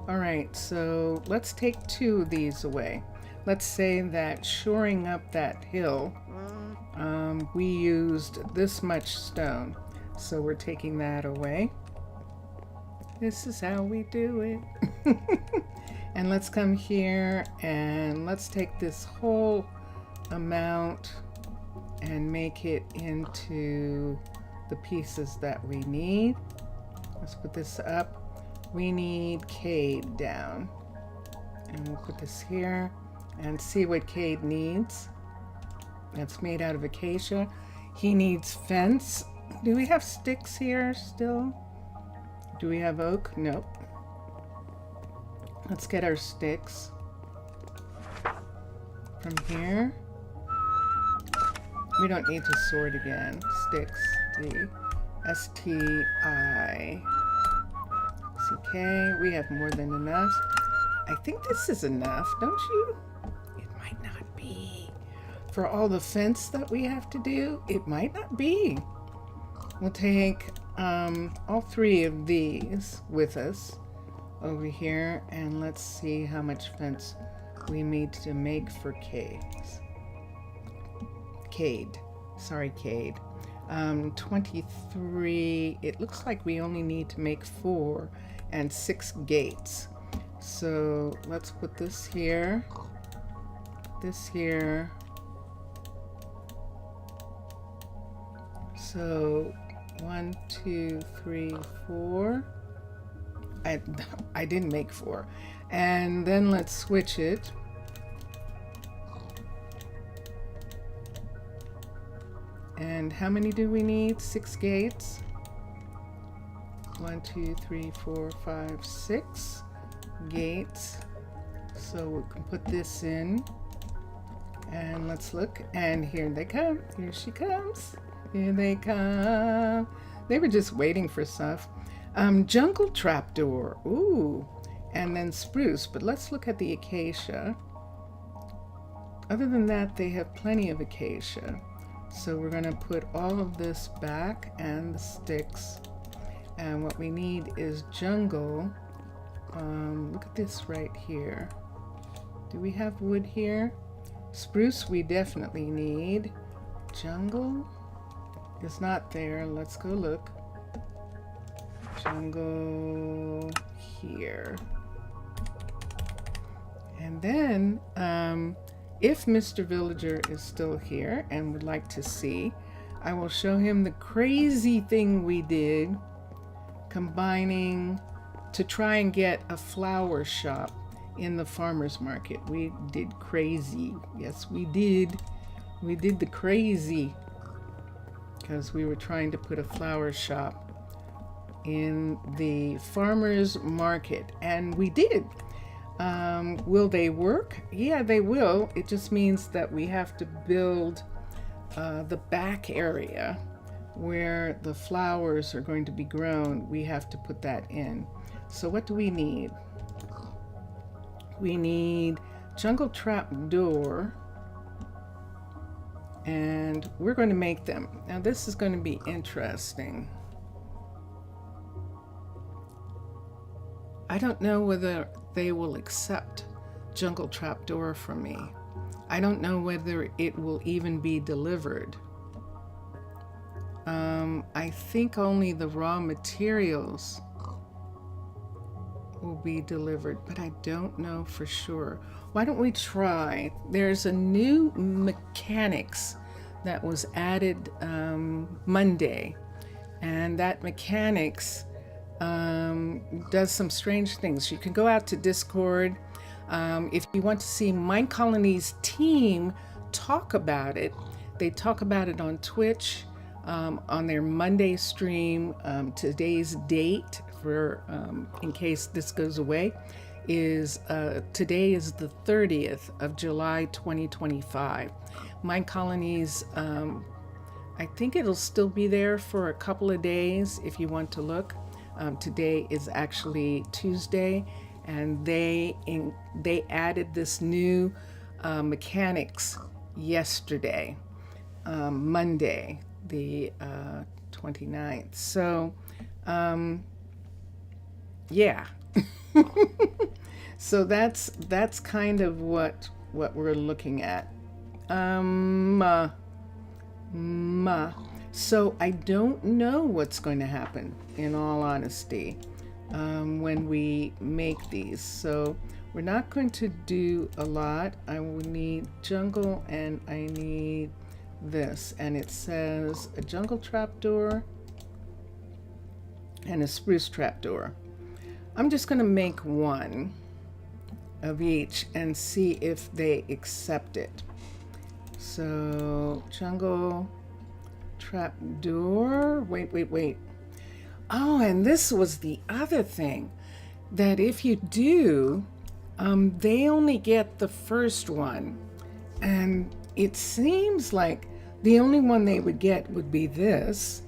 All right, so let's take 2 of these away. Let's say that shoring up that hill, we used this much stone. So we're taking that away. This is how we do it. And let's come here and let's take this whole amount and make it into the pieces that we need. Let's put this up. We need Cade down. And we'll put this here and see what Cade needs. That's made out of acacia. He needs fence. Do we have sticks here still? Do we have oak? Nope. Let's get our sticks from here. We don't need to sort again. Sticks. D. S-T-I. C-K. We have more than enough. I think this is enough, don't you? It might not be. For all the fence that we have to do, it might not be. We'll take all 3 of these with us over here, and let's see how much fence we need to make for Cade. Sorry, Cade. 23. It looks like we only need to make 4 and 6 gates. So let's put this here. This here. So 1, 2, 3, 4. I didn't make 4. And then let's switch it. And how many do we need? 6 gates. 1, 2, 3, 4, 5, 6 gates. So we can put this in. And let's look. And here they come. Here she comes. Here they come. They were just waiting for stuff. Jungle trapdoor. Ooh. And then spruce. But let's look at the acacia. Other than that, they have plenty of acacia. So we're going to put all of this back and the sticks. And what we need is jungle. Look at this right here. Do we have wood here? Spruce we definitely need. Jungle is not there. Let's go look. Jungle here. And then if Mr. Villager is still here and would like to see, I will show him the crazy thing we did combining to try and get a flower shop in the farmer's market. We did crazy. Yes, we did. We did the crazy because we were trying to put a flower shop in the farmer's market, and we did. Will they work? Yeah, they will. It just means that we have to build the back area where the flowers are going to be grown. We have to put that in. So what do we need? We need jungle trap door, and we're going to make them. Now this is going to be interesting. I don't know whether they will accept jungle trap door from me. I don't know whether it will even be delivered. I think only the raw materials will be delivered, but I don't know for sure. Why don't we try? There's a new mechanics that was added Monday, and that mechanics does some strange things. You can go out to Discord. If you want to see Minecolonies team talk about it, they talk about it on Twitch on their Monday stream. Today's date, for in case this goes away, is today is the 30th of July 2025. Minecolonies, I think it'll still be there for a couple of days if you want to look. Today is actually Tuesday, and they added this new mechanics yesterday, Monday, the 29th. So, yeah. So that's kind of what we're looking at. So I don't know what's going to happen, in all honesty, when we make these. So we're not going to do a lot. I will need jungle, and I need this, and it says a jungle trapdoor and a spruce trapdoor. I'm just going to make one of each and see if they accept it. So jungle trapdoor. Wait. Oh, and this was the other thing, that if you do, they only get the first one, and it seems like the only one they would get would be this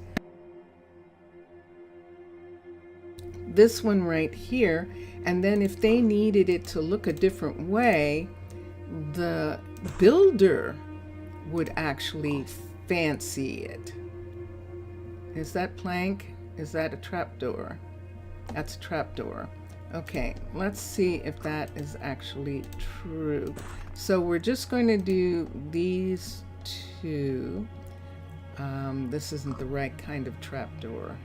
one right here. And then if they needed it to look a different way, the builder would actually fancy it. Is that plank? Is that a trapdoor? That's a trapdoor. Okay, let's see if that is actually true. So we're just going to do these two. This isn't the right kind of trapdoor.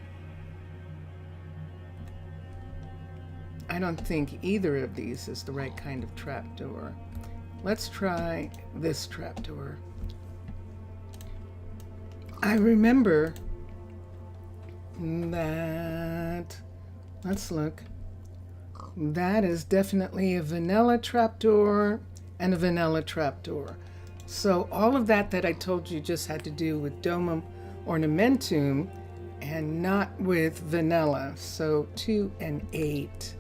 I don't think either of these is the right kind of trapdoor. Let's try this trapdoor. I remember that, let's look, that is definitely a vanilla trapdoor and a vanilla trapdoor. So all of that I told you just had to do with domum ornamentum and not with vanilla. So 2 and 8.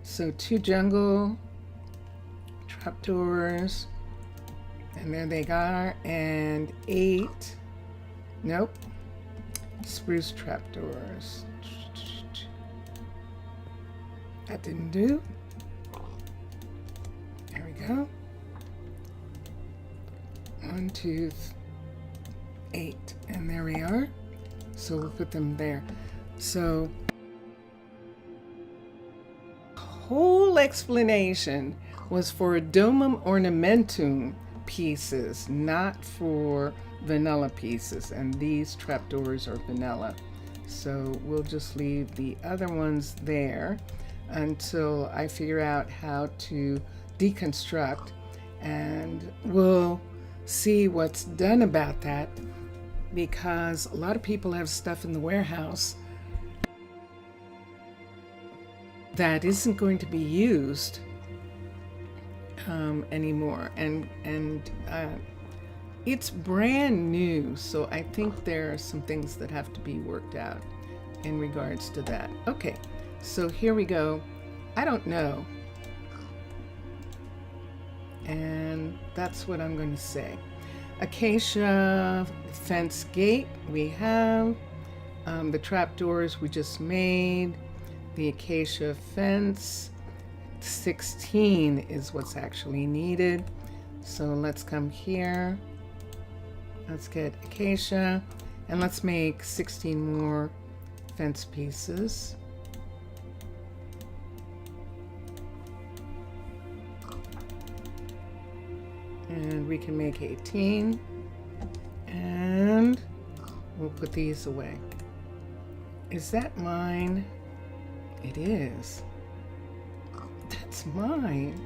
So 2 jungle trapdoors, and there they are, and 8, nope, spruce trapdoors. That didn't do. There we go. 1, 2, 8. And there we are. So we'll put them there. So whole explanation was for domum ornamentum pieces, not for vanilla pieces, and these trapdoors are vanilla. So we'll just leave the other ones there until I figure out how to deconstruct, and we'll see what's done about that, because a lot of people have stuff in the warehouse that isn't going to be used anymore, and it's brand new, so I think there are some things that have to be worked out in regards to that. Okay, so here we go. I don't know, and that's what I'm going to say. Acacia fence gate we have, the trapdoors we just made, the acacia fence. 16 is what's actually needed. So let's come here. Let's get acacia, and let's make 16 more fence pieces. And we can make 18. And we'll put these away. Is that mine? It is. That's mine.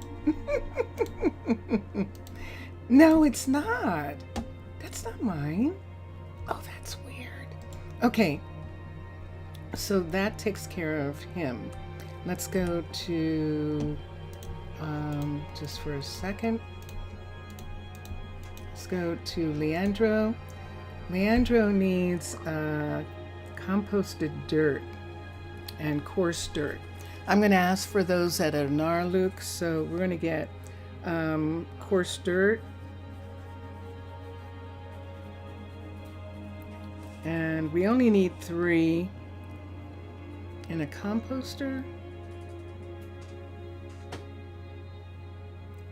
No, it's not. That's not mine. Oh, that's weird. Okay, so that takes care of him. Let's go to, just for a second, let's go to Leandro. Leandro needs composted dirt and coarse dirt. I'm going to ask for those at Arnaaluk, so we're going to get coarse dirt. And we only need 3 in a composter.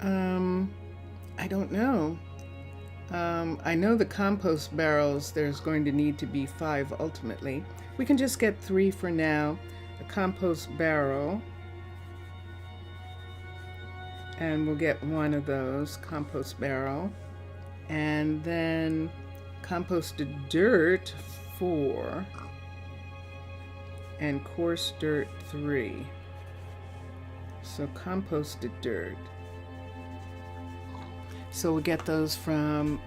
I don't know. I know the compost barrels, there's going to need to be 5 ultimately. We can just get 3 for now. A compost barrel. And we'll get 1 of those, compost barrel. And then composted dirt 4 and coarse dirt 3. So composted dirt. So we'll get those from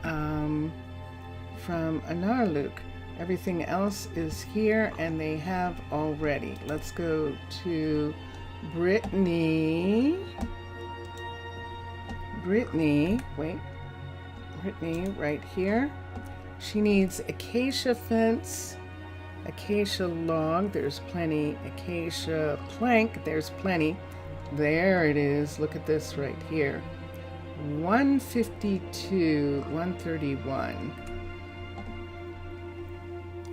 Arnaaluk. Everything else is here, and they have already. Let's go to Brittany. Brittany right here. She needs acacia fence, acacia log, there's plenty, acacia plank, there's plenty. There it is, look at this right here. 152, 131.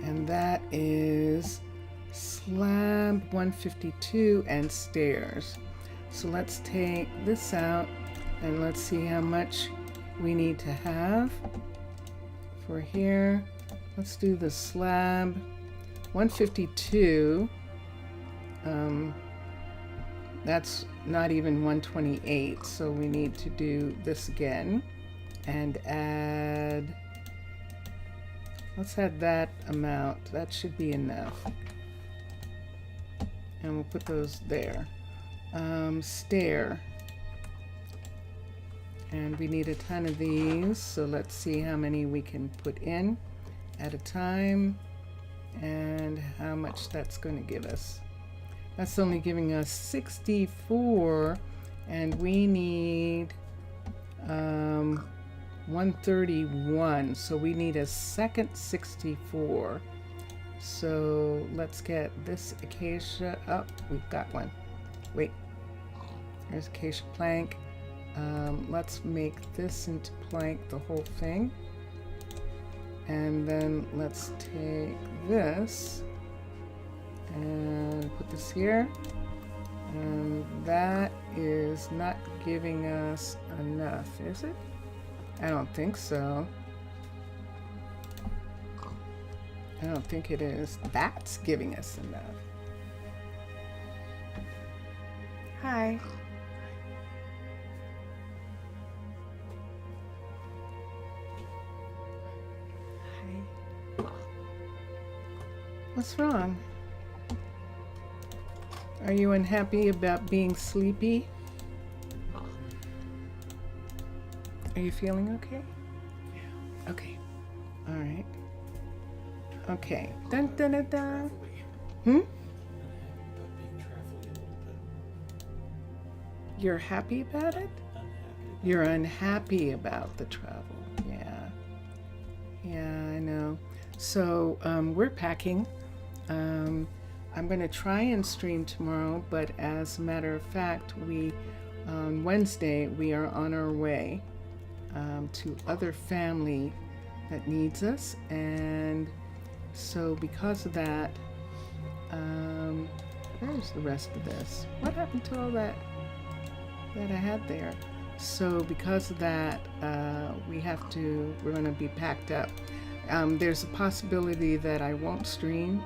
And that is slab 152 and stairs. So let's take this out and let's see how much we need to have for here. Let's do the slab 152. That's not even 128, so we need to do this again and add, let's add that amount. That should be enough. And we'll put those there. Stair. And we need a ton of these, so let's see how many we can put in at a time and how much that's going to give us. That's only giving us 64, and we need 131, so we need a second 64. So let's get this acacia up. We've got one. Wait, there's acacia plank. Let's make this into plank, the whole thing. And then let's take this and put this here. And that is not giving us enough, is it? I don't think so. I don't think it is. That's giving us enough. Hi. Hi. What's wrong? Are you unhappy about being sleepy? Are you feeling okay? Yeah. Okay. All right. Okay. Dun dun dun dun. You're happy about it? You're unhappy about the travel. Yeah. Yeah, I know. So we're packing. I'm going to try and stream tomorrow, but as a matter of fact, on Wednesday, we are on our way to other family that needs us. And so because of that, where's the rest of this? What happened to all that I had there? So because of that, we're going to be packed up. There's a possibility that I won't stream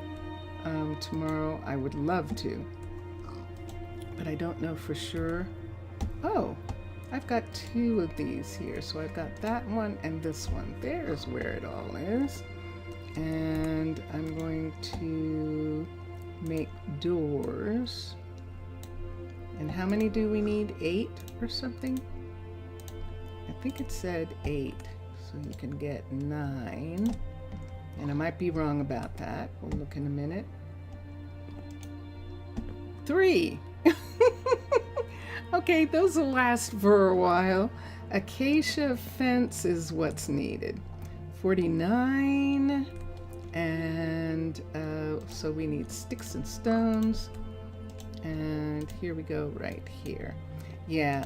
tomorrow. I would love to, but I don't know for sure. Oh, I've got 2 of these here. So I've got that one and this one. There's where it all is. And I'm going to make doors. And how many do we need? 8 or something? I think it said 8. So you can get 9. And I might be wrong about that. We'll look in a minute. 3. Okay, those will last for a while. Acacia fence is what's needed. 49. And so we need sticks and stones. And here we go right here. Yeah,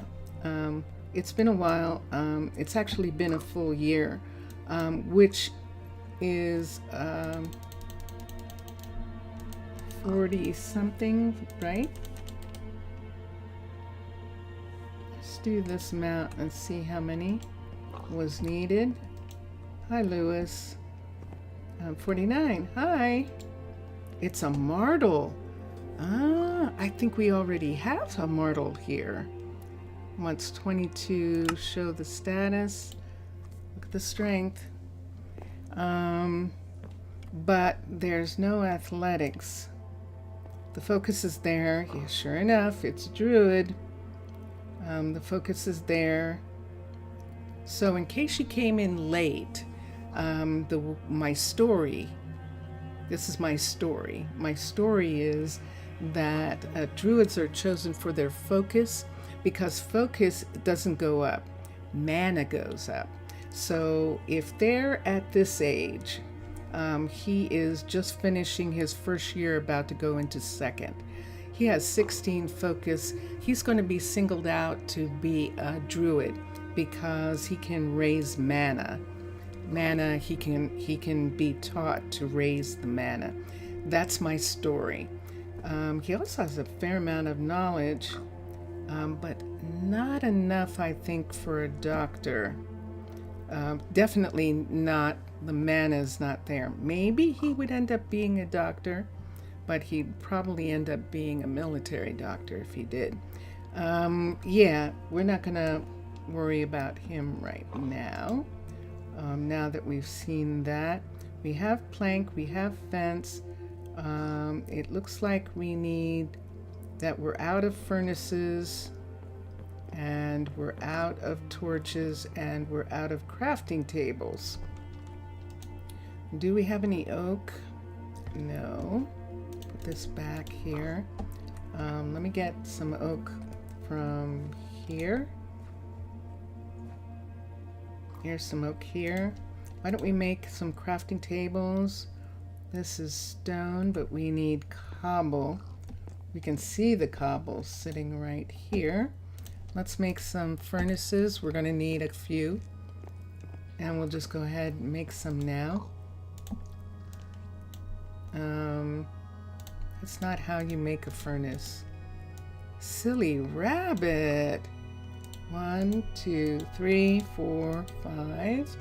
it's been a while. It's actually been a full year, which is 40 something, right? Let's do this amount and see how many was needed. Hi, Lewis. 49. Hi. It's a martel. Ah, I think we already have a martel here. Wants 22. Show the status. Look at the strength. But there's no athletics. The focus is there. Yeah, sure enough, it's a druid. The focus is there. So in case you came in late, my story. This is my story. My story is that druids are chosen for their focus because focus doesn't go up, mana goes up. So if they're at this age, he is just finishing his first year, about to go into second. He has 16 focus. He's going to be singled out to be a druid because he can raise mana. He can be taught to raise the mana. That's my story. He also has a fair amount of knowledge, but not enough, I think, for a doctor. Definitely not, the mana is not there. Maybe he would end up being a doctor, but he'd probably end up being a military doctor if he did. Yeah, we're not gonna worry about him right now. Now that we've seen that, we have plank, we have fence. It looks like we need that we're out of furnaces and we're out of torches and we're out of crafting tables. Do we have any oak? No. Put this back here. Let me get some oak from here. Here's some oak here. Why don't we make some crafting tables? This is stone, but we need cobble. We can see the cobble sitting right here. Let's make some furnaces. We're going to need a few. And we'll just go ahead and make some now. That's not how you make a furnace. Silly rabbit. 1, 2, 3, 4, 5.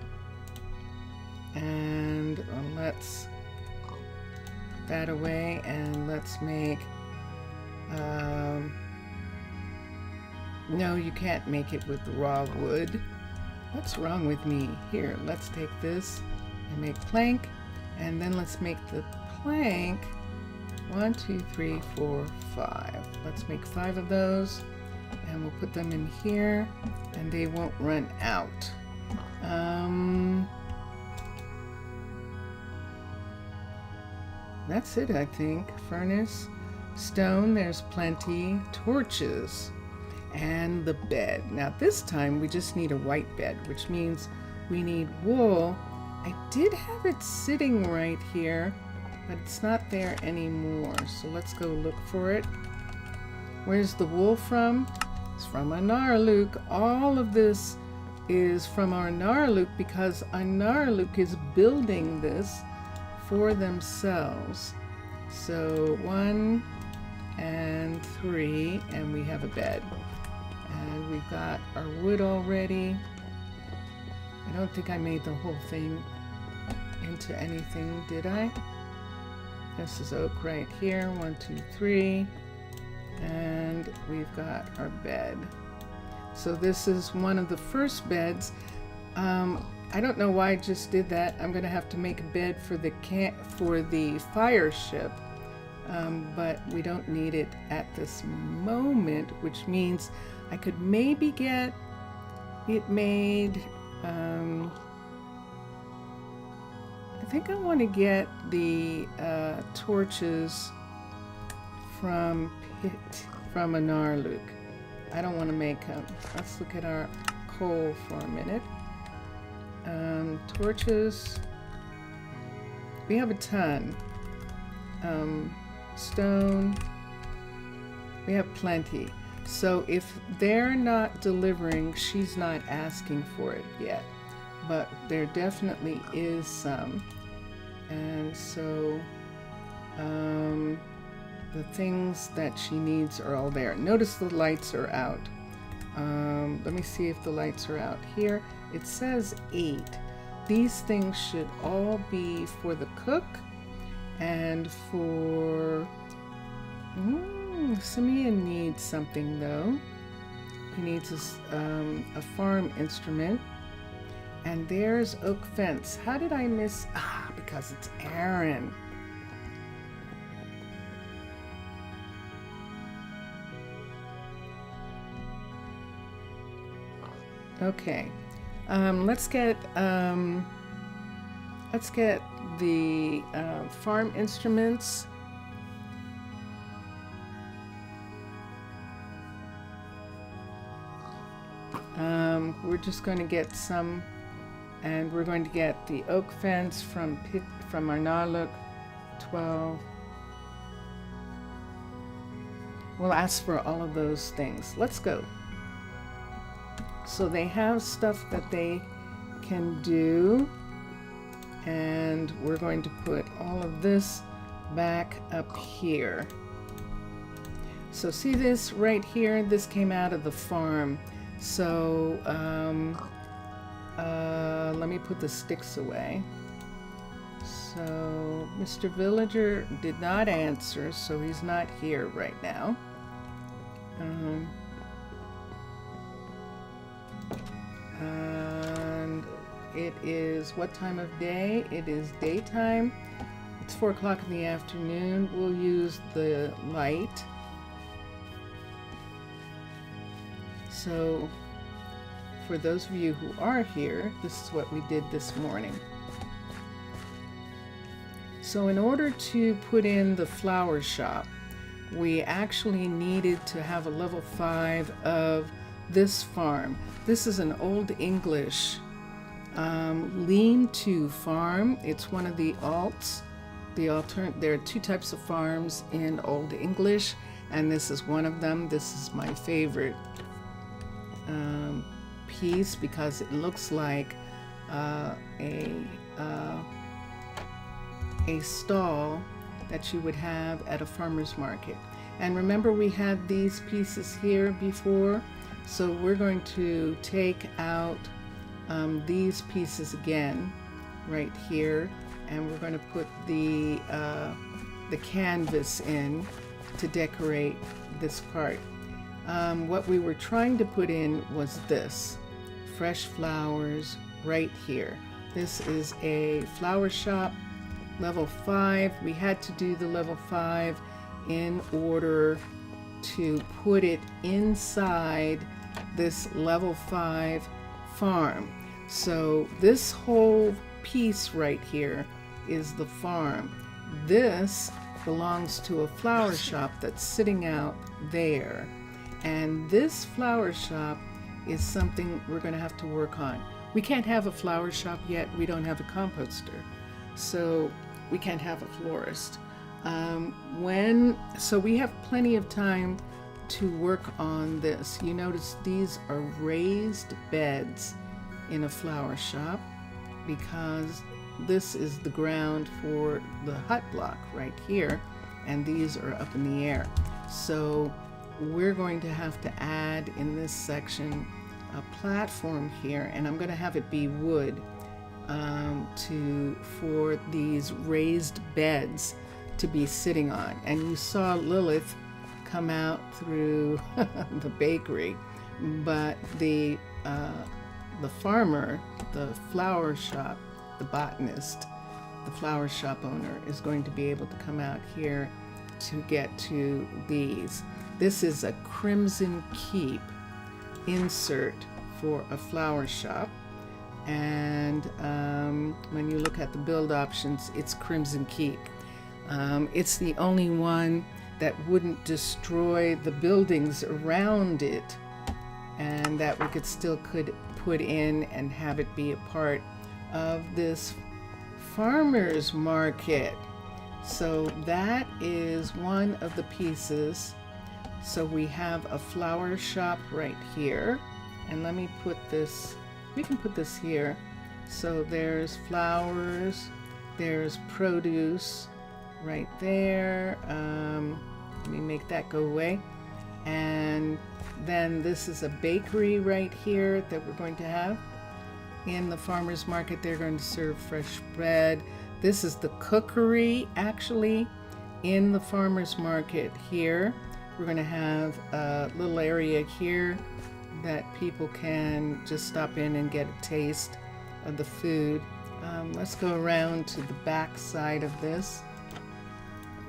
And let's that away, and let's make, no, you can't make it with raw wood. What's wrong with me? Here, let's take this and make plank, and then let's make the plank 1, 2, 3, 4, 5. Let's make 5 of those, and we'll put them in here, and they won't run out. That's it, I think. Furnace, stone, there's plenty, torches, and the bed. Now this time we just need a white bed, which means we need wool. I did have it sitting right here, but it's not there anymore. So let's go look for it. Where's the wool from? It's from Arnaaluk. All of this is from Arnaaluk because Arnaaluk is building this for themselves. So 1 and 3, and we have a bed. And we've got our wood already. I don't think I made the whole thing into anything, did I? This is oak right here. 1, 2, 3. And we've got our bed. So this is one of the first beds. I don't know why I just did that. I'm gonna have to make a bed for the fire ship, but we don't need it at this moment, which means I could maybe get it made. I think I want to get the torches from Arnaaluk. I don't want to make them. Let's look at our coal for a minute. Torches. We have a ton. Stone. We have plenty. So if they're not delivering, she's not asking for it yet. But there definitely is some. And so the things that she needs are all there. Notice the lights are out. Let me see if the lights are out here. It says 8. These things should all be for the cook and for... Simeon needs something though. He needs a farm instrument. And there's oak fence. How did I miss? Because it's Aaron. Okay, let's get the farm instruments. We're just going to get some, and we're going to get the oak fence from Arnaaluk, 12. We'll ask for all of those things. Let's go. So they have stuff that they can do, and we're going to put all of this back up here. So see this right here? This came out of the farm. So let me put the sticks away. So Mr. Villager did not answer, so he's not here right now. And it is what time of day? It is daytime. It's 4 o'clock in the afternoon. We'll use the light. So for those of you who are here, this is what we did this morning. So in order to put in the flower shop, we actually needed to have a level 5 of this farm. This is an Old English lean-to farm. It's one of the alts. There are 2 types of farms in Old English, and this is one of them. This is my favorite piece because it looks like a stall that you would have at a farmer's market. And remember, we had these pieces here before, so we're going to take out these pieces again right here, and we're going to put the the canvas in to decorate this part. What we were trying to put in was this, fresh flowers right here. This is a flower shop, level 5. We had to do the level 5 in order to put it inside this level 5 farm. So this whole piece right here is the farm. This belongs to a flower shop that's sitting out there. And this flower shop is something we're going to have to work on. We can't have a flower shop yet. We don't have a composter. So we can't have a florist. So we have plenty of time to work on this. You notice these are raised beds in a flower shop because this is the ground for the hut block right here, and these are up in the air. So we're going to have to add in this section a platform here, and I'm going to have it be wood for these raised beds to be sitting on. And you saw Lilith come out through the bakery, but the farmer, the flower shop, the botanist, the flower shop owner is going to be able to come out here to get to these. This is a Crimson Keep insert for a flower shop, and when you look at the build options, it's Crimson Keep. It's the only one that wouldn't destroy the buildings around it, and that we could put in and have it be a part of this farmers market. So that is one of the pieces. So we have a flower shop right here, and let me put this, we can put this here. So there's flowers, there's produce right there. Let me make that go away. And then this is a bakery right here that we're going to have. In the farmers market, they're going to serve fresh bread. This is the cookery actually in the farmers market here. We're going to have a little area here that people can just stop in and get a taste of the food. Let's go around to the back side of this.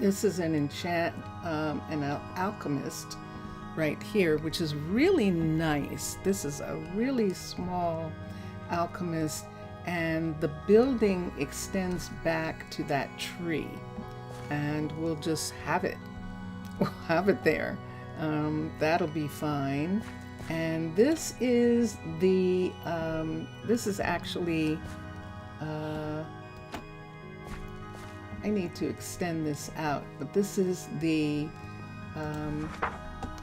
This is an alchemist right here, which is really nice. This is a really small alchemist, and the building extends back to that tree, and we'll just have it. We'll have it there. That'll be fine. And this is the this is actually I need to extend this out, but this is the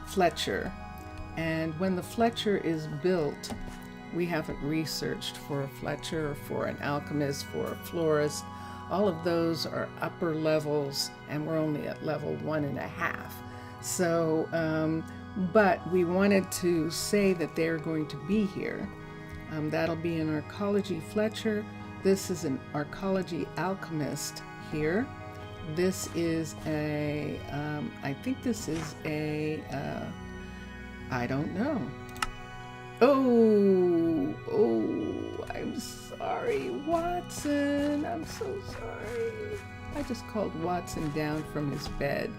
Fletcher. And when the Fletcher is built, we haven't researched for a Fletcher, for an alchemist, for a florist. All of those are upper levels, and we're only at level 1.5. So, but we wanted to say that they're going to be here. That'll be an Arcology Fletcher. This is an Arcology Alchemist here. This is a, I think this is a, I don't know. Oh, I'm sorry, Watson. I'm so sorry. I just called Watson down from his bed.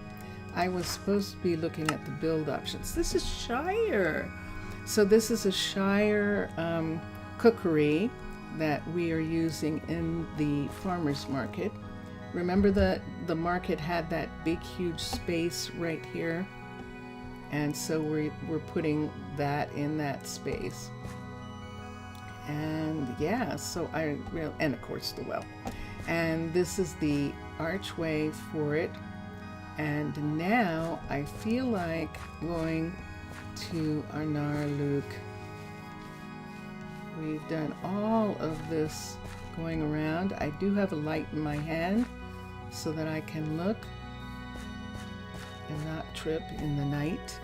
I was supposed to be looking at the build options. This is Shire. So this is a Shire cookery that we are using in the farmers market. Remember that the market had that big, huge space right here? And so we're putting that in that space. And yeah, so and of course the well. And this is the archway for it. And now I feel like going to Arnaaluk. We've done all of this going around. I do have a light in my hand so that I can look and not trip in the night.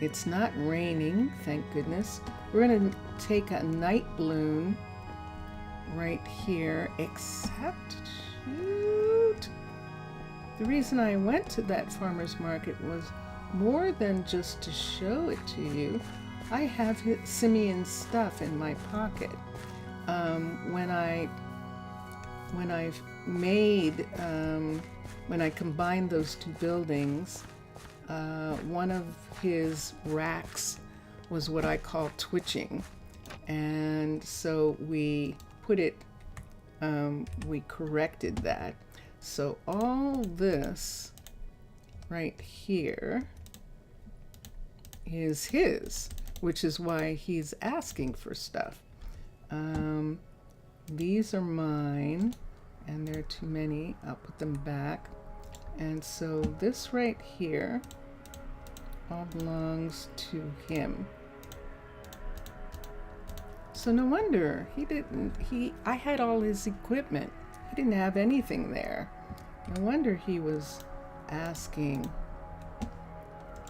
It's not raining, thank goodness. We're going to take a night balloon right here, except, shoot, the reason I went to that farmer's market was more than just to show it to you. I have Simeon's stuff in my pocket. When I combined those two buildings, one of his racks was what I call twitching, and so we put it, we corrected that. So all this right here is his, which is why he's asking for stuff. These are mine, and there are too many. I'll put them back. And so this right here all belongs to him. So no wonder I had all his equipment. He didn't have anything there. No wonder he was asking.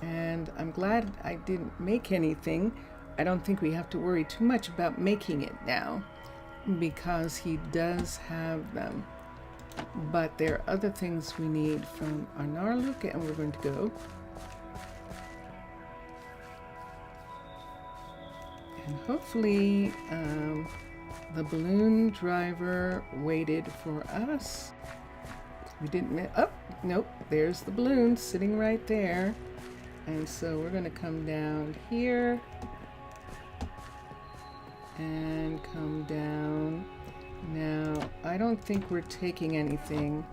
And I'm glad I didn't make anything. I don't think we have to worry too much about making it now, because he does have them. But there are other things we need from Arnaaluk, and we're going to go. And hopefully the balloon driver waited for us. We didn't, oh, nope, there's the balloon sitting right there. And so we're going to come down here and come down. Now, I don't think we're taking anything.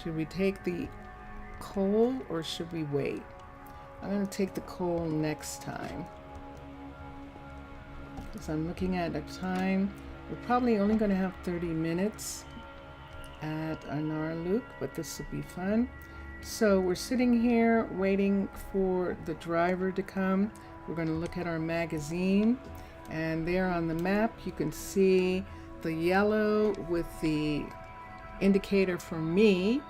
Should we take the coal or should we wait? I'm going to take the coal next time, because I'm looking at a time. We're probably only going to have 30 minutes at Arnaaluk, but this will be fun. So we're sitting here waiting for the driver to come. We're going to look at our magazine, and there on the map you can see the yellow with the indicator for me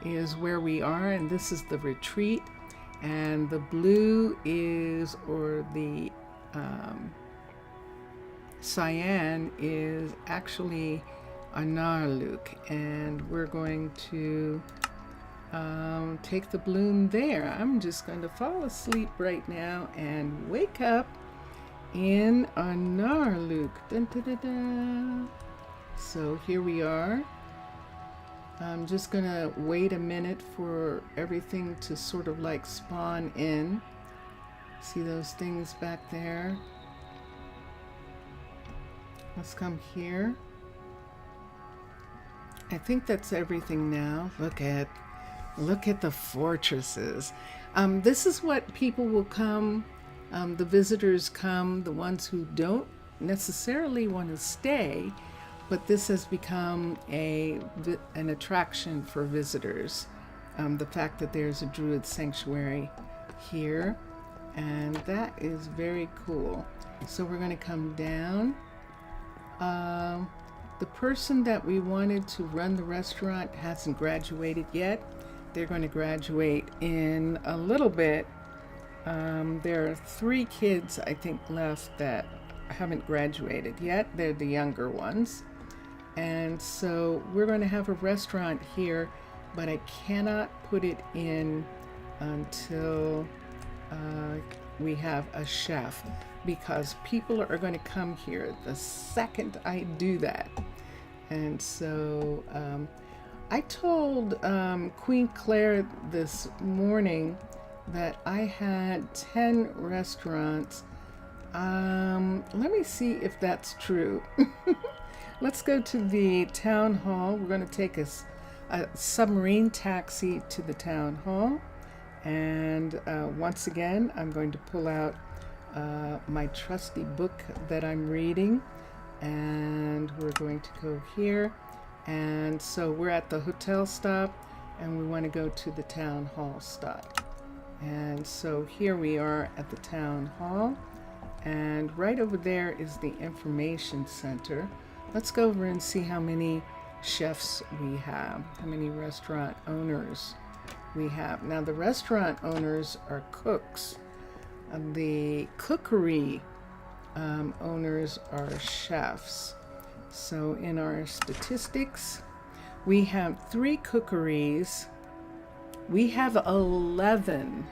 is where we are, and this is the retreat, and the blue is, or the cyan is actually Arnaaluk, and we're going to take the balloon there. I'm just going to fall asleep right now and wake up in Arnaaluk. Dun, dun, dun, dun. So here we are. I'm just gonna wait a minute for everything to sort of like spawn in. See those things back there? Let's come here. I think that's everything now. Look at the fortresses. This is what people will come, the visitors come, the ones who don't necessarily want to stay, but this has become an attraction for visitors. The fact that there's a Druid sanctuary here, and that is very cool. So we're going to come down. The person that we wanted to run the restaurant hasn't graduated yet. They're going to graduate in a little bit. There are 3 kids, I think, left that haven't graduated yet. They're the younger ones. And so we're going to have a restaurant here, but I cannot put it in until we have a chef, because people are going to come here the second I do that. And so I told Queen Claire this morning that I had 10 restaurants. Let me see if that's true. Let's go to the town hall. We're going to take a submarine taxi to the town hall. And once again, I'm going to pull out my trusty book that I'm reading. And we're going to go here. And so we're at the hotel stop, and we want to go to the town hall stop. And so here we are at the town hall. And right over there is the information center. Let's go over and see how many chefs we have, how many restaurant owners we have. Now, the restaurant owners are cooks. The cookery owners are chefs. So in our statistics, We have 3 cookeries. We have 11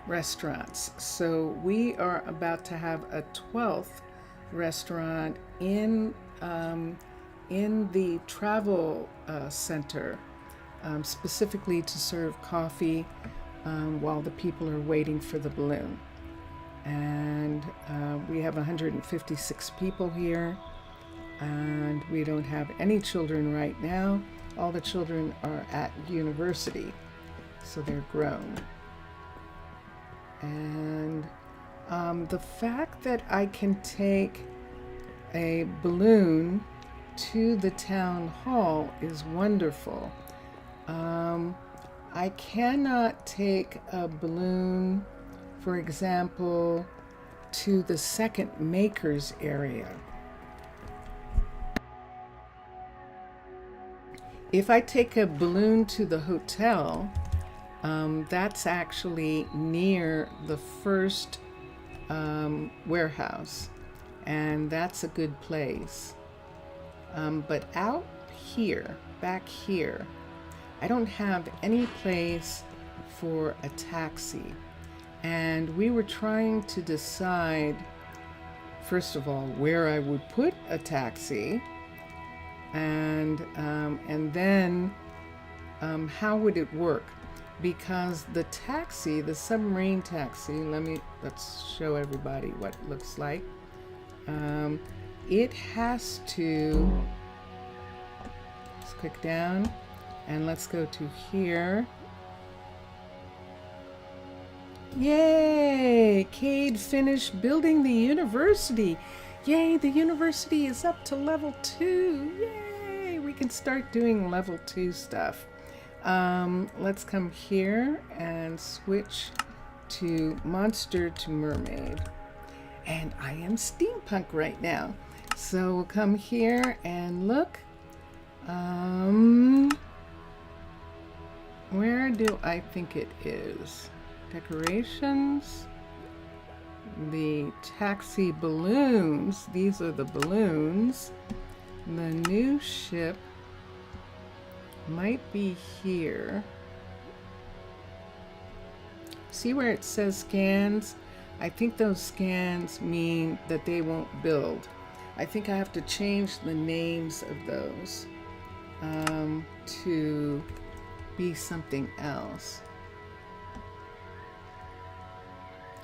restaurants. So we are about to have a 12th restaurant in the travel center, specifically to serve coffee while the people are waiting for the balloon. And we have 156 people here, and we don't have any children right now. All the children are at university, so they're grown. And the fact that I can take a balloon to the town hall is wonderful. I cannot take a balloon, for example, to the second makers area. If I take a balloon to the hotel, that's actually near the first warehouse, and that's a good place. But out here, back here, I don't have any place for a taxi. And we were trying to decide, first of all, where I would put a taxi, and then how would it work? Because the taxi, the submarine taxi, let's show everybody what it looks like. It has to, let's click down and let's go to here. Yay! Cade finished building the university. Yay, the university is up to level 2. Yay! We can start doing level 2 stuff. Let's come here and switch to monster to mermaid. And I am steampunk right now. So we'll come here and look. Where do I think it is? Decorations. The taxi balloons. These are the balloons. The new ship might be here. See where it says scans? I think those scans mean that they won't build. I think I have to change the names of those to be something else.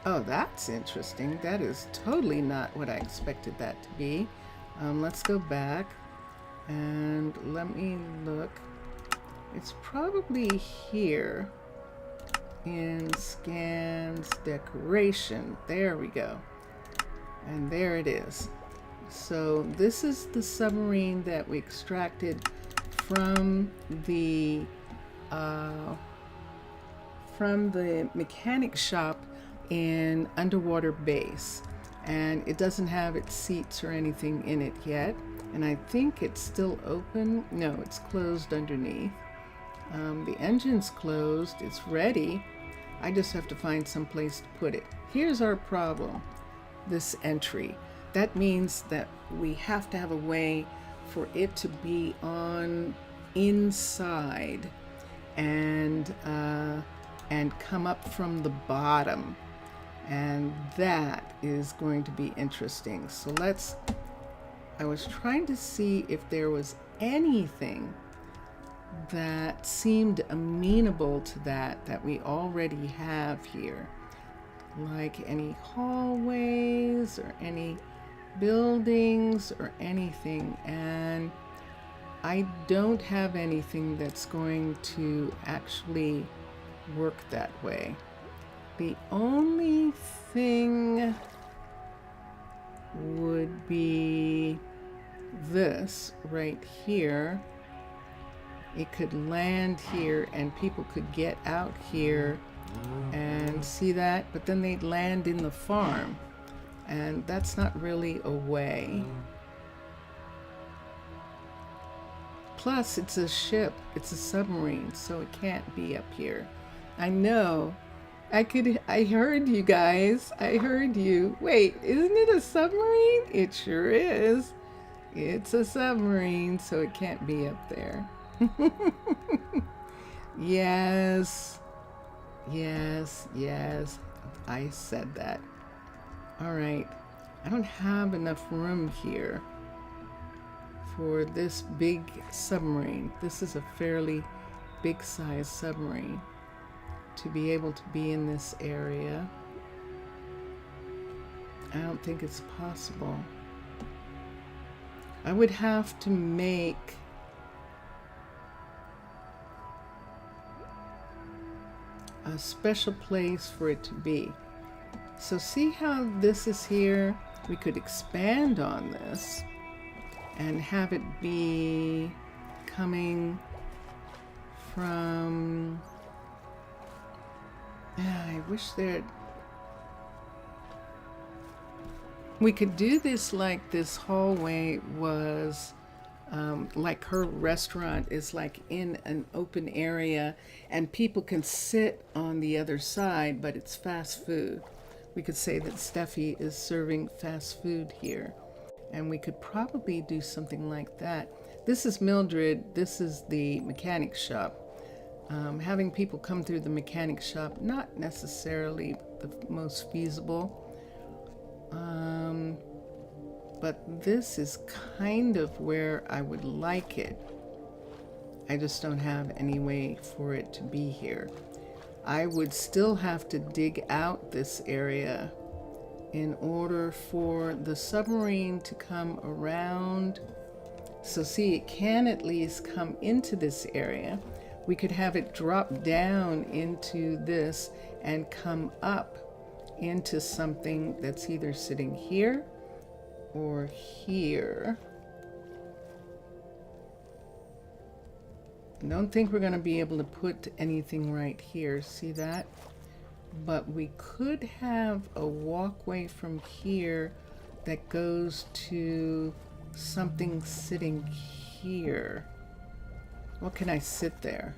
Oh, that's interesting. That is totally not what I expected that to be. Let's go back and let me look. It's probably here in scans decoration. There we go. And there it is. So this is the submarine that we extracted from the mechanic shop in Underwater Base, and it doesn't have its seats or anything in it yet, and I think it's still open. No, it's closed underneath. The engine's closed. It's ready. I just have to find some place to put it. Here's our problem. This entry. That means that we have to have a way for it to be on inside and come up from the bottom. And that is going to be interesting. So I was trying to see if there was anything that seemed amenable to that we already have here. Like any hallways or any buildings or anything. And I don't have anything that's going to actually work that way. The only thing would be this right here. It could land here and people could get out here and see that, but then they'd land in the farm, and that's not really a way. Plus, it's a ship, it's a submarine, so it can't be up here. I know. I heard you guys. I heard you. Wait, isn't it a submarine? It sure is. It's a submarine, so it can't be up there. Yes. Yes, yes. I said that. All right. I don't have enough room here for this big submarine. This is a fairly big size submarine to be able to be in this area. I don't think it's possible. I would have to make a special place for it to be. So see how this is here? We could expand on this and have it be coming from, I wish there, we could do this like this hallway was like her restaurant is like in an open area and people can sit on the other side, but it's fast food. We could say that Steffi is serving fast food here, and we could probably do something like that. This is Mildred, this is the mechanic shop. Having people come through the mechanic shop, not necessarily the most feasible. But this is kind of where I would like it. I just don't have any way for it to be here. I would still have to dig out this area in order for the submarine to come around. So see, it can at least come into this area. We could have it drop down into this and come up into something that's either sitting here or here. I don't think we're going to be able to put anything right here. See that? But we could have a walkway from here that goes to something sitting here. What can I sit there?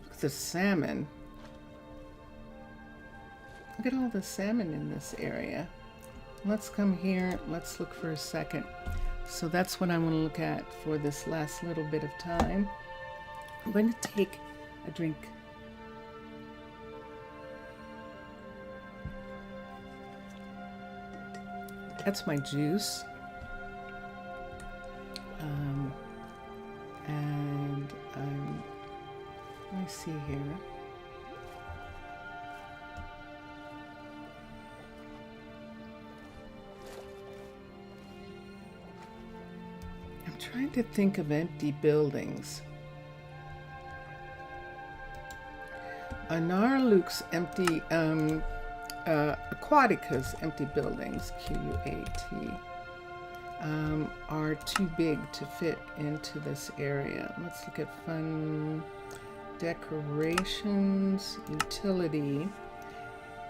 Look at the salmon. Look at all the salmon in this area. Let's come here. Let's look for a second. So that's what I want to look at for this last little bit of time. I'm going to take a drink. That's my juice. Let me see here. I'm trying to think of empty buildings. Arnaaluk's empty, Aquatica's empty buildings, Q-U-A-T, are too big to fit into this area. Let's look at fun decorations, utility.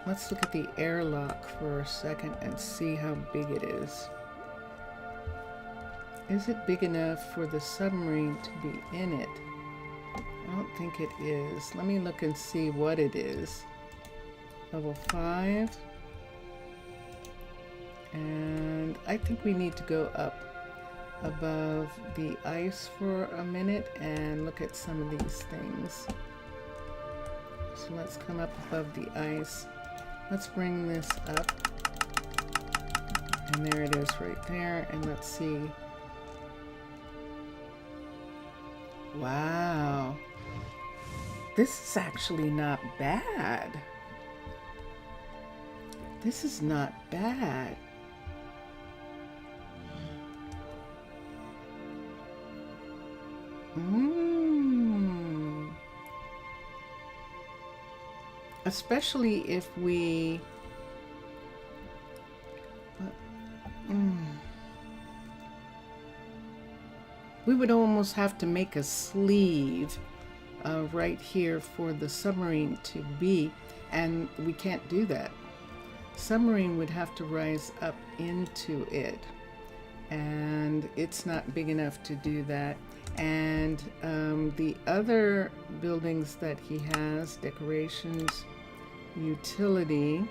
Let's look at the airlock for a second and see how big it is. Is it big enough for the submarine to be in it? I don't think it is. Let me look and see what it is. Level 5. And I think we need to go up above the ice for a minute and look at some of these things. So let's come up above the ice. Let's bring this up. And there it is right there. And let's see. Wow. This is actually not bad. This is not bad. Especially if we we would almost have to make a sleeve right here for the submarine to be, and we can't do that. Submarine would have to rise up into it, and it's not big enough to do that. And the other buildings that he has, decorations, utility,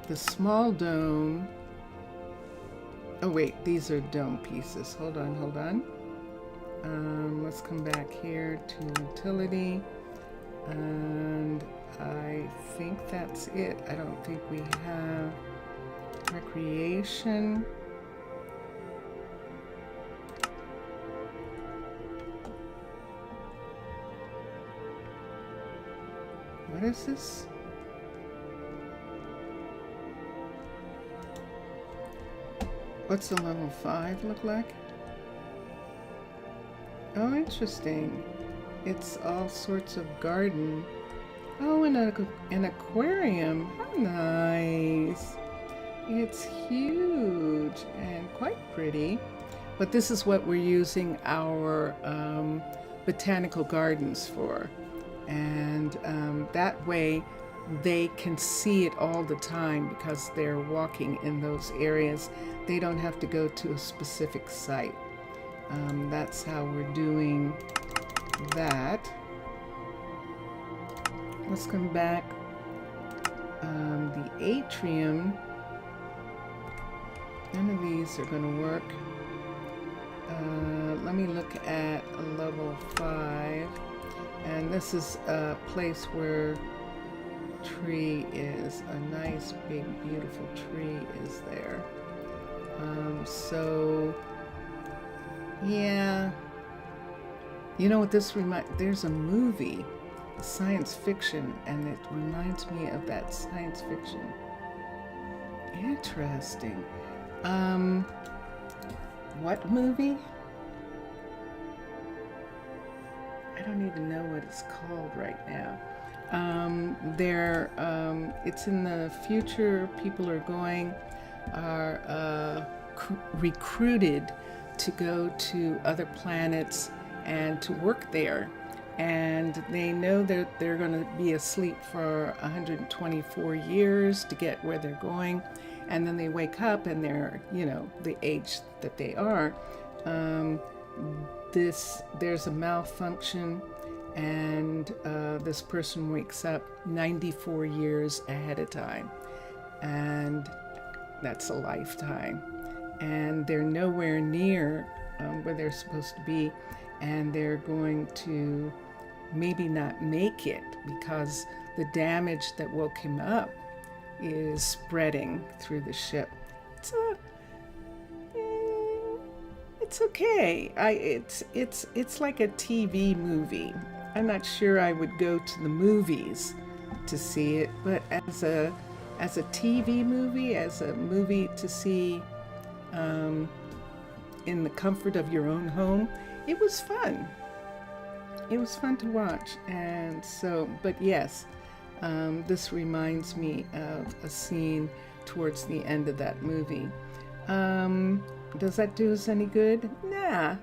the small dome Oh wait, these are dome pieces. Hold on, hold on. Let's come back here to utility. And I think that's it. I don't think we have recreation. What is this? What's the level 5 look like? Oh, interesting. It's all sorts of garden. Oh, and an aquarium. How nice. It's huge and quite pretty. But this is what we're using our botanical gardens for. And that way they can see it all the time because they're walking in those areas. They don't have to go to a specific site. That's how we're doing that. Let's come back. The atrium, none of these are going to work. Let me look at a level 5. And this is a place where tree is. A nice, big, beautiful tree is there. So, yeah. You know what this reminds? There's a movie, science fiction, and it reminds me of that science fiction. Interesting. What movie? I don't even know what it's called right now. It's in the future. People are recruited to go to other planets and to work there. And they know that they're going to be asleep for 124 years to get where they're going. And then they wake up and they're, the age that they are. There's a malfunction, and this person wakes up 94 years ahead of time. And that's a lifetime. And they're nowhere near where they're supposed to be. And they're going to maybe not make it because the damage that woke him up is spreading through the ship. It's okay. It's like a TV movie. I'm not sure I would go to the movies to see it, but as a TV movie, as a movie to see in the comfort of your own home, it was fun. It was fun to watch. And so, but yes, this reminds me of a scene towards the end of that movie. Does that do us any good? Nah.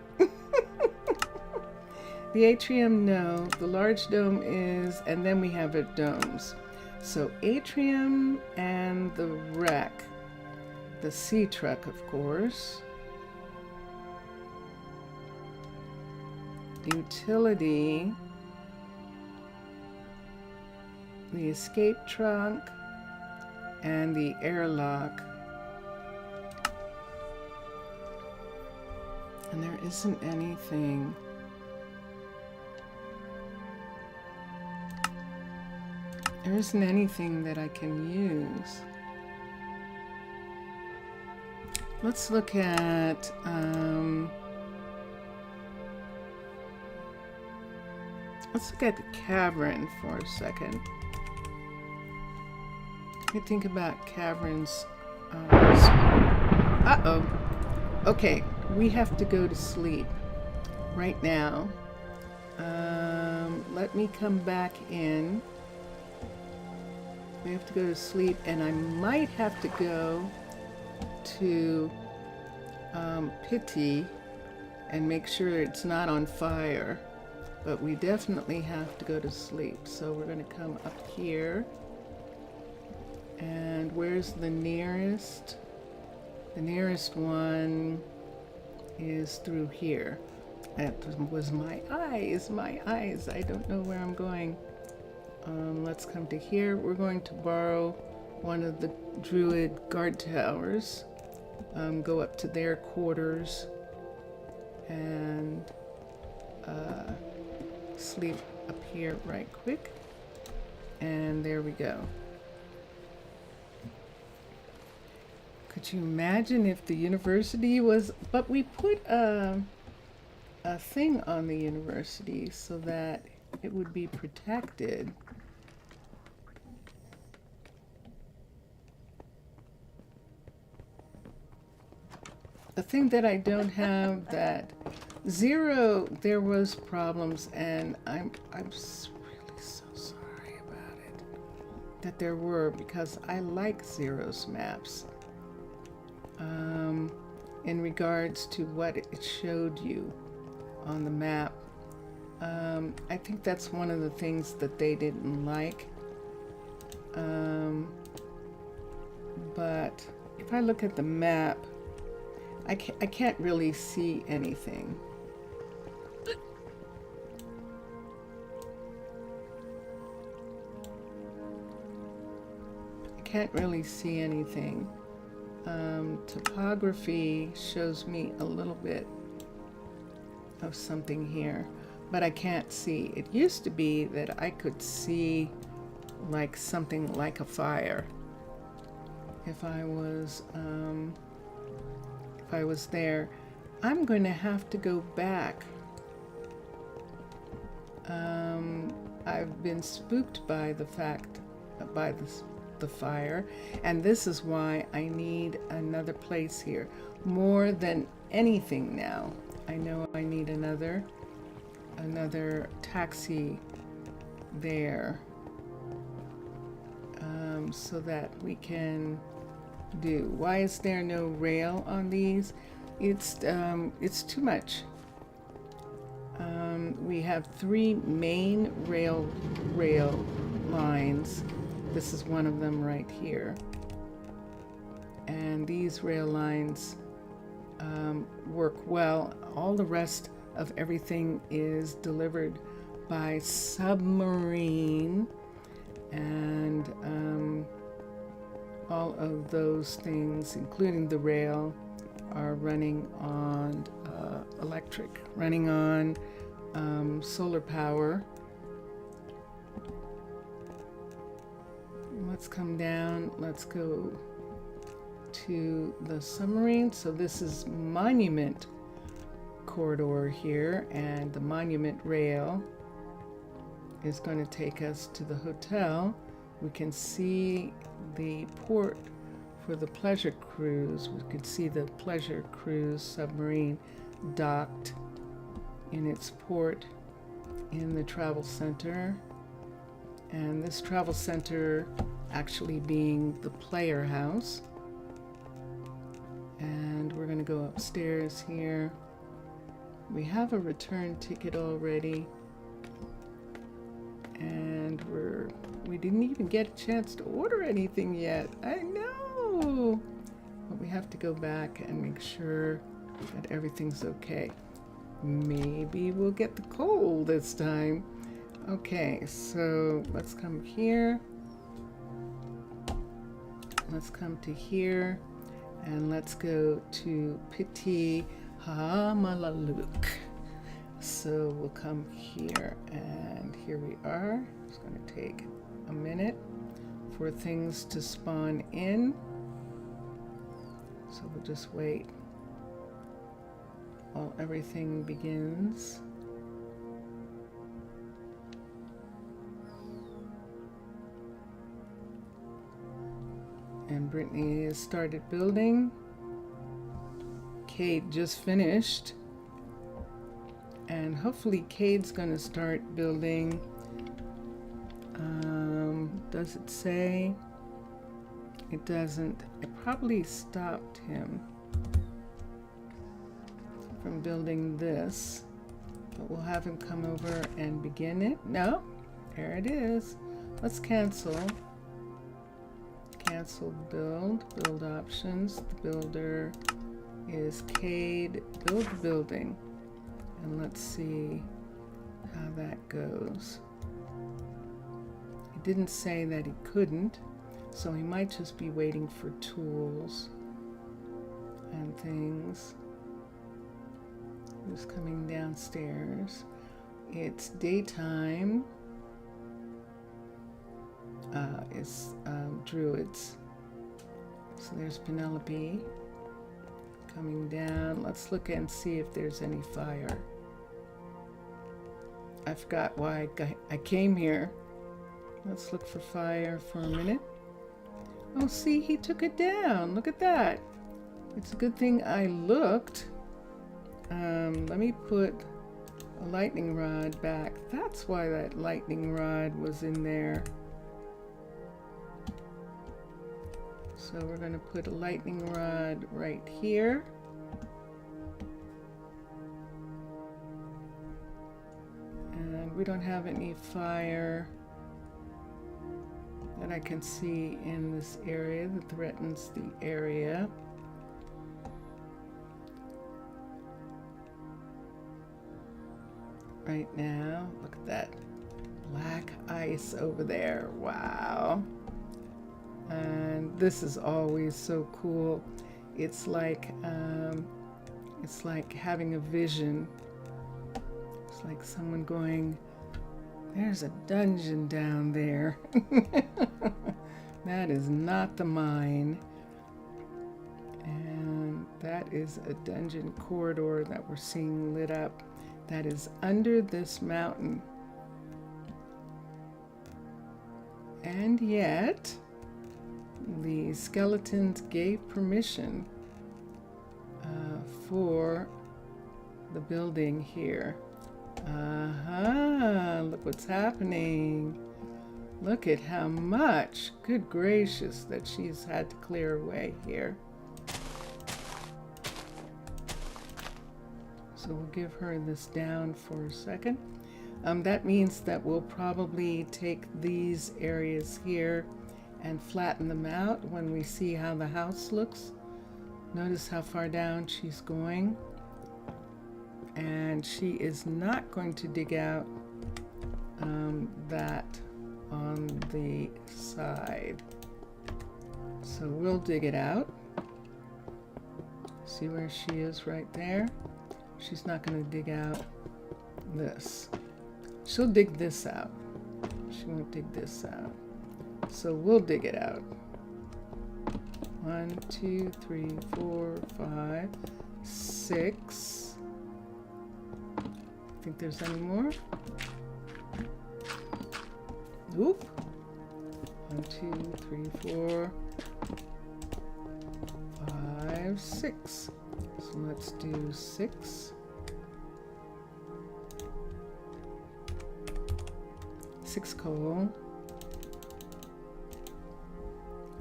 The atrium, no. The large dome is, and then we have our domes. So atrium and the wreck. The sea truck, of course. Utility. The escape trunk. And the airlock. And there isn't anything. There isn't anything that I can use. Let's look at the cavern for a second. Let me think about caverns. Uh-oh. Okay, we have to go to sleep right now. Let me come back in. We have to go to sleep, and I might have to go to Pitti and make sure it's not on fire. But we definitely have to go to sleep. So we're going to come up here. And where's the nearest? The nearest one is through here. That was my eyes. I don't know where I'm going. Let's come to here. We're going to borrow one of the Druid guard towers. go up to their quarters and sleep up here right quick. And there we go. Could you imagine if the university was, but we put a thing on the university so that it would be protected. The thing that I don't have, that Zero, there was problems, and I'm really so sorry about it that there were, because I like Zero's maps in regards to what it showed you on the map. I think that's one of the things that they didn't like. But if I look at the map, I can't really see anything. I can't really see anything. Topography shows me a little bit of something here, but I can't see. It used to be that I could see like something like a fire if I was there. I'm going to have to go back. I've been spooked by the fact, by the fire, and this is why I need another place here. More than anything now, I know I need another taxi there, so that we can do. Why is there no rail on these? It's too much. We have 3 main rail lines. This is one of them right here. And these rail lines work well. All the rest of everything is delivered by submarine, and all of those things, including the rail, are running on electric, running on solar power. Let's come down. Let's go to the submarine. So this is Monument corridor here, and the Monument rail is going to take us to the hotel. We can see the port for the pleasure cruise. We can see the pleasure cruise submarine docked in its port in the travel center. And this travel center actually being the player house. And we're going to go upstairs here. We have a return ticket already, and we didn't even get a chance to order anything yet. I know, but we have to go back and make sure that everything's okay. Maybe we'll get the coal this time. Okay, so let's come here. Let's come to here, and let's go to Pitti Hamaalakut. So we'll come here, and here we are. It's going to take a minute for things to spawn in. So we'll just wait while everything begins. And Brittany has started building. Cade just finished. And hopefully Cade's gonna start building. Does it say? It doesn't. It probably stopped him from building this. But we'll have him come over and begin it. No, there it is. Let's cancel. Cancel build options. The builder is Cade. Build the building. And let's see how that goes. It didn't say that he couldn't, so he might just be waiting for tools. and things. Who's coming downstairs? It's daytime. It's druids. So there's Penelope coming down. Let's look and see if there's any fire. I forgot why I came here. Let's look for fire for a minute. Oh, see, he took it down. Look at that. It's a good thing I looked. Let me put a lightning rod back. That's why that lightning rod was in there. So we're going to put a lightning rod right here. And we don't have any fire that I can see in this area that threatens the area. Right now, look at that black ice over there. Wow. And this is always so cool. It's like having a vision. It's like someone going, there's a dungeon down there. That is not the mine. And that is a dungeon corridor that we're seeing lit up. That is under this mountain. And yet, the skeletons gave permission for the building here. Look what's happening. Look at how much, good gracious, that she's had to clear away here. So we'll give her this down for a second. That means that we'll probably take these areas here and flatten them out when we see how the house looks. Notice how far down she's going. And she is not going to dig out that on the side. So we'll dig it out. See where she is right there? She's not going to dig out this. She'll dig this out. She won't dig this out. So we'll dig it out. 1, 2, 3, 4, 5, 6. Think there's any more? Oop. 1, 2, 3, 4, 5, 6. So let's do 6. 6 coal.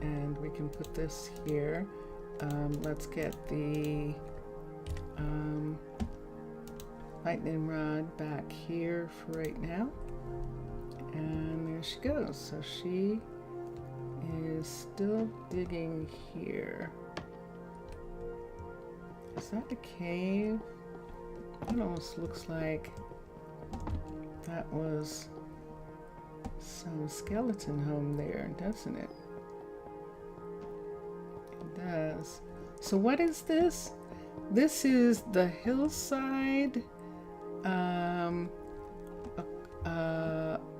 And we can put this here. Let's get the lightning rod back here for right now. And there she goes. So she is still digging here. Is that a cave? It almost looks like that was some skeleton home there, doesn't it? It does. So what is this? This is the hillside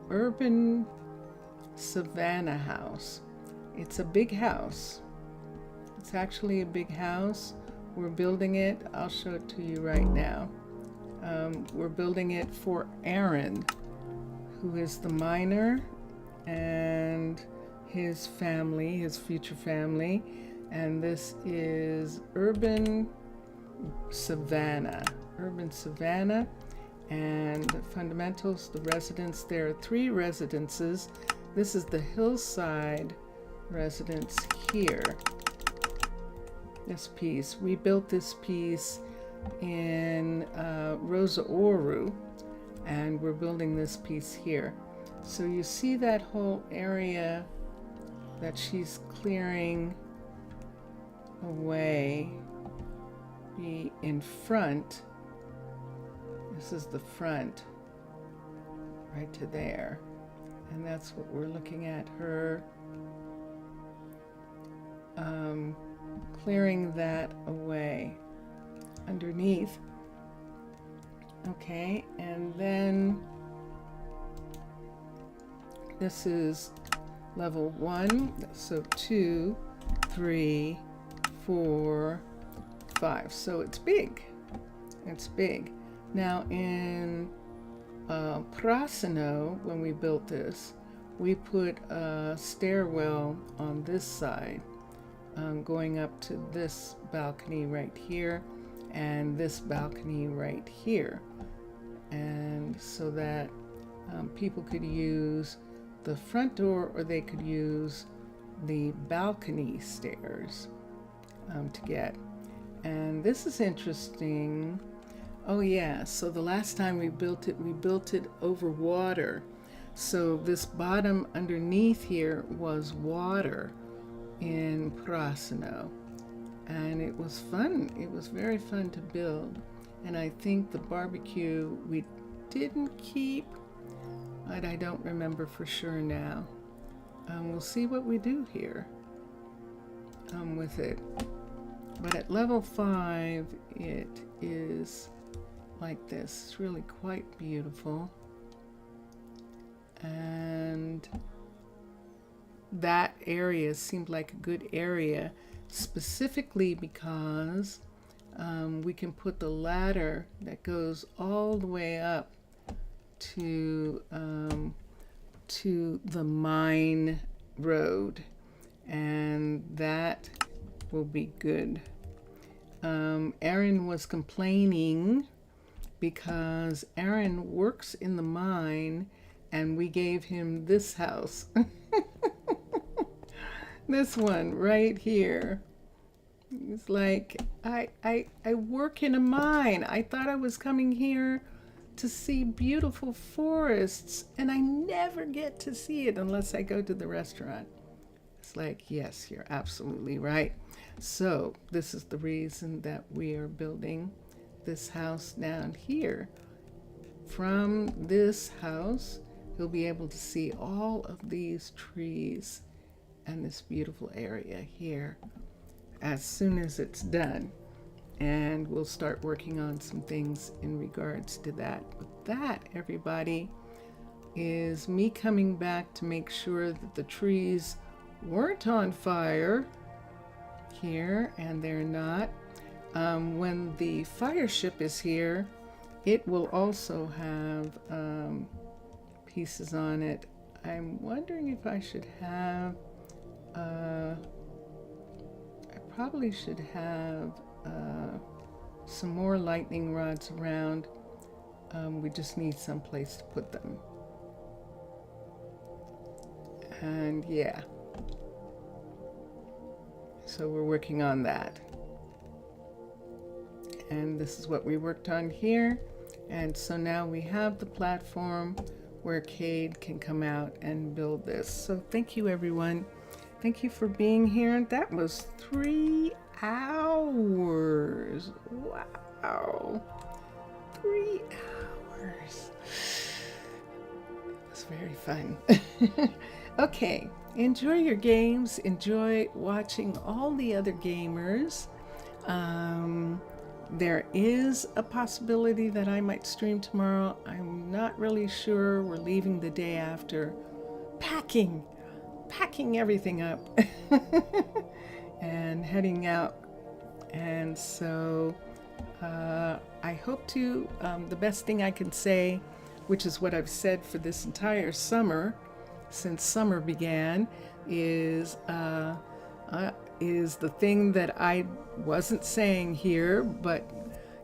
urban savanna house. It's a big house. It's actually a big house. We're building it. I'll show it to you right now. We're building it for Aaron, who is the miner, and his family, his future family. And this is urban savanna. And the fundamentals, the residence. There are 3 residences. This is the hillside residence here. This piece. We built this piece in Rosa Oru, and we're building this piece here. So you see that whole area that she's clearing away be in front. This is the front right to there, and that's what we're looking at her clearing that away underneath. Okay, and then this is level 1, so 2, 3, 4, 5. So it's big. It's big. Now in Prasino, when we built this, we put a stairwell on this side, going up to this balcony right here and this balcony right here, and so that people could use the front door or they could use the balcony stairs to get. And this is interesting. Oh yeah, so the last time we built it over water. So this bottom underneath here was water in Prasino. And it was fun. It was very fun to build. And I think the barbecue we didn't keep, but I don't remember for sure now. We'll see what we do here with it. But at level 5, it is like this. It's really quite beautiful. And that area seemed like a good area, specifically because we can put the ladder that goes all the way up to the mine road, and that will be good. Aaron was complaining because Aaron works in the mine and we gave him this house. This one right here. It's like, I work in a mine. I thought I was coming here to see beautiful forests, and I never get to see it unless I go to the restaurant. It's like, yes, you're absolutely right. So this is the reason that we are building this house down here. From this house, you'll be able to see all of these trees and this beautiful area here as soon as it's done. And we'll start working on some things in regards to that. But that, everybody, is me coming back to make sure that the trees weren't on fire here, and they're not. When the fire ship is here, it will also have pieces on it. I'm wondering if I should have, I probably should have some more lightning rods around. We just need some place to put them. And yeah, so we're working on that. And this is what we worked on here. And so now we have the platform where Cade can come out and build this. So thank you, everyone. Thank you for being here. That was 3 hours. Wow. 3 hours. It was very fun. Okay, enjoy your games. Enjoy watching all the other gamers. There is a possibility that I might stream tomorrow. I'm not really sure. We're leaving the day after. Packing everything up and heading out. And so I hope to, the best thing I can say, which is what I've said for this entire summer, since summer began, is the thing that I wasn't saying here, but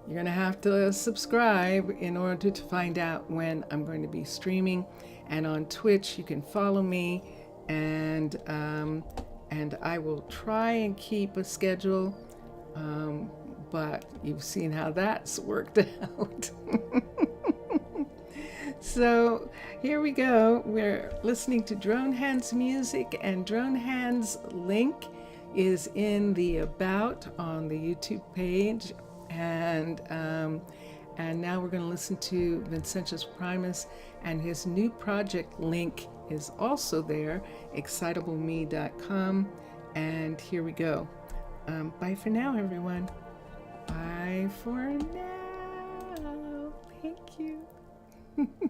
you're going to have to subscribe in order to find out when I'm going to be streaming. And on Twitch, you can follow me, and I will try and keep a schedule, but you've seen how that's worked out. So here we go. We're listening to Drone Hands music, and Drone Hands link is in the About on the YouTube page. And now we're going to listen to Vincentius Primus, and his new project link is also there, excitableme.com. And here we go. Bye for now, everyone. Bye for now. Thank you.